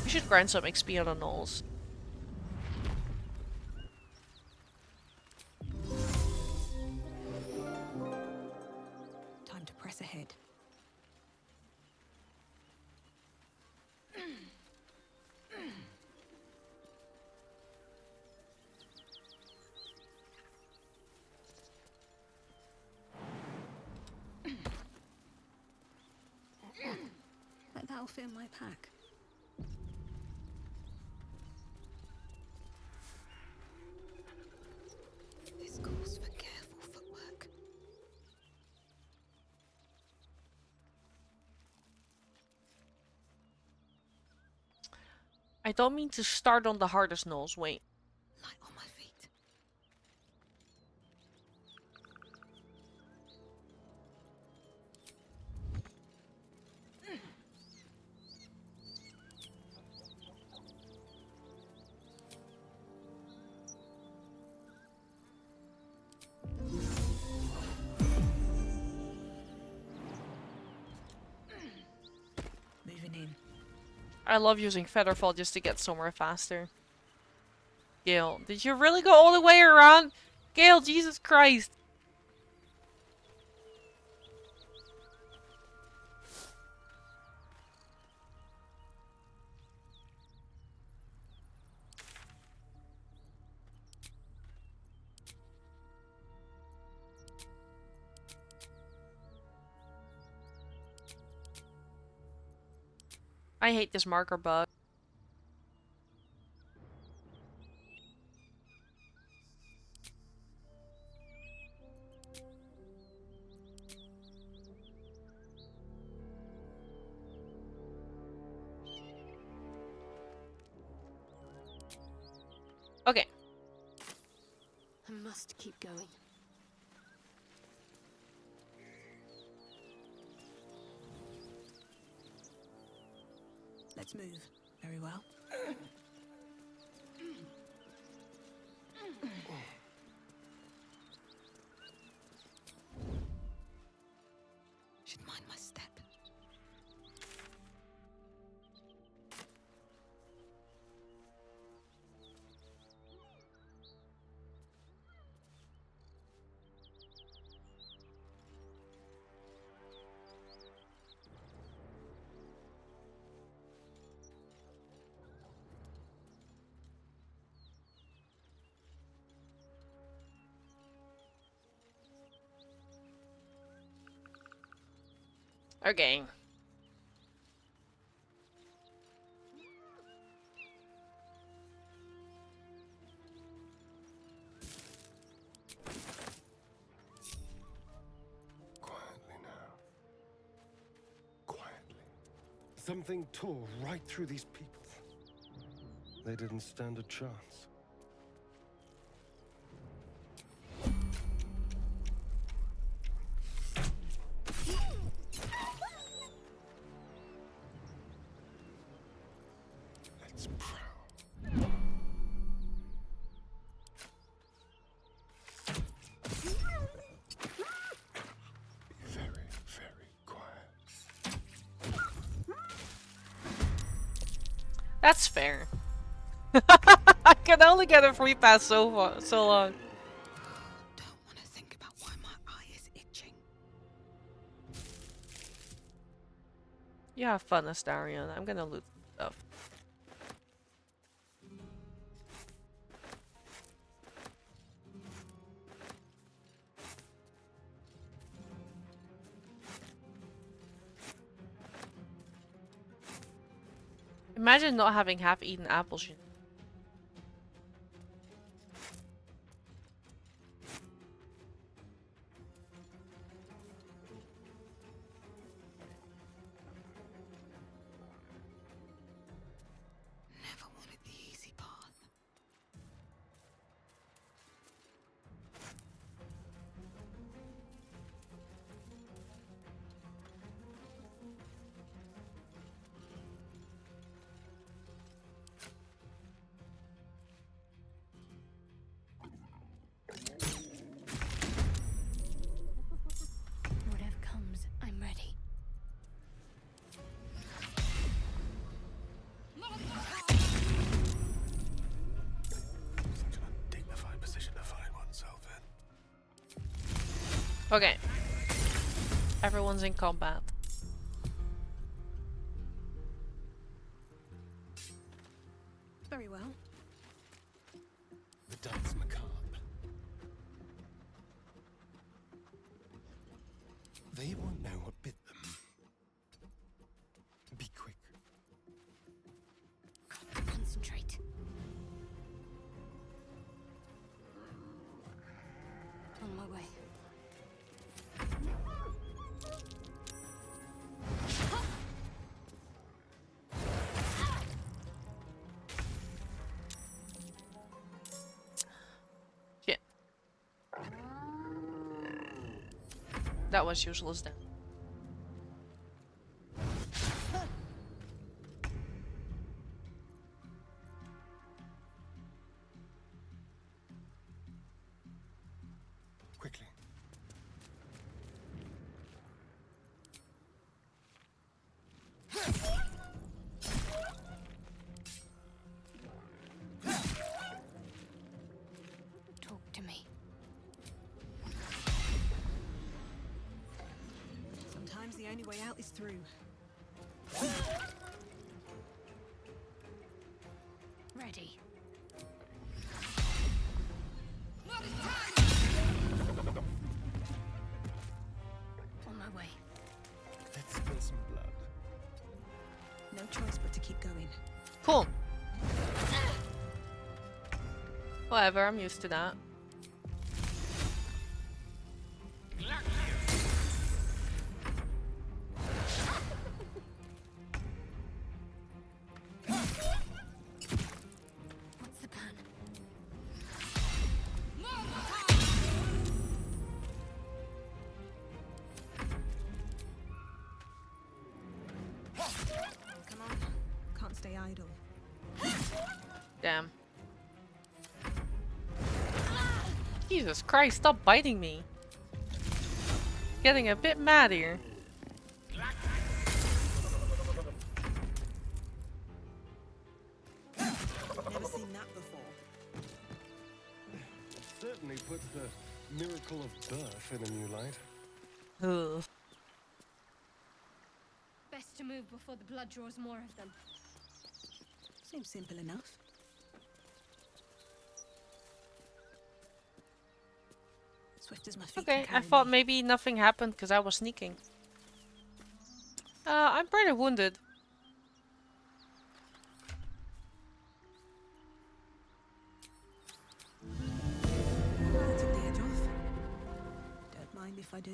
We should grind some XP on the gnolls. Time to press ahead. But that'll fit in my pack. This calls for careful footwork. I don't mean to start on the hardest gnolls, wait. Light on my feet. Moving in. I love using Featherfall just to get somewhere faster. Gale, did you really go all the way around? Gale, Jesus Christ. I hate this marker bug. Okay. I must keep going. Let's move. Very well. Should mind my step. Okay. Quietly now. Quietly. Something tore right through these people. They didn't stand a chance. Let's prowl. Be very, very quiet. That's fair. I can only get a free pass so long. Don't want to think about why my eye is itching. You have fun, Astarion. I'm gonna loot stuff. Imagine not having half-eaten apples. Never wanted the easy path. Okay. Everyone's in combat. Very well. The dance macabre. They won't know what bit them. Be quick. Concentrate. On my way. Shit. That was useless then. Quickly. Talk to me. Sometimes the only way out is through. Ready. On my way. Let's spill some blood. No choice but to keep going. Cool. Whatever, I'm used to that. What's the plan? Come on. Can't stay idle. Damn. Jesus Christ, stop biting me. Getting a bit mad here. Never seen that before. Certainly puts the miracle of birth in a new light. Ugh. Best to move before the blood draws more of them. Seems simple enough. Swift as my feet Okay, can I carry thought me. maybe nothing happened because I was sneaking. I'm pretty wounded. I took the edge off. Don't mind if I do.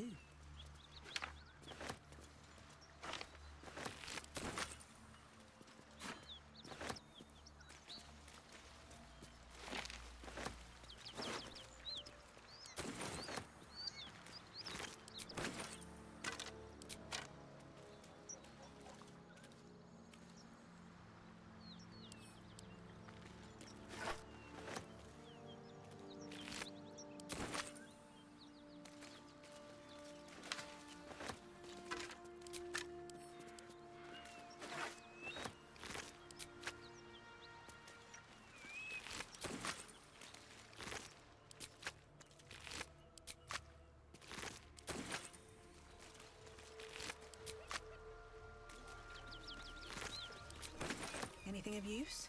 Anything of use?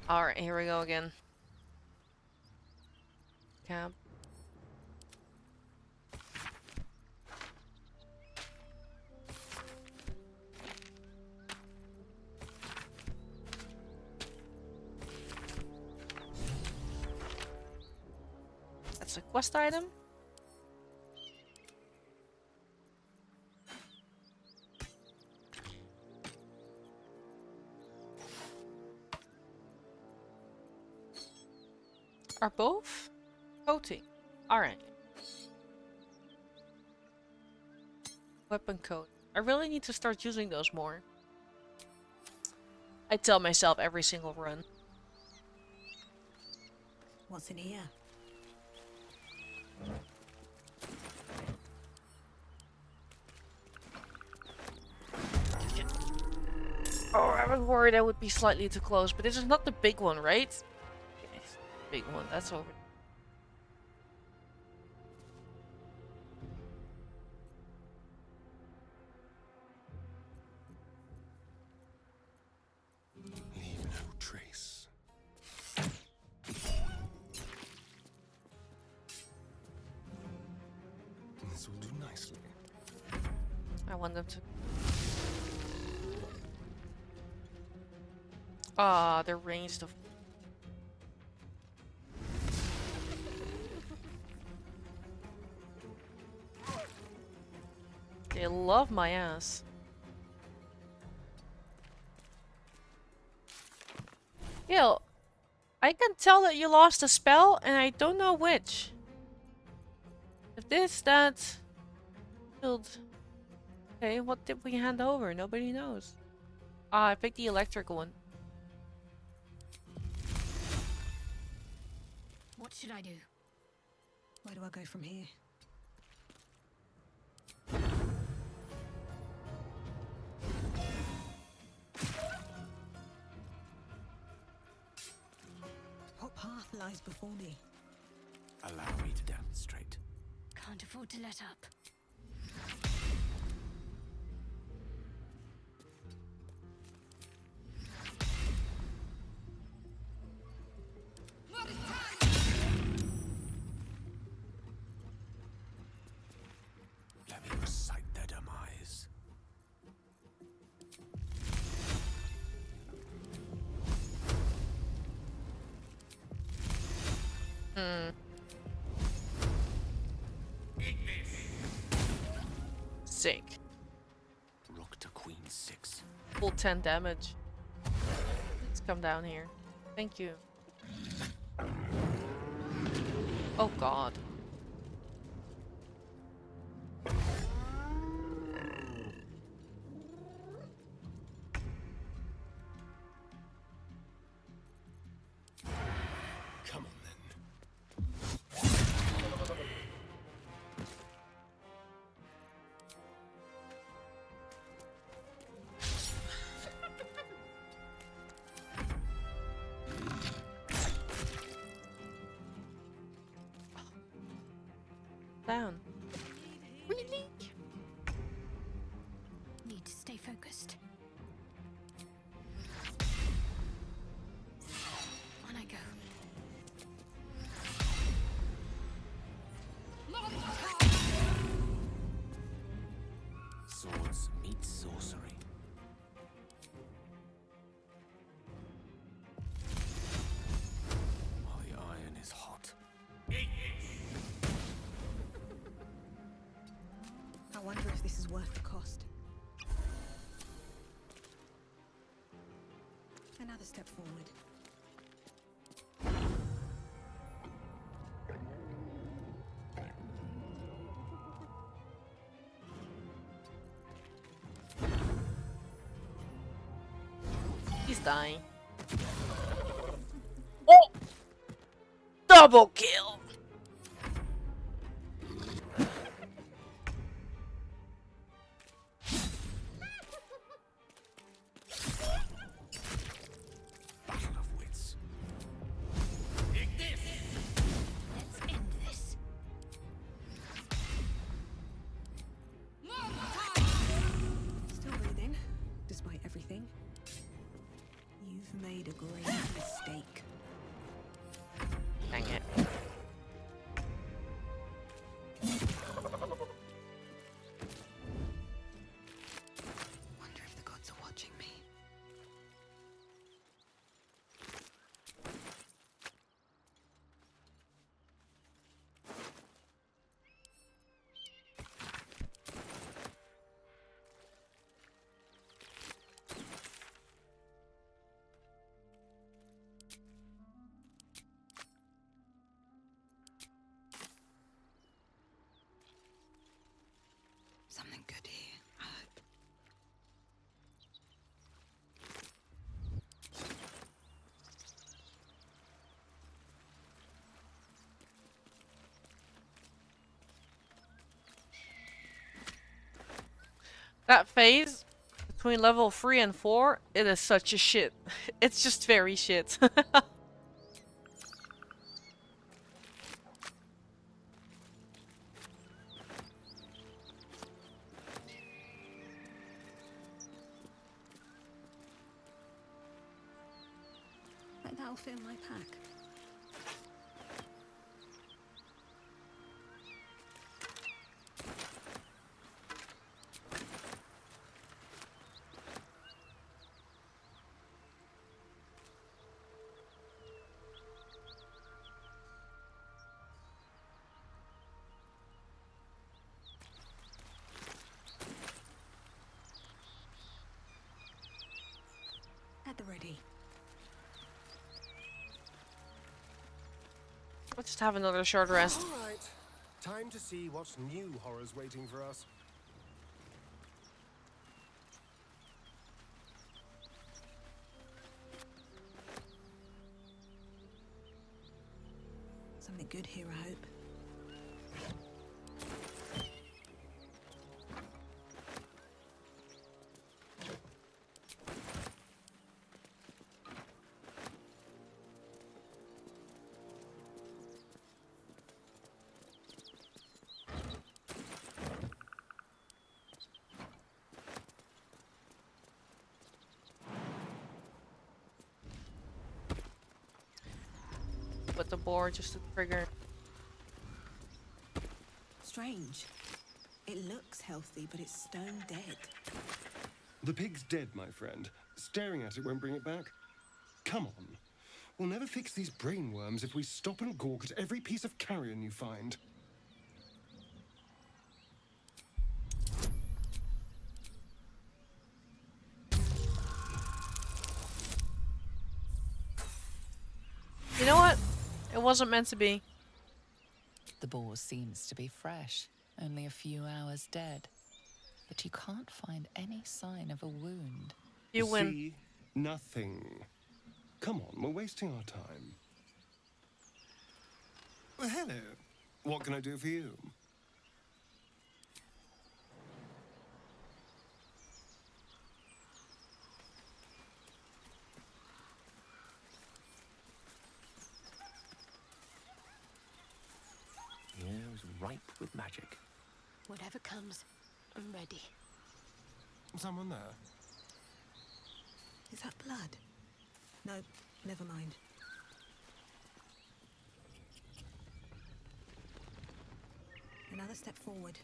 Alright, here we go again. Camp. That's a quest item. Are both? Coating. Alright. Weapon coat. I really need to start using those more. I tell myself every single run. What's in here? I was worried I would be slightly too close, but this is not the big one, right? Yes, big one. That's over. Leave no trace. This will do nicely. I want them to. Ah, they're ranged of. They love my ass. Yo, I can tell that you lost a spell, and I don't know which. If this, that, killed. Okay, what did we hand over? Nobody knows. Ah, I picked the electric one. What should I do? Where do I go from here? What path lies before me? Allow me to demonstrate. Can't afford to let up. Let me recite their demise. Sick. Rook to queen 6. Full 10 damage. Let's come down here. Thank you. Oh god. Come on then. Down. Really? Need to stay focused. On I go. Swords meet sorcery. While the iron is hot. I wonder if this is worth the cost. Another step forward. He's dying. Oh! Double kill! Battle of wits. Let's end this. Still breathing, despite everything. You've made a great mistake. Dang it. Wonder if the gods are watching me. Something good here, I hope. That phase, Between level 3 and 4, it is such a shit. It's just very shit. Like that'll fit in my pack. At the ready. Let's just have another short rest. All right, time to see what new horrors waiting for us. Something good here, I hope. With the board just to trigger. Strange. It looks healthy, but it's stone dead. The pig's dead, my friend. Staring at it won't bring it back. Come on. We'll never fix these brain worms if we stop and gawk at every piece of carrion you find. You know what? It wasn't meant to be. The boar seems to be fresh, only a few hours dead. But you can't find any sign of a wound. You win. See? Nothing. Come on, we're wasting our time. Well, hello. What can I do for you? The air is ripe with magic. Whatever comes, I'm ready. Someone there? Is that blood? No, never mind. Another step forward.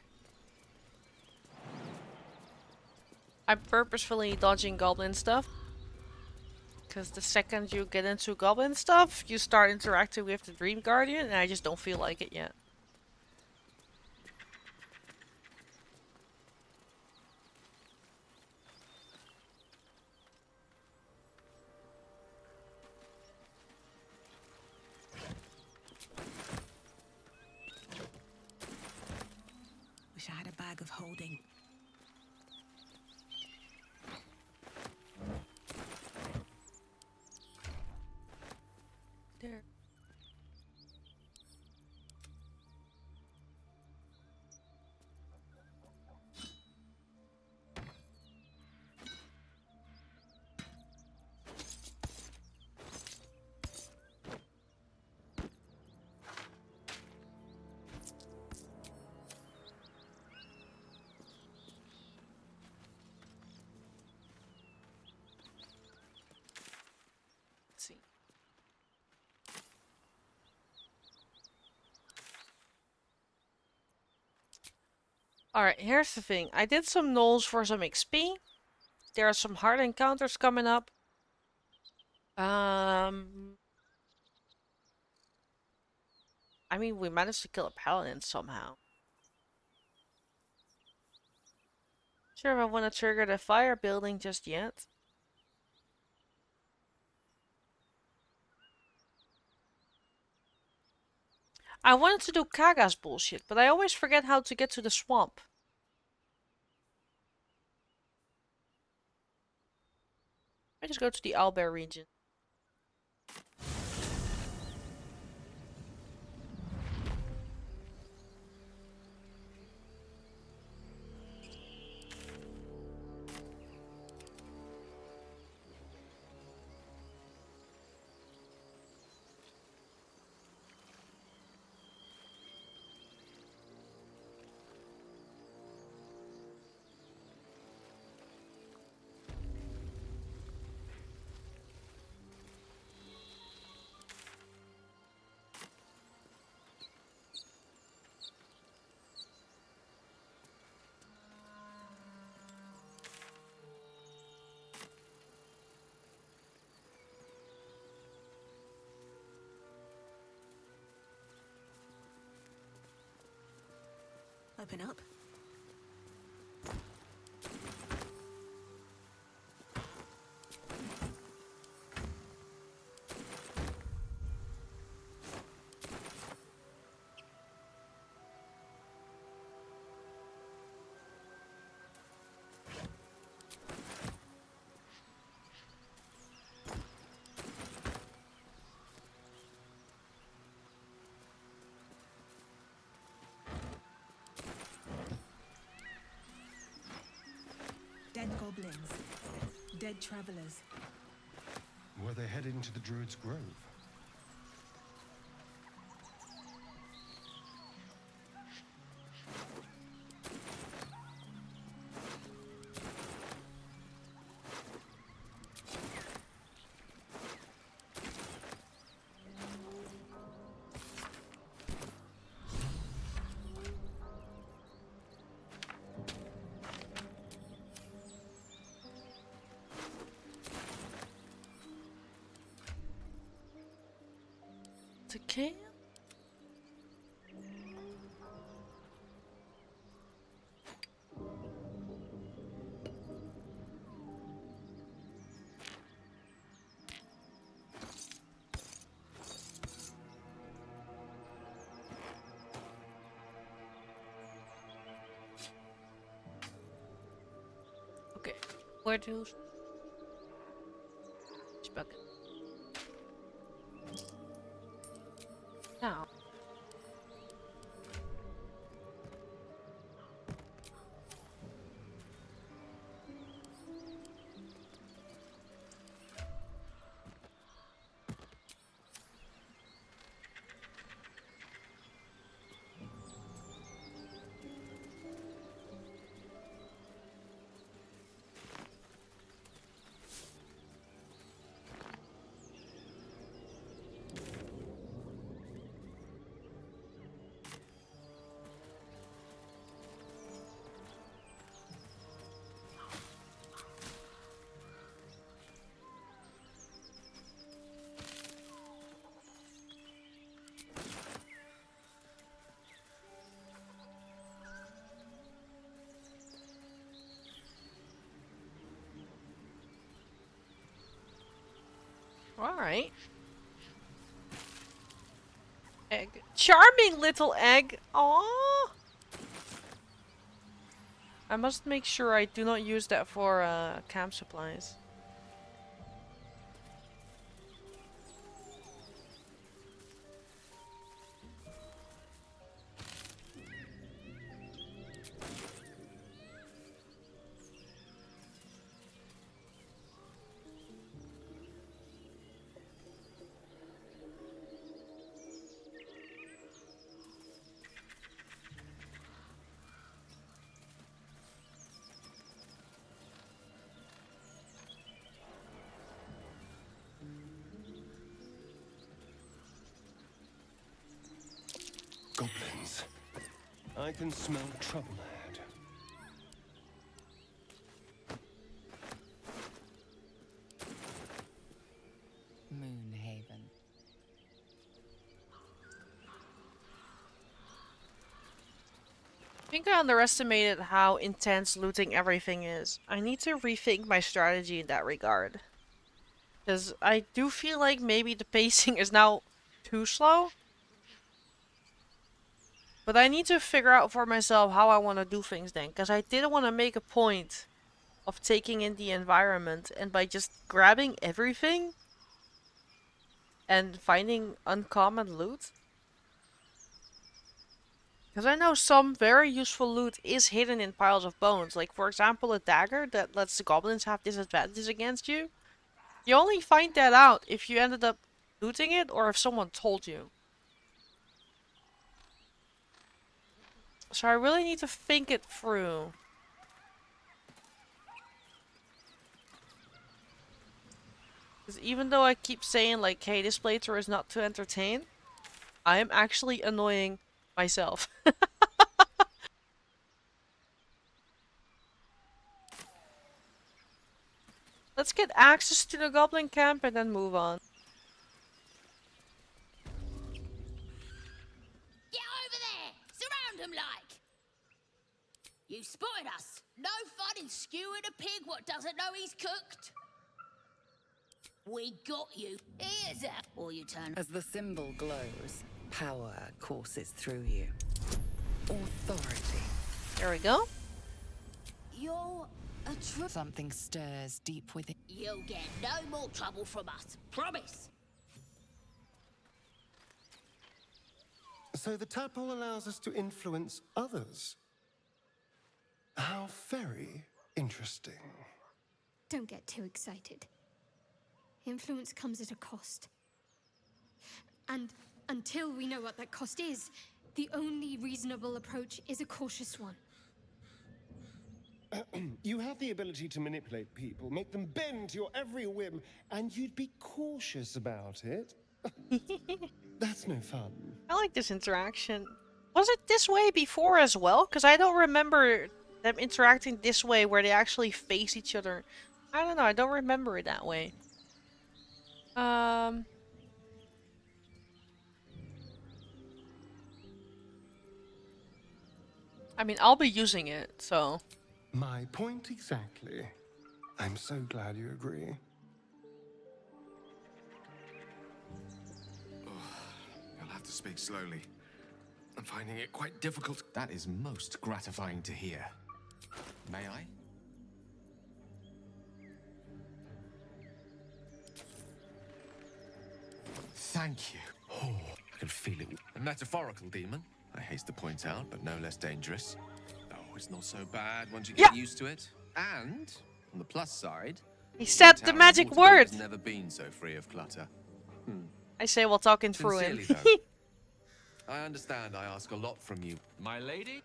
I'm purposefully dodging goblin stuff. Because the second you get into goblin stuff, you start interacting with the Dream Guardian, and I just don't feel like it yet. Wish I had a bag of holding. There. Let's see. Alright, here's the thing. I did some knolls for some XP. There are some hard encounters coming up. I mean, we managed to kill a paladin somehow. Sure if I want to trigger the fire building just yet. I wanted to do Kaga's bullshit, but I always forget how to get to the swamp. I just go to the Owlbear region. sharpen up. Dead goblins. Dead travelers. Were they heading to the Druid's Grove? Okay. Okay, where to? Bucket. Now. Alright. Egg. Charming little egg! Aww! I must make sure I do not use that for camp supplies. Goblins. I can smell trouble ahead. Moonhaven. I think I underestimated how intense looting everything is. I need to rethink my strategy in that regard. Because I do feel like maybe the pacing is now too slow. But I need to figure out for myself how I want to do things then. Because I did want to make a point of taking in the environment. And by just grabbing everything and finding uncommon loot. Because I know some very useful loot is hidden in piles of bones. Like, for example, a dagger that lets the goblins have disadvantages against you. You only find that out if you ended up looting it or if someone told you. So I really need to think it through. Because even though I keep saying like, hey, this playthrough is not to entertain, I am actually annoying myself. Let's get access to the goblin camp and then move on. Get over there! Surround him like! You spotted us. No fun in skewing a pig what doesn't know he's cooked. We got you. Here's out. Or you turn. As the symbol glows, power courses through you. Authority. There we go. You're a Something stirs deep within. You'll get no more trouble from us. Promise. So the tadpole allows us to influence others. How very interesting. Don't get too excited. Influence comes at a cost. And until we know what that cost is, the only reasonable approach is a cautious one. You have the ability to manipulate people, make them bend to your every whim, and you'd be cautious about it. That's no fun. I like this interaction. Was it this way before as well? Because I don't remember them interacting this way where they actually face each other. I don't know, I don't remember it that way. I mean, I'll be using it, so... My point exactly. I'm so glad you agree. You'll have to speak slowly. I'm finding it quite difficult. That is most gratifying to hear. May I? Thank you. Oh, I can feel it. A metaphorical demon, I haste to point out, but no less dangerous. Oh, it's not so bad once you get used to it. And, on the plus side... He said the magic word! Has never been so free of clutter. I say while talking through him. Sincerely, though, I understand I ask a lot from you. My lady?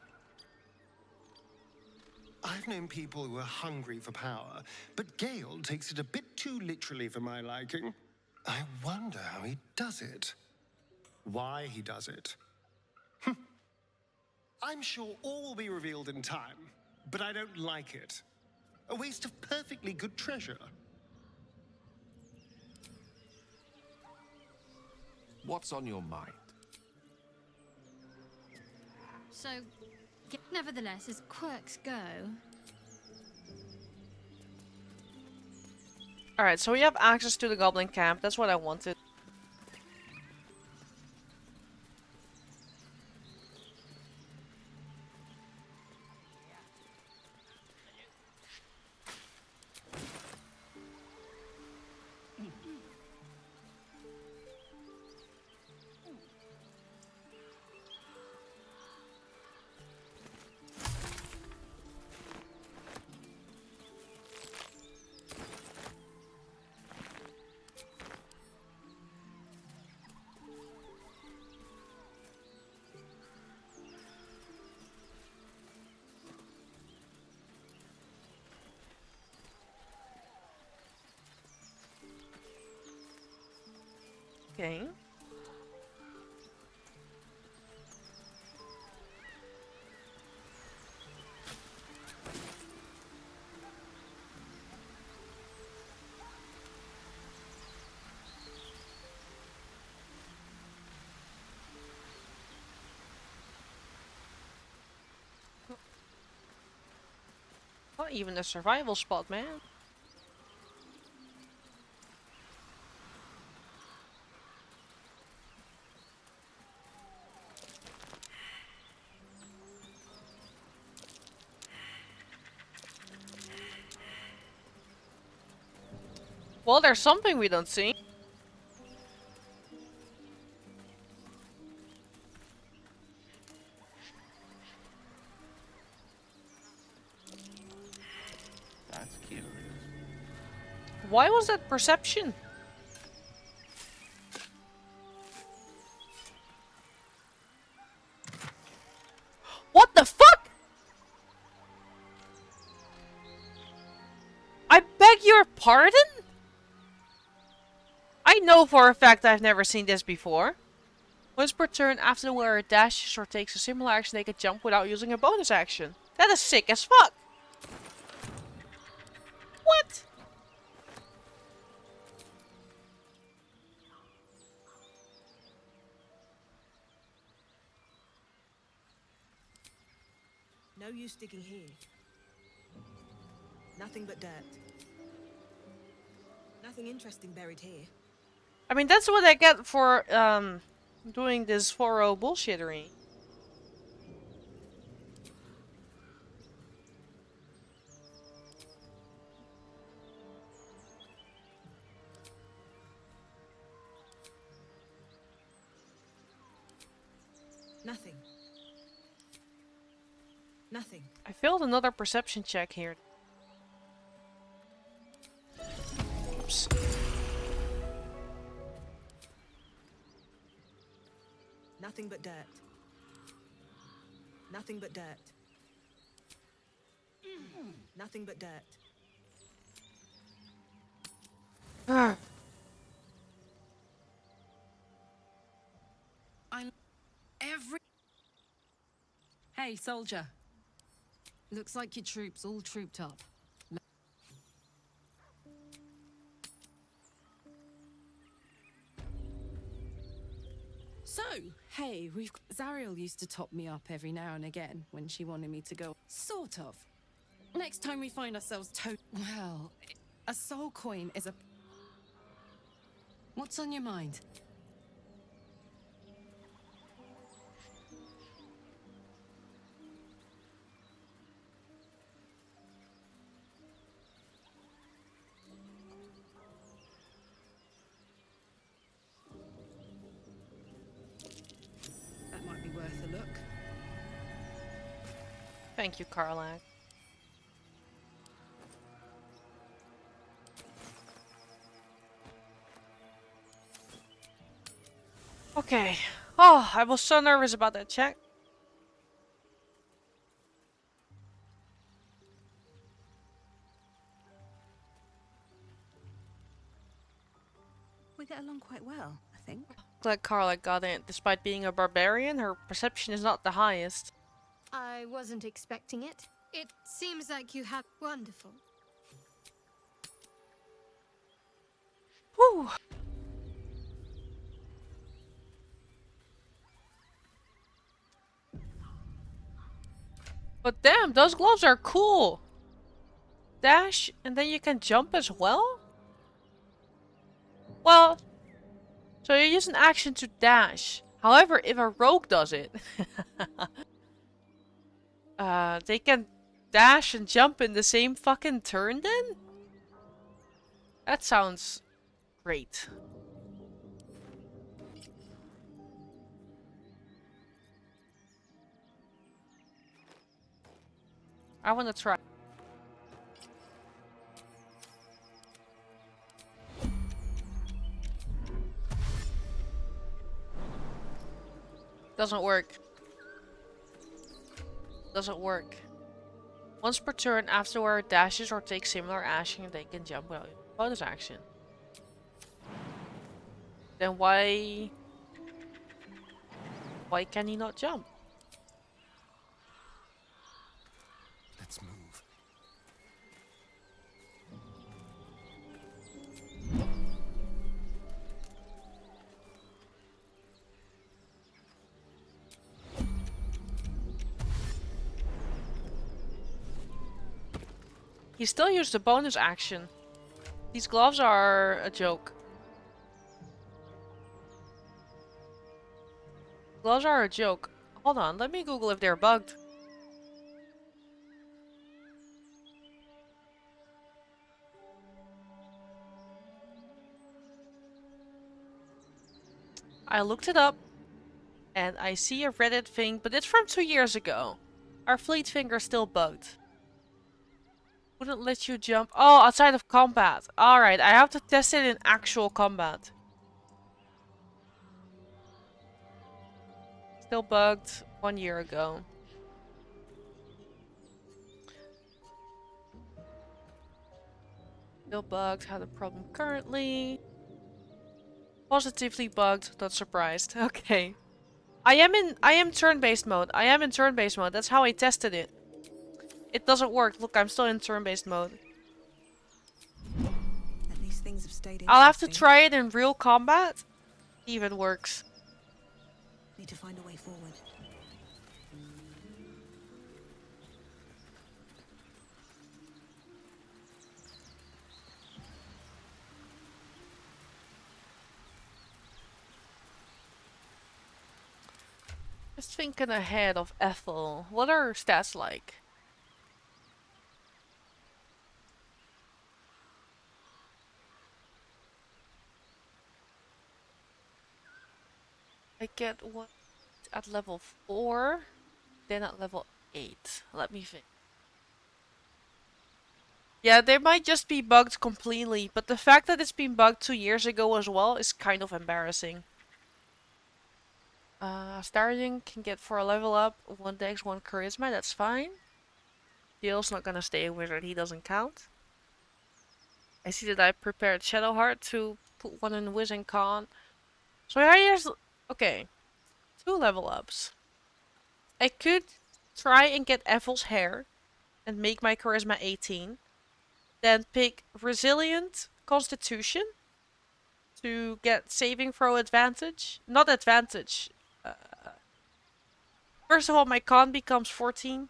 I've known people who are hungry for power, but Gale takes it a bit too literally for my liking. I wonder how he does it. Why he does it. I'm sure all will be revealed in time, but I don't like it. A waste of perfectly good treasure. What's on your mind? So, nevertheless, as quirks go... Alright, so we have access to the goblin camp. That's what I wanted. Okay. Not even a survival spot, man. Well, there's something we don't see. That's curious. Why was that perception? What the fuck? I beg your pardon? I know for a fact I've never seen this before. Once per turn, after the wearer dashes or takes a similar action, they can jump without using a bonus action. That is sick as fuck. What? No use digging here. Nothing but dirt. Nothing interesting buried here. I mean, that's what I get for doing this 4-0 bullshittery. Nothing. Nothing. I failed another perception check here. Oops. Nothing but dirt. Nothing but dirt. Nothing but dirt. Hey, soldier. Looks like your troops all trooped up. So, hey, Zariel used to top me up every now and again when she wanted me to go. Sort of. Next time we find ourselves well, a soul coin is a... What's on your mind? That might be worth a look. Thank you, Karlak. Okay. Oh, I was so nervous about that check. We get along quite well, I think. Glad Karlak got it. Despite being a barbarian, her perception is not the highest. I wasn't expecting it. It seems like you have... Wonderful. Whew. But damn, those gloves are cool. Dash, and then you can jump as well? Well, so you use an action to dash. However, if a rogue does it, they can dash and jump in the same fucking turn then? That sounds great. I want to try. Doesn't work. Doesn't work. Once per turn, afterward dashes or takes similar action, they can jump without bonus action. Then why can he not jump? Let's move. He still used a bonus action. These gloves are a joke. Gloves are a joke. Hold on, let me Google if they're bugged. I looked it up and I see a Reddit thing, but it's from 2 years ago. Our fleet finger's still bugged. Wouldn't let you jump. Oh, outside of combat. Alright, I have to test it in actual combat. Still bugged 1 year ago. Still bugged. Had a problem currently. Positively bugged. Not surprised. Okay. I am turn-based mode. I am in turn-based mode. That's how I tested it. It doesn't work. Look, I'm still in turn-based mode. At least things have stayed I'll have to try it in real combat. Even works. Need to find a way forward. Just thinking ahead of Ethel. What are her stats like? I get one at level 4, then at level 8. Let me think. Yeah, they might just be bugged completely, but the fact that it's been bugged 2 years ago as well is kind of embarrassing. Starting can get for a level up 1 dex, 1 charisma, that's fine. Dale's not gonna stay a wizard, he doesn't count. I see that I prepared Shadowheart to put 1 in Wiz and Con. So here's... okay. 2 level ups. I could try and get Ethel's hair and make my charisma 18. Then pick Resilient Constitution to get saving throw advantage. Not advantage. First of all, my con becomes 14.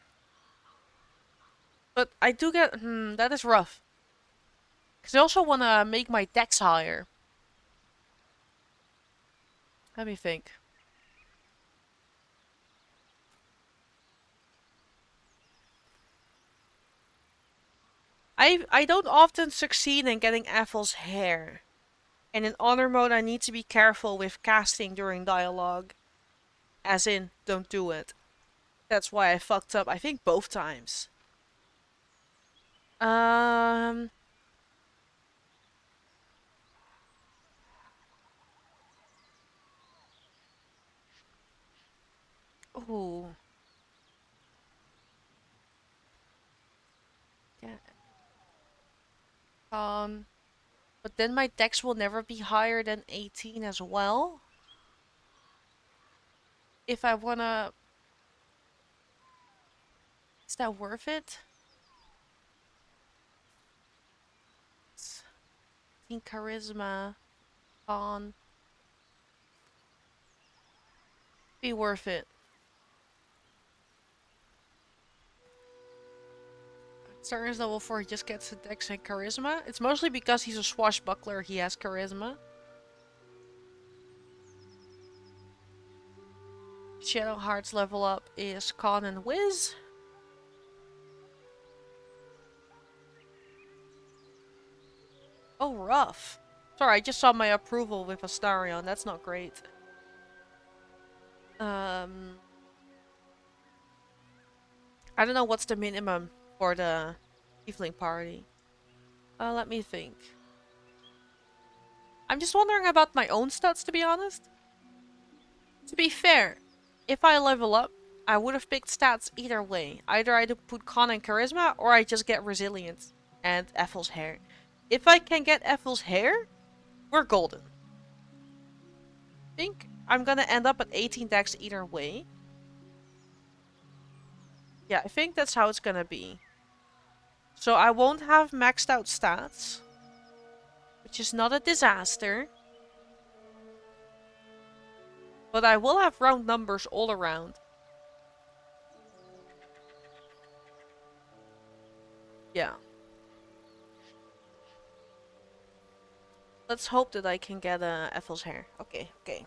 But I do get... that is rough. Because I also want to make my dex higher. Let me think. I don't often succeed in getting Ethel's hair. And in honor mode I need to be careful with casting during dialogue. As in, don't do it. That's why I fucked up, I think, both times. Ooh. Yeah. But then my dex will never be higher than 18 as well. If I wanna... is that worth it? 18 charisma. Con. Be worth it. Starting level 4, he just gets a dex and charisma. It's mostly because he's a swashbuckler, he has charisma. Shadowheart's level up is Con and Wiz. Oh, rough. Sorry, I just saw my approval with Astarion. That's not great. I don't know what's the minimum for the Tiefling party. Let me think. I'm just wondering about my own stats, to be honest. To be fair, if I level up, I would have picked stats either way. Either I put Con and Charisma, or I just get Resilience and Ethel's hair. If I can get Ethel's hair, we're golden. I think I'm gonna end up at 18 dex either way. Yeah, I think that's how it's gonna be. So I won't have maxed out stats, which is not a disaster. But I will have round numbers all around. Yeah. Let's hope that I can get Ethel's hair. Okay, okay.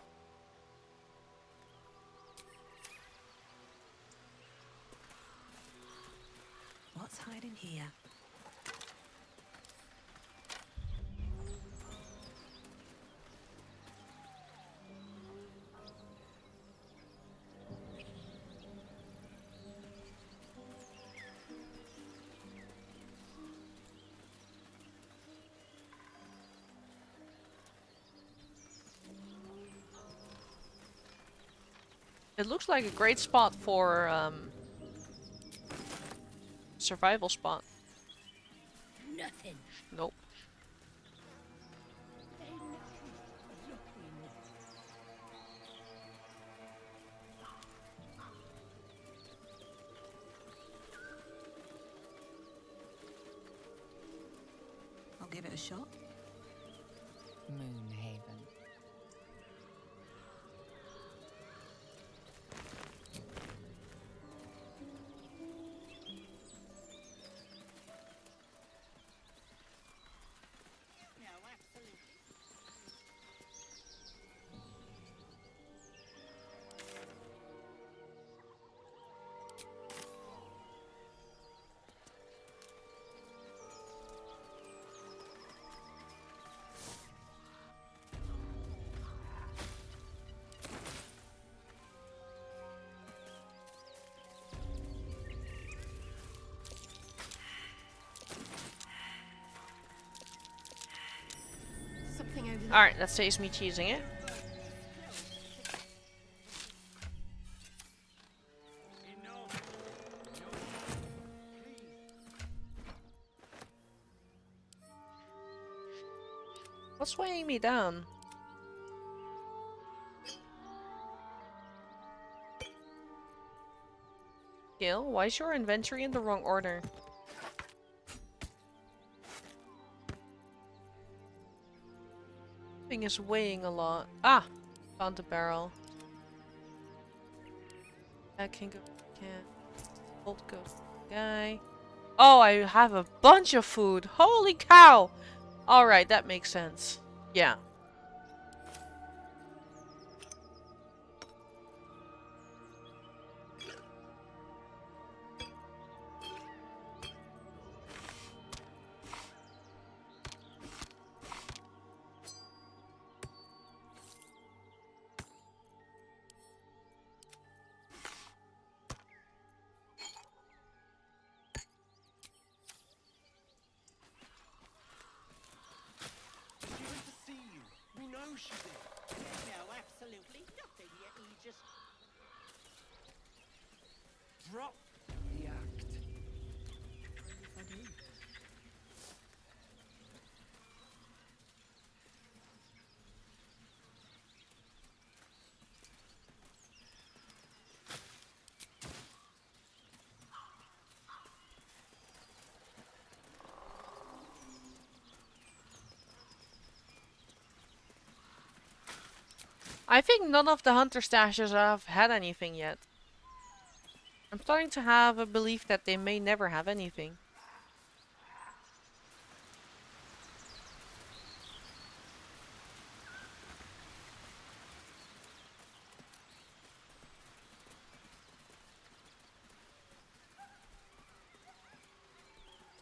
What's hiding here? It looks like a great spot for survival spot. Nothing. Nope. I'll give it a shot. Moonhaven. Alright, that saves me cheesing it. What's weighing me down? Gil, why is your inventory in the wrong order? Thing is weighing a lot. Ah! Found the barrel. That can go. Can't. Bolt goes. Guy. Oh, I have a bunch of food. Holy cow! Alright, that makes sense. Yeah. She did. No, absolutely nothing. Yet he just dropped the act. I do. I think none of the hunter stashes have had anything yet. I'm starting to have a belief that they may never have anything.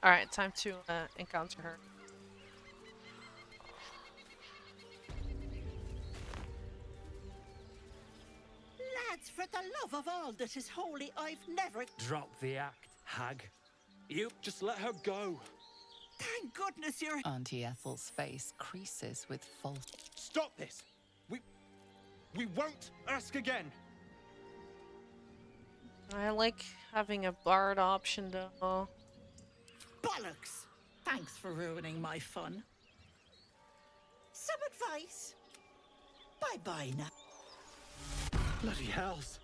Alright, time to encounter her. Lads, for the love of all that is holy, I've never... Drop the act, hag. You just let her go. Thank goodness you're... Auntie Ethel's face creases with false... Stop this! We won't ask again! I like having a bard option though. Bollocks! Thanks for ruining my fun. Some advice? Bye-bye now. Bloody hells!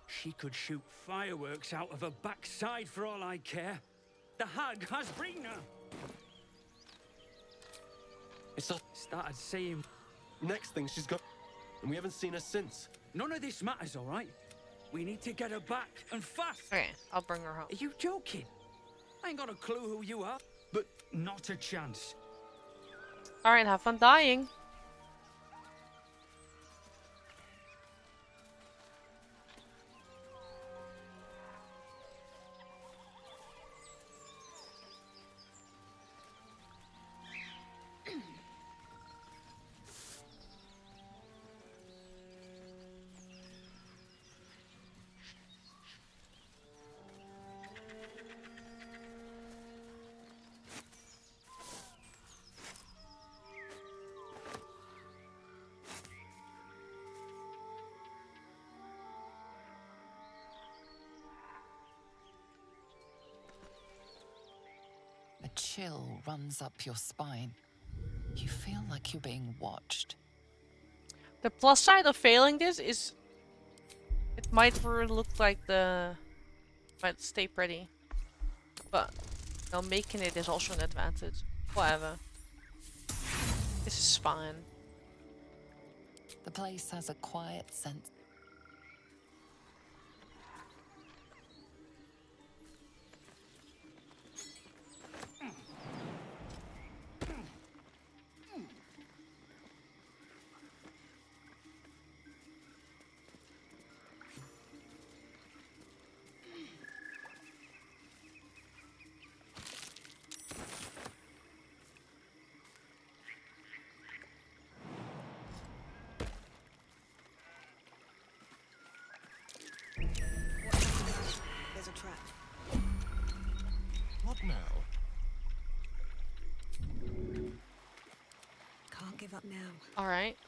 She could shoot fireworks out of her backside for all I care. The hag has Brina! It's not... Started saying... Next thing she's got... And we haven't seen her since. None of this matters, all right? We need to get her back, and fast! Okay, I'll bring her home. Are you joking? I ain't got a clue who you are, but not a chance. Alright, have fun dying. A chill runs up your spine. You feel like you're being watched. The plus side of failing this is it might look like the might stay pretty, but making it is also an advantage. Whatever. This is fine. The place has a quiet sense. There's a trap. What now? Can't give up now. Alright.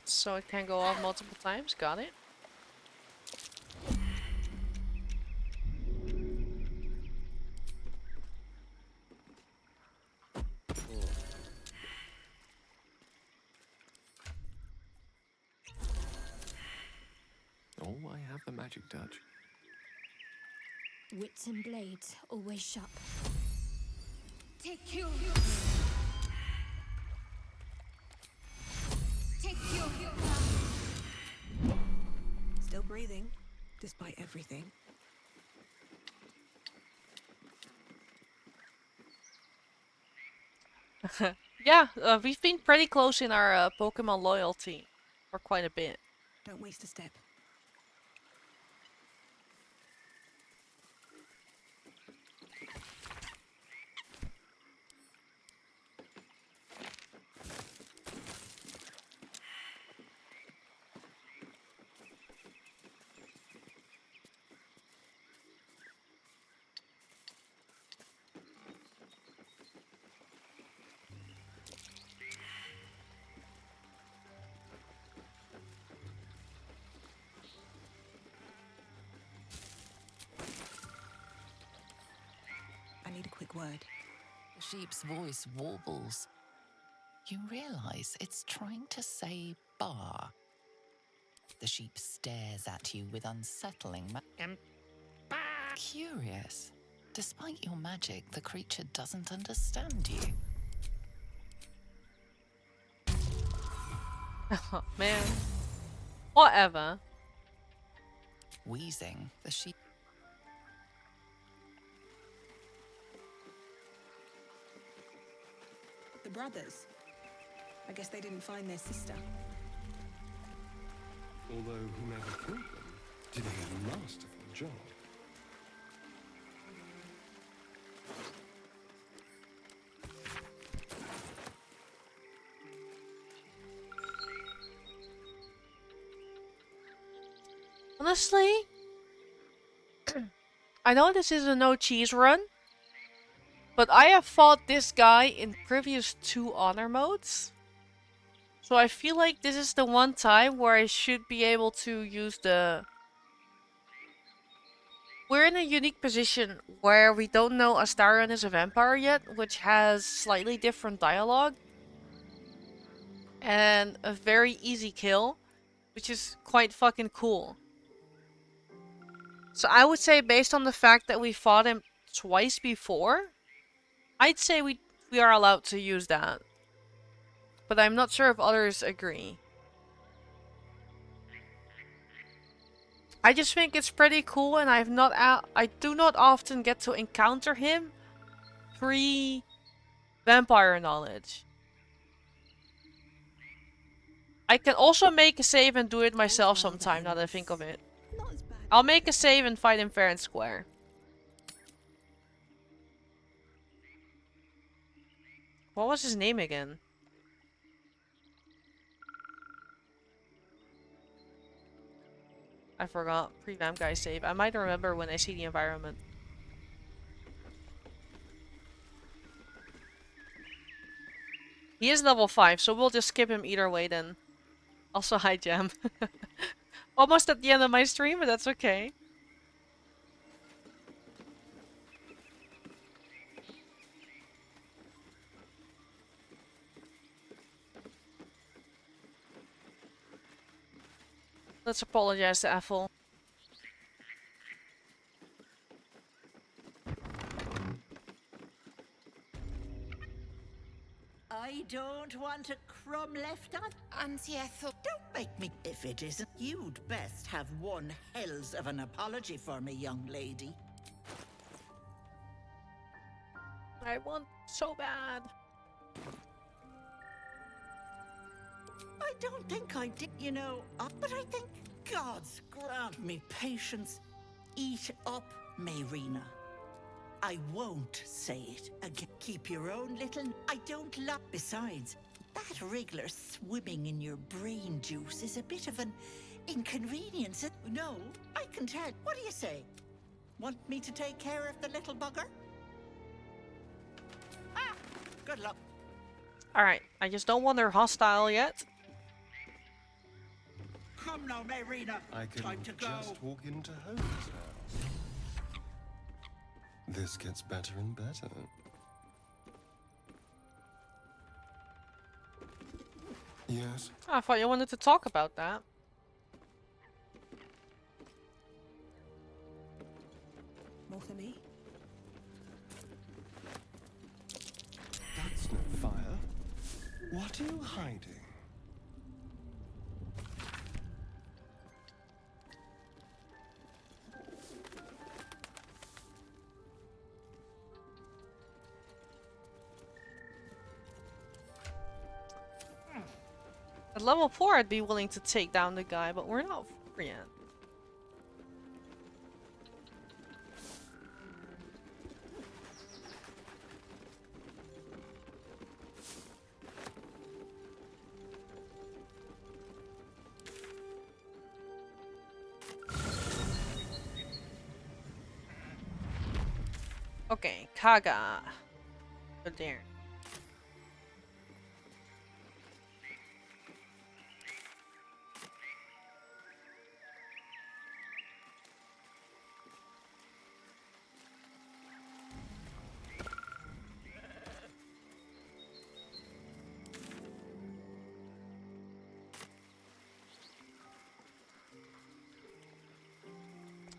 So it can go off multiple times, got it. Oh, I have the magic touch. Wits and blades always sharp. Take you. Take you. Still breathing, despite everything. Yeah, we've been pretty close in our Pokemon loyalty for quite a bit. Don't waste a step. I need a quick word. The sheep's voice warbles. You realize it's trying to say bar. The sheep stares at you with unsettling Curious. Despite your magic, the creature doesn't understand you. Oh, man. Whatever. Wheezing, the sheep. The brothers. I guess they didn't find their sister. Although whomever killed them did a masterful job. Honestly, I know this is a no cheese run, but I have fought this guy in previous 2 honor modes. So I feel like this is the one time where I should be able to use the... We're in a unique position where we don't know Astarion is a vampire yet, which has slightly different dialogue. And a very easy kill, which is quite fucking cool. So I would say, based on the fact that we fought him twice before, I'd say we are allowed to use that. But I'm not sure if others agree. I just think it's pretty cool, and I do not often get to encounter him pre-vampire knowledge. I can also make a save and do it myself sometime, now that I think of it. I'll make a save and fight him fair and square. What was his name again? I forgot. Pre-vamp guy save. I might remember when I see the environment. He is level 5, so we'll just skip him either way then. Also, hi Jam. Almost at the end of my stream, but that's okay. Let's apologize to Ethel. I don't want a crumb left on. Auntie Ethel. Don't make me. If it isn't, you'd best have one hells of an apology for me, young lady. I want so bad. I don't think I did, you know, but I think God's grant me patience. Eat up, Mirina. I won't say it again. Keep your own little... I don't love... Besides, That wriggler swimming in your brain juice is a bit of an inconvenience. No, I can tell. What do you say? Want me to take care of the little bugger? Ah, good luck. Alright, I just don't want her hostile yet. Come now, Marina. I can Time to go. just walk into Holmes' house. This gets better and better. Yes. I thought you wanted to talk about that. More for me? That's no fire. What are you hiding? At level 4 I'd be willing to take down the guy, but we're not 4 yet. Okay, Kaga. Good there.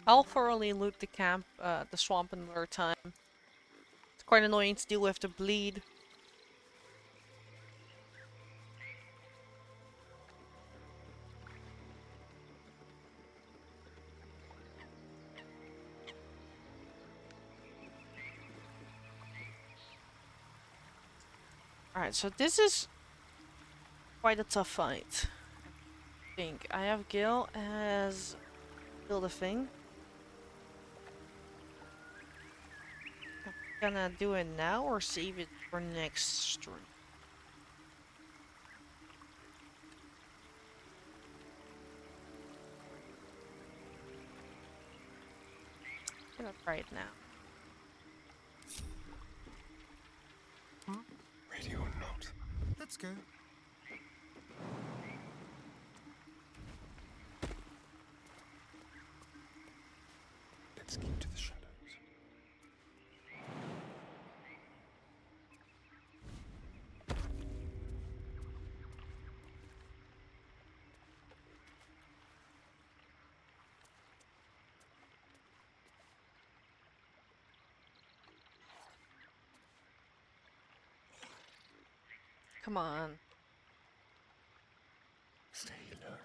I'll thoroughly loot the camp, the swamp another time. It's quite annoying to deal with the bleed. Alright, so this is quite a tough fight. I think I have Gil as build a thing. Gonna do it now or save it for next stream? I'm gonna try it now. Ready or not? Let's go. Let's keep to the shadows. Come on. Stay low.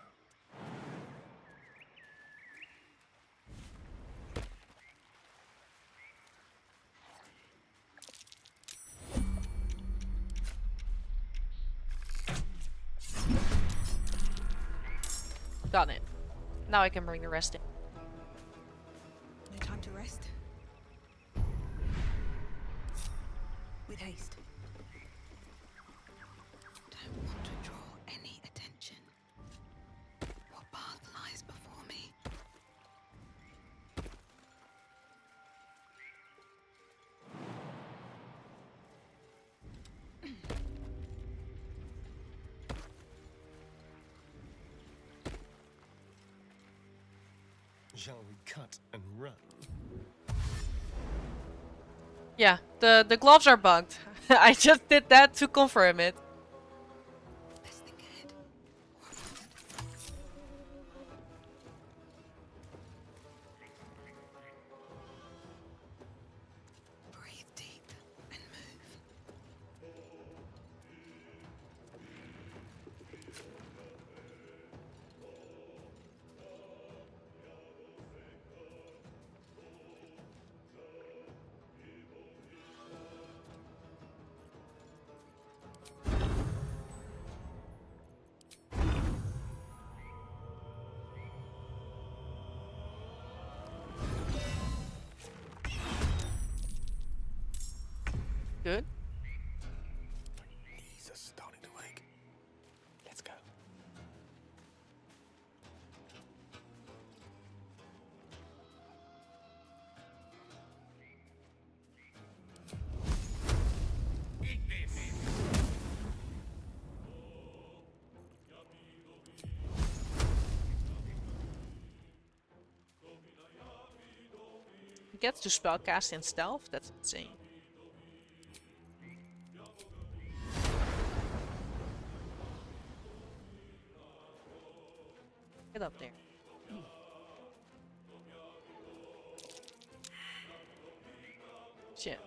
Got it. Now I can bring the rest in. No time to rest. With haste. Don't want to draw any attention. What path lies before me? Shall we cut and run? Yeah, the gloves are bugged. I just did that to confirm it. Best think ahead. Breathe deep and move. Good. Knees are starting to ache. gets to spellcast in stealth. That's insane. Get up there. Shit.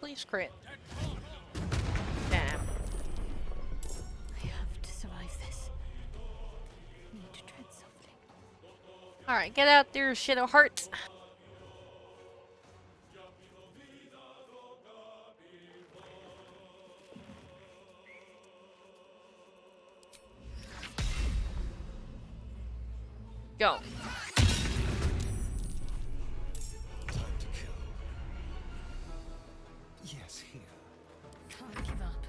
Please crit. Damn. I have to survive this. Need to tread softly. Alright, get out there, Shadow Heart. Go. Yes, here. Can't give up.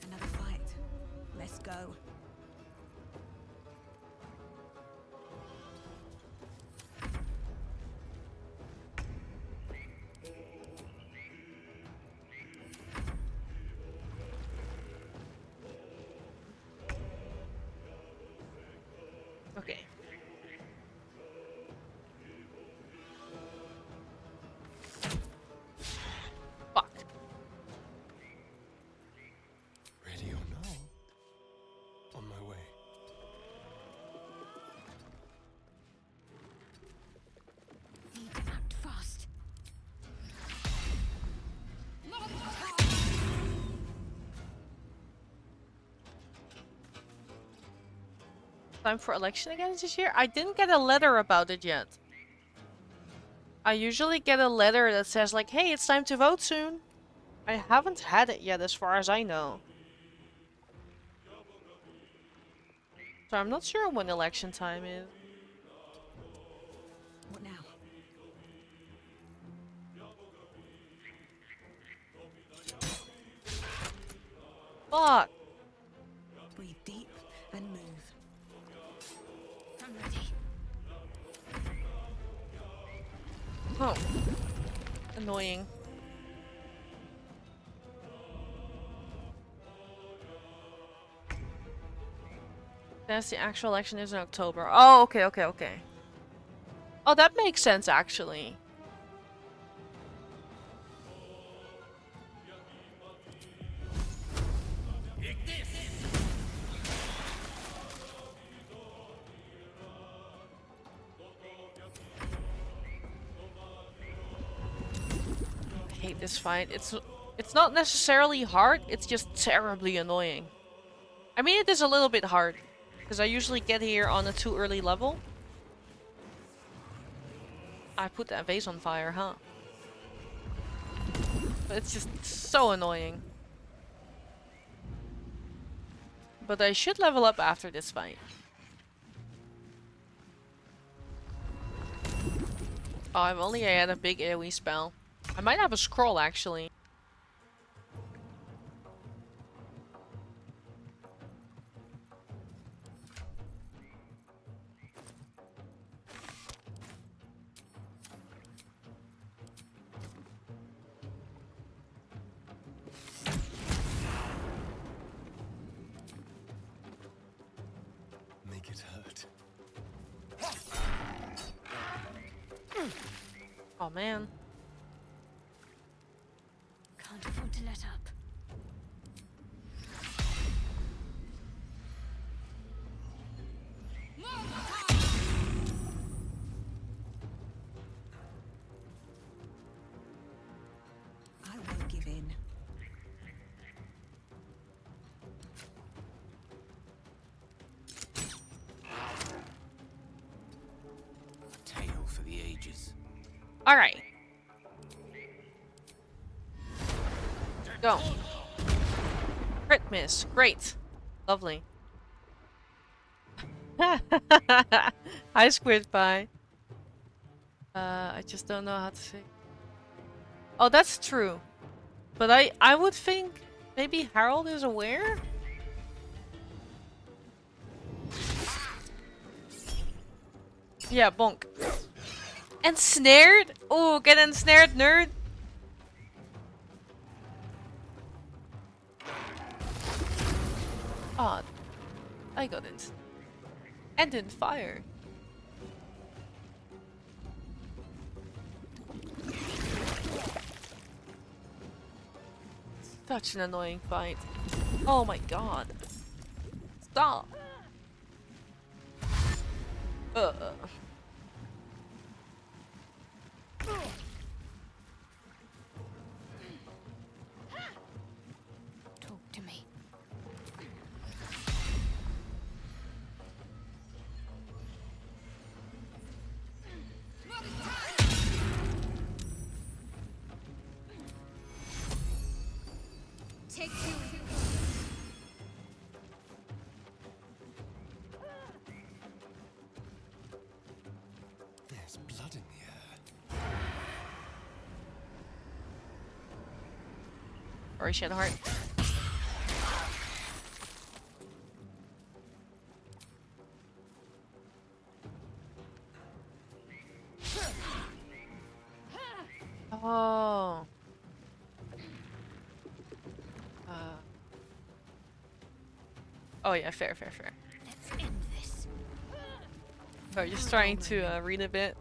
Another fight. Let's go. Okay. Fuck. Ready or not? On my way. Need to act fast. Time for election again this year? I didn't get a letter about it yet. I usually get a letter that says like, hey, it's time to vote soon. I haven't had it yet as far as I know. So I'm not sure when election time is. What now? Fuck. Breathe deep and move. I'm ready. Oh. Annoying. That's the actual election is in October. Oh, okay, okay, okay. Oh, that makes sense, actually. I hate this fight. It's not necessarily hard, it's just terribly annoying. I mean, it is a little bit hard, because I usually get here on a too early level. I put that vase on fire, huh? But it's just so annoying. But I should level up after this fight. Oh, I've only had a big AoE spell. I might have a scroll, actually. Make it hurt. Oh, man. Can't afford to let up. I won't give in. A tale for the ages. Alright. Go. Crit miss. Great. Lovely. Hi, Squid Pie. I just don't know how to say. Oh, that's true. But I would think maybe Harold is aware? Yeah, bonk. Ensnared? Oh, get ensnared, nerd. Odd. I got it. And in fire. Such an annoying fight. Oh my god. Stop. Talk to me. Take two. There's blood in the air. Or shed heart. Oh. Oh yeah, fair. Let's end this. Oh, just trying to read a bit.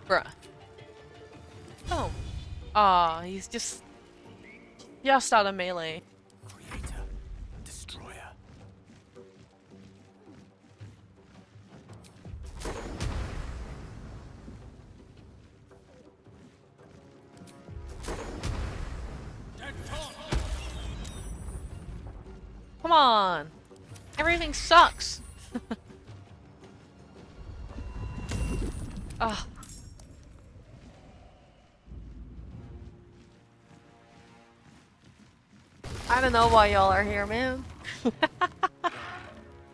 Bruh. Oh. Aw, he's just out of melee. Creator, destroyer. Come on. Everything sucks. Ugh. I don't know why y'all are here, man.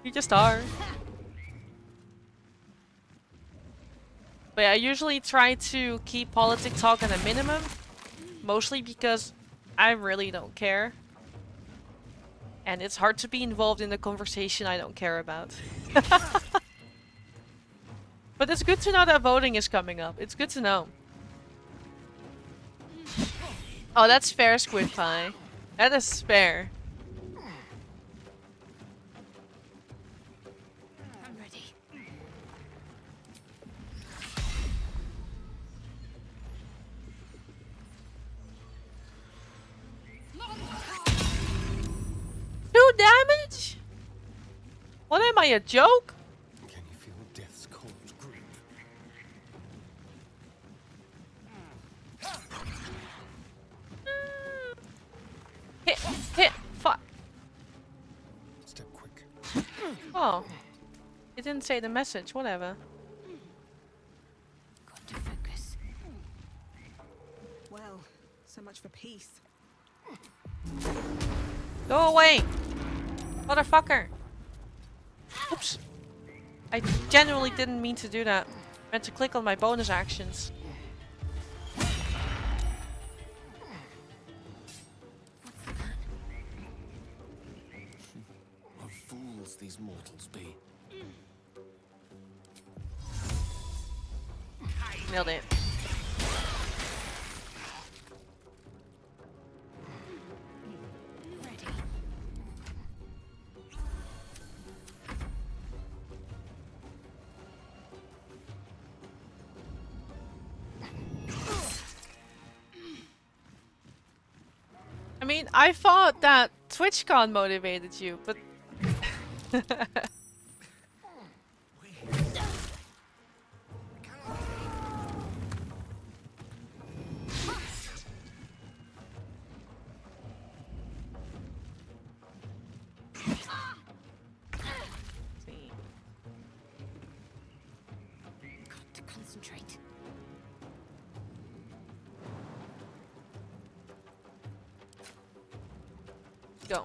You just are. But yeah, I usually try to keep politic talk at a minimum. Mostly because I really don't care. And it's hard to be involved in a conversation I don't care about. But it's good to know that voting is coming up. It's good to know. Oh, that's fair, Squid Pie. That is fair. I'm ready. Two damage? What am I, a joke? Can you feel death's cold grip? Hit, fuck. Step quick. Oh. It didn't say the message, whatever. Got to focus. Well, so much for peace. Go away! Motherfucker! Oops. I genuinely didn't mean to do that. I meant to click on my bonus actions. What fools these mortals be. Nailed it. I mean, I thought that TwitchCon motivated you, but... Got to concentrate. Go.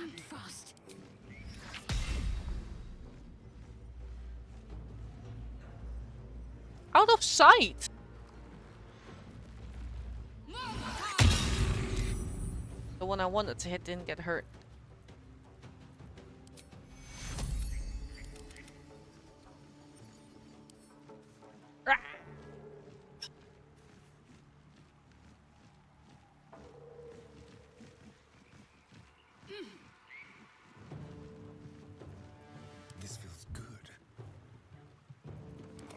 And fast. Out of sight! The one I wanted to hit didn't get hurt. This feels good.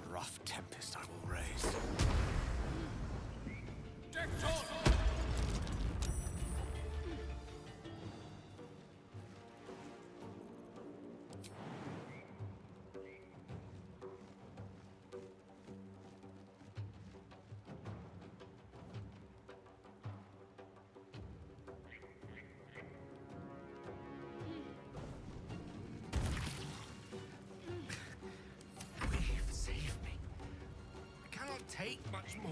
A rough tempest I will raise. Take much more.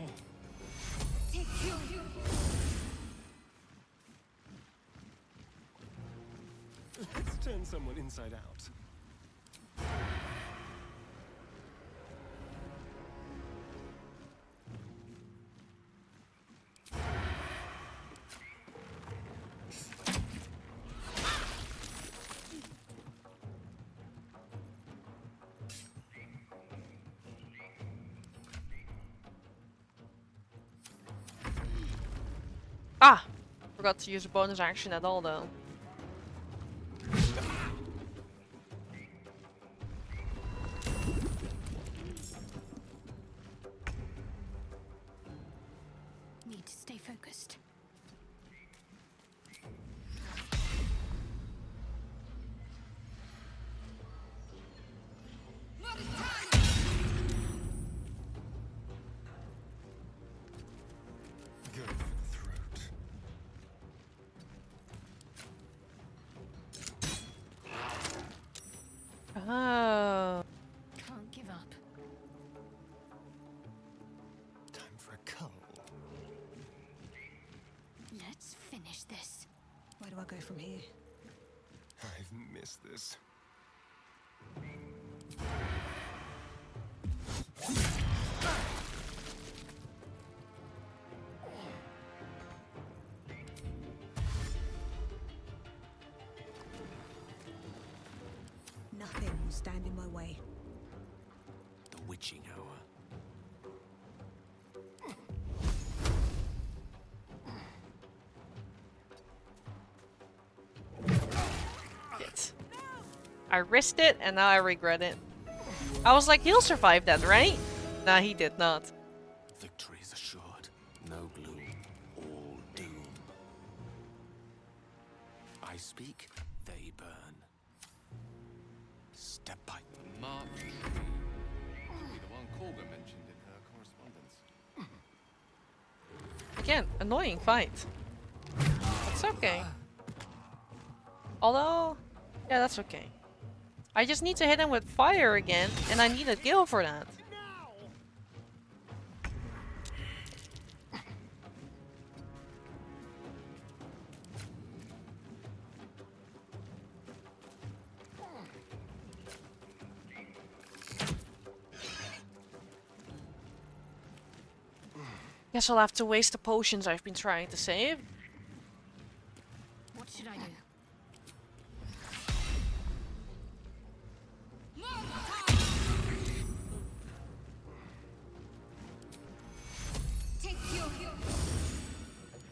Take you. Let's turn someone inside out. Ah! Forgot to use a bonus action at all though. Need to stay focused. Go for the throat. Oh. Can't give up. Time for a cull. Let's finish this. Where do I go from here? I've missed this. Nothing will stand in my way. The witching hour. Yes. I risked it and now I regret it. I was like, he'll survive that, right? Nah, he did not. Victory is assured. No gloom, all doom. I speak, they burn. Step by Mark tree. Could be the one Corga mentioned in her correspondence. Again, annoying fight. It's okay. Although, yeah, that's okay. I just need to hit him with fire again, and I need a gil for that. Guess I'll have to waste the potions I've been trying to save. What should I do? Take you.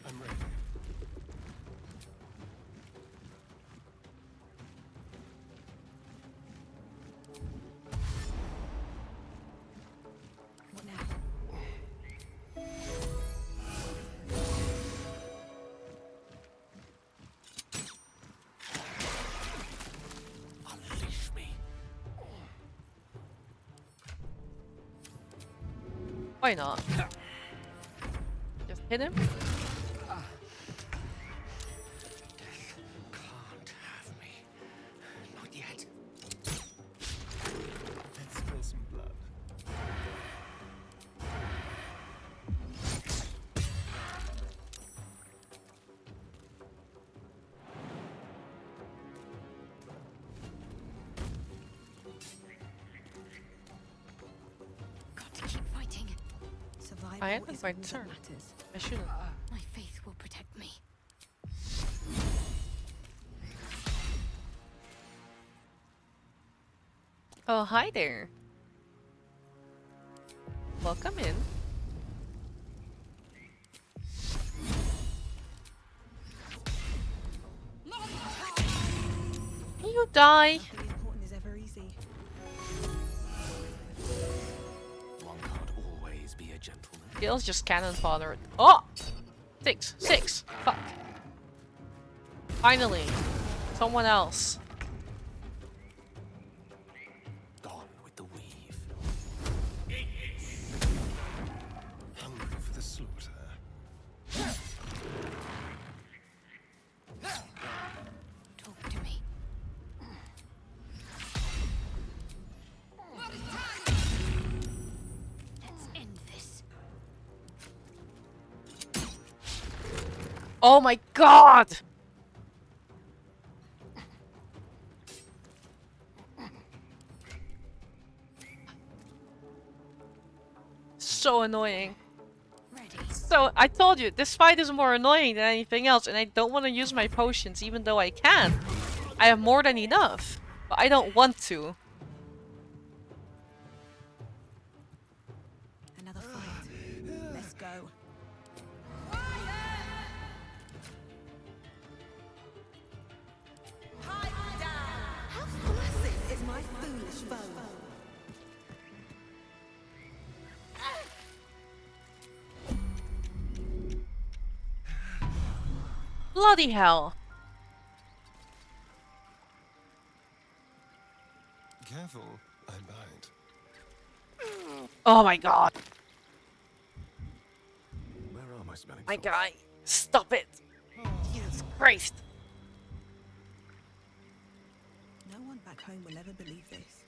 I'm ready. What now? unleash me. Why not? Just hit him. Can't have me. Not yet. Let's spill some blood. I ended my turn. I shouldn't. My faith will protect me. Oh, hi there. Welcome in. You die. Nothing important is ever easy. One can't always be a gentleman. Gil's just cannon fodder. Oh! 6. Fuck. Finally. Someone else. Gone with the weave. Hungry for the slaughter. Talk to me. Let's end this. Oh my god! So annoying. So, I told you, this fight is more annoying than anything else, and I don't want to use my potions even though I can. I have more than enough, but I don't want to. Another fight. Let's go. How flaccid is my foolish foe? Bloody hell. Careful, I bite. Oh my god. Where are my smelling My salts? guy. Stop it. Jesus Christ. No one back home will ever believe this.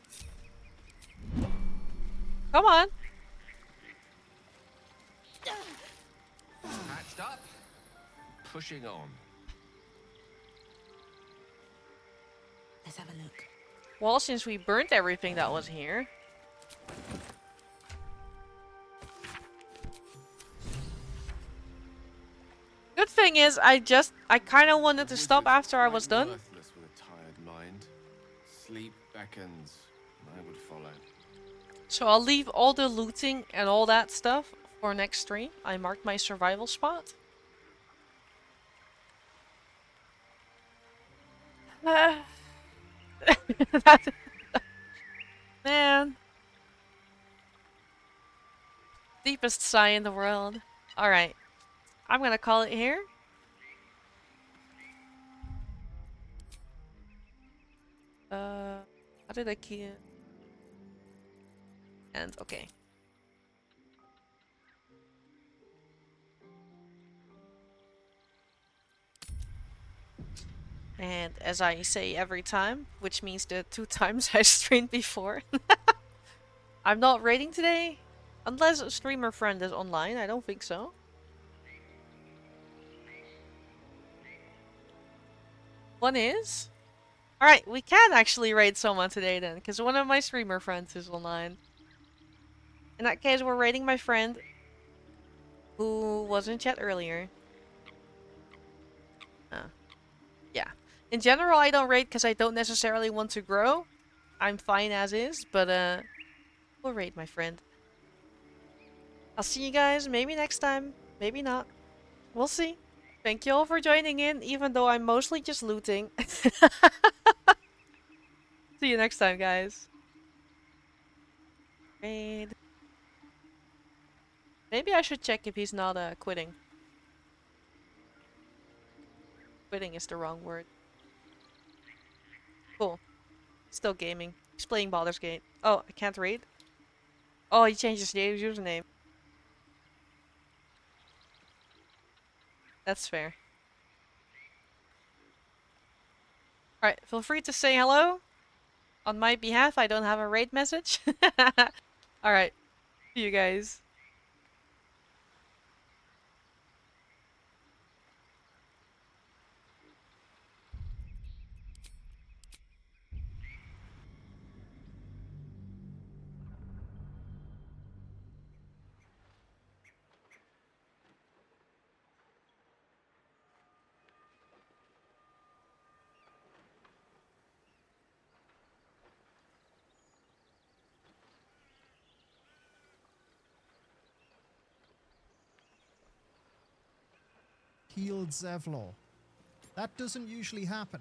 Come on. Patched up. Pushing on. Let's have a look. Well, since we burnt everything that was here. Good thing is, I kind of wanted to stop after I was done. Worthless with a tired mind. Sleep beckons. I would follow. So I'll leave all the looting and all that stuff for next stream. I marked my survival spot. Man. Deepest sigh in the world. Alright. I'm gonna call it here. How did I key it? And okay. And as I say every time, which means the 2 times I streamed before, I'm not raiding today. Unless a streamer friend is online, I don't think so. One is? Alright, we can actually raid someone today then, because one of my streamer friends is online. In that case, we're raiding my friend who was in chat earlier. Yeah. In general, I don't raid because I don't necessarily want to grow. I'm fine as is, but we'll raid my friend. I'll see you guys maybe next time, maybe not. We'll see. Thank you all for joining in, even though I'm mostly just looting. See you next time, guys. Raid. Maybe I should check if he's not quitting. Quitting is the wrong word. Cool. Still gaming. He's playing Baldur's Gate. Oh, I can't read? Oh, he changed his username. That's fair. Alright, feel free to say hello. On my behalf, I don't have a raid message. Alright. See you guys. healed Zevlor. That doesn't usually happen.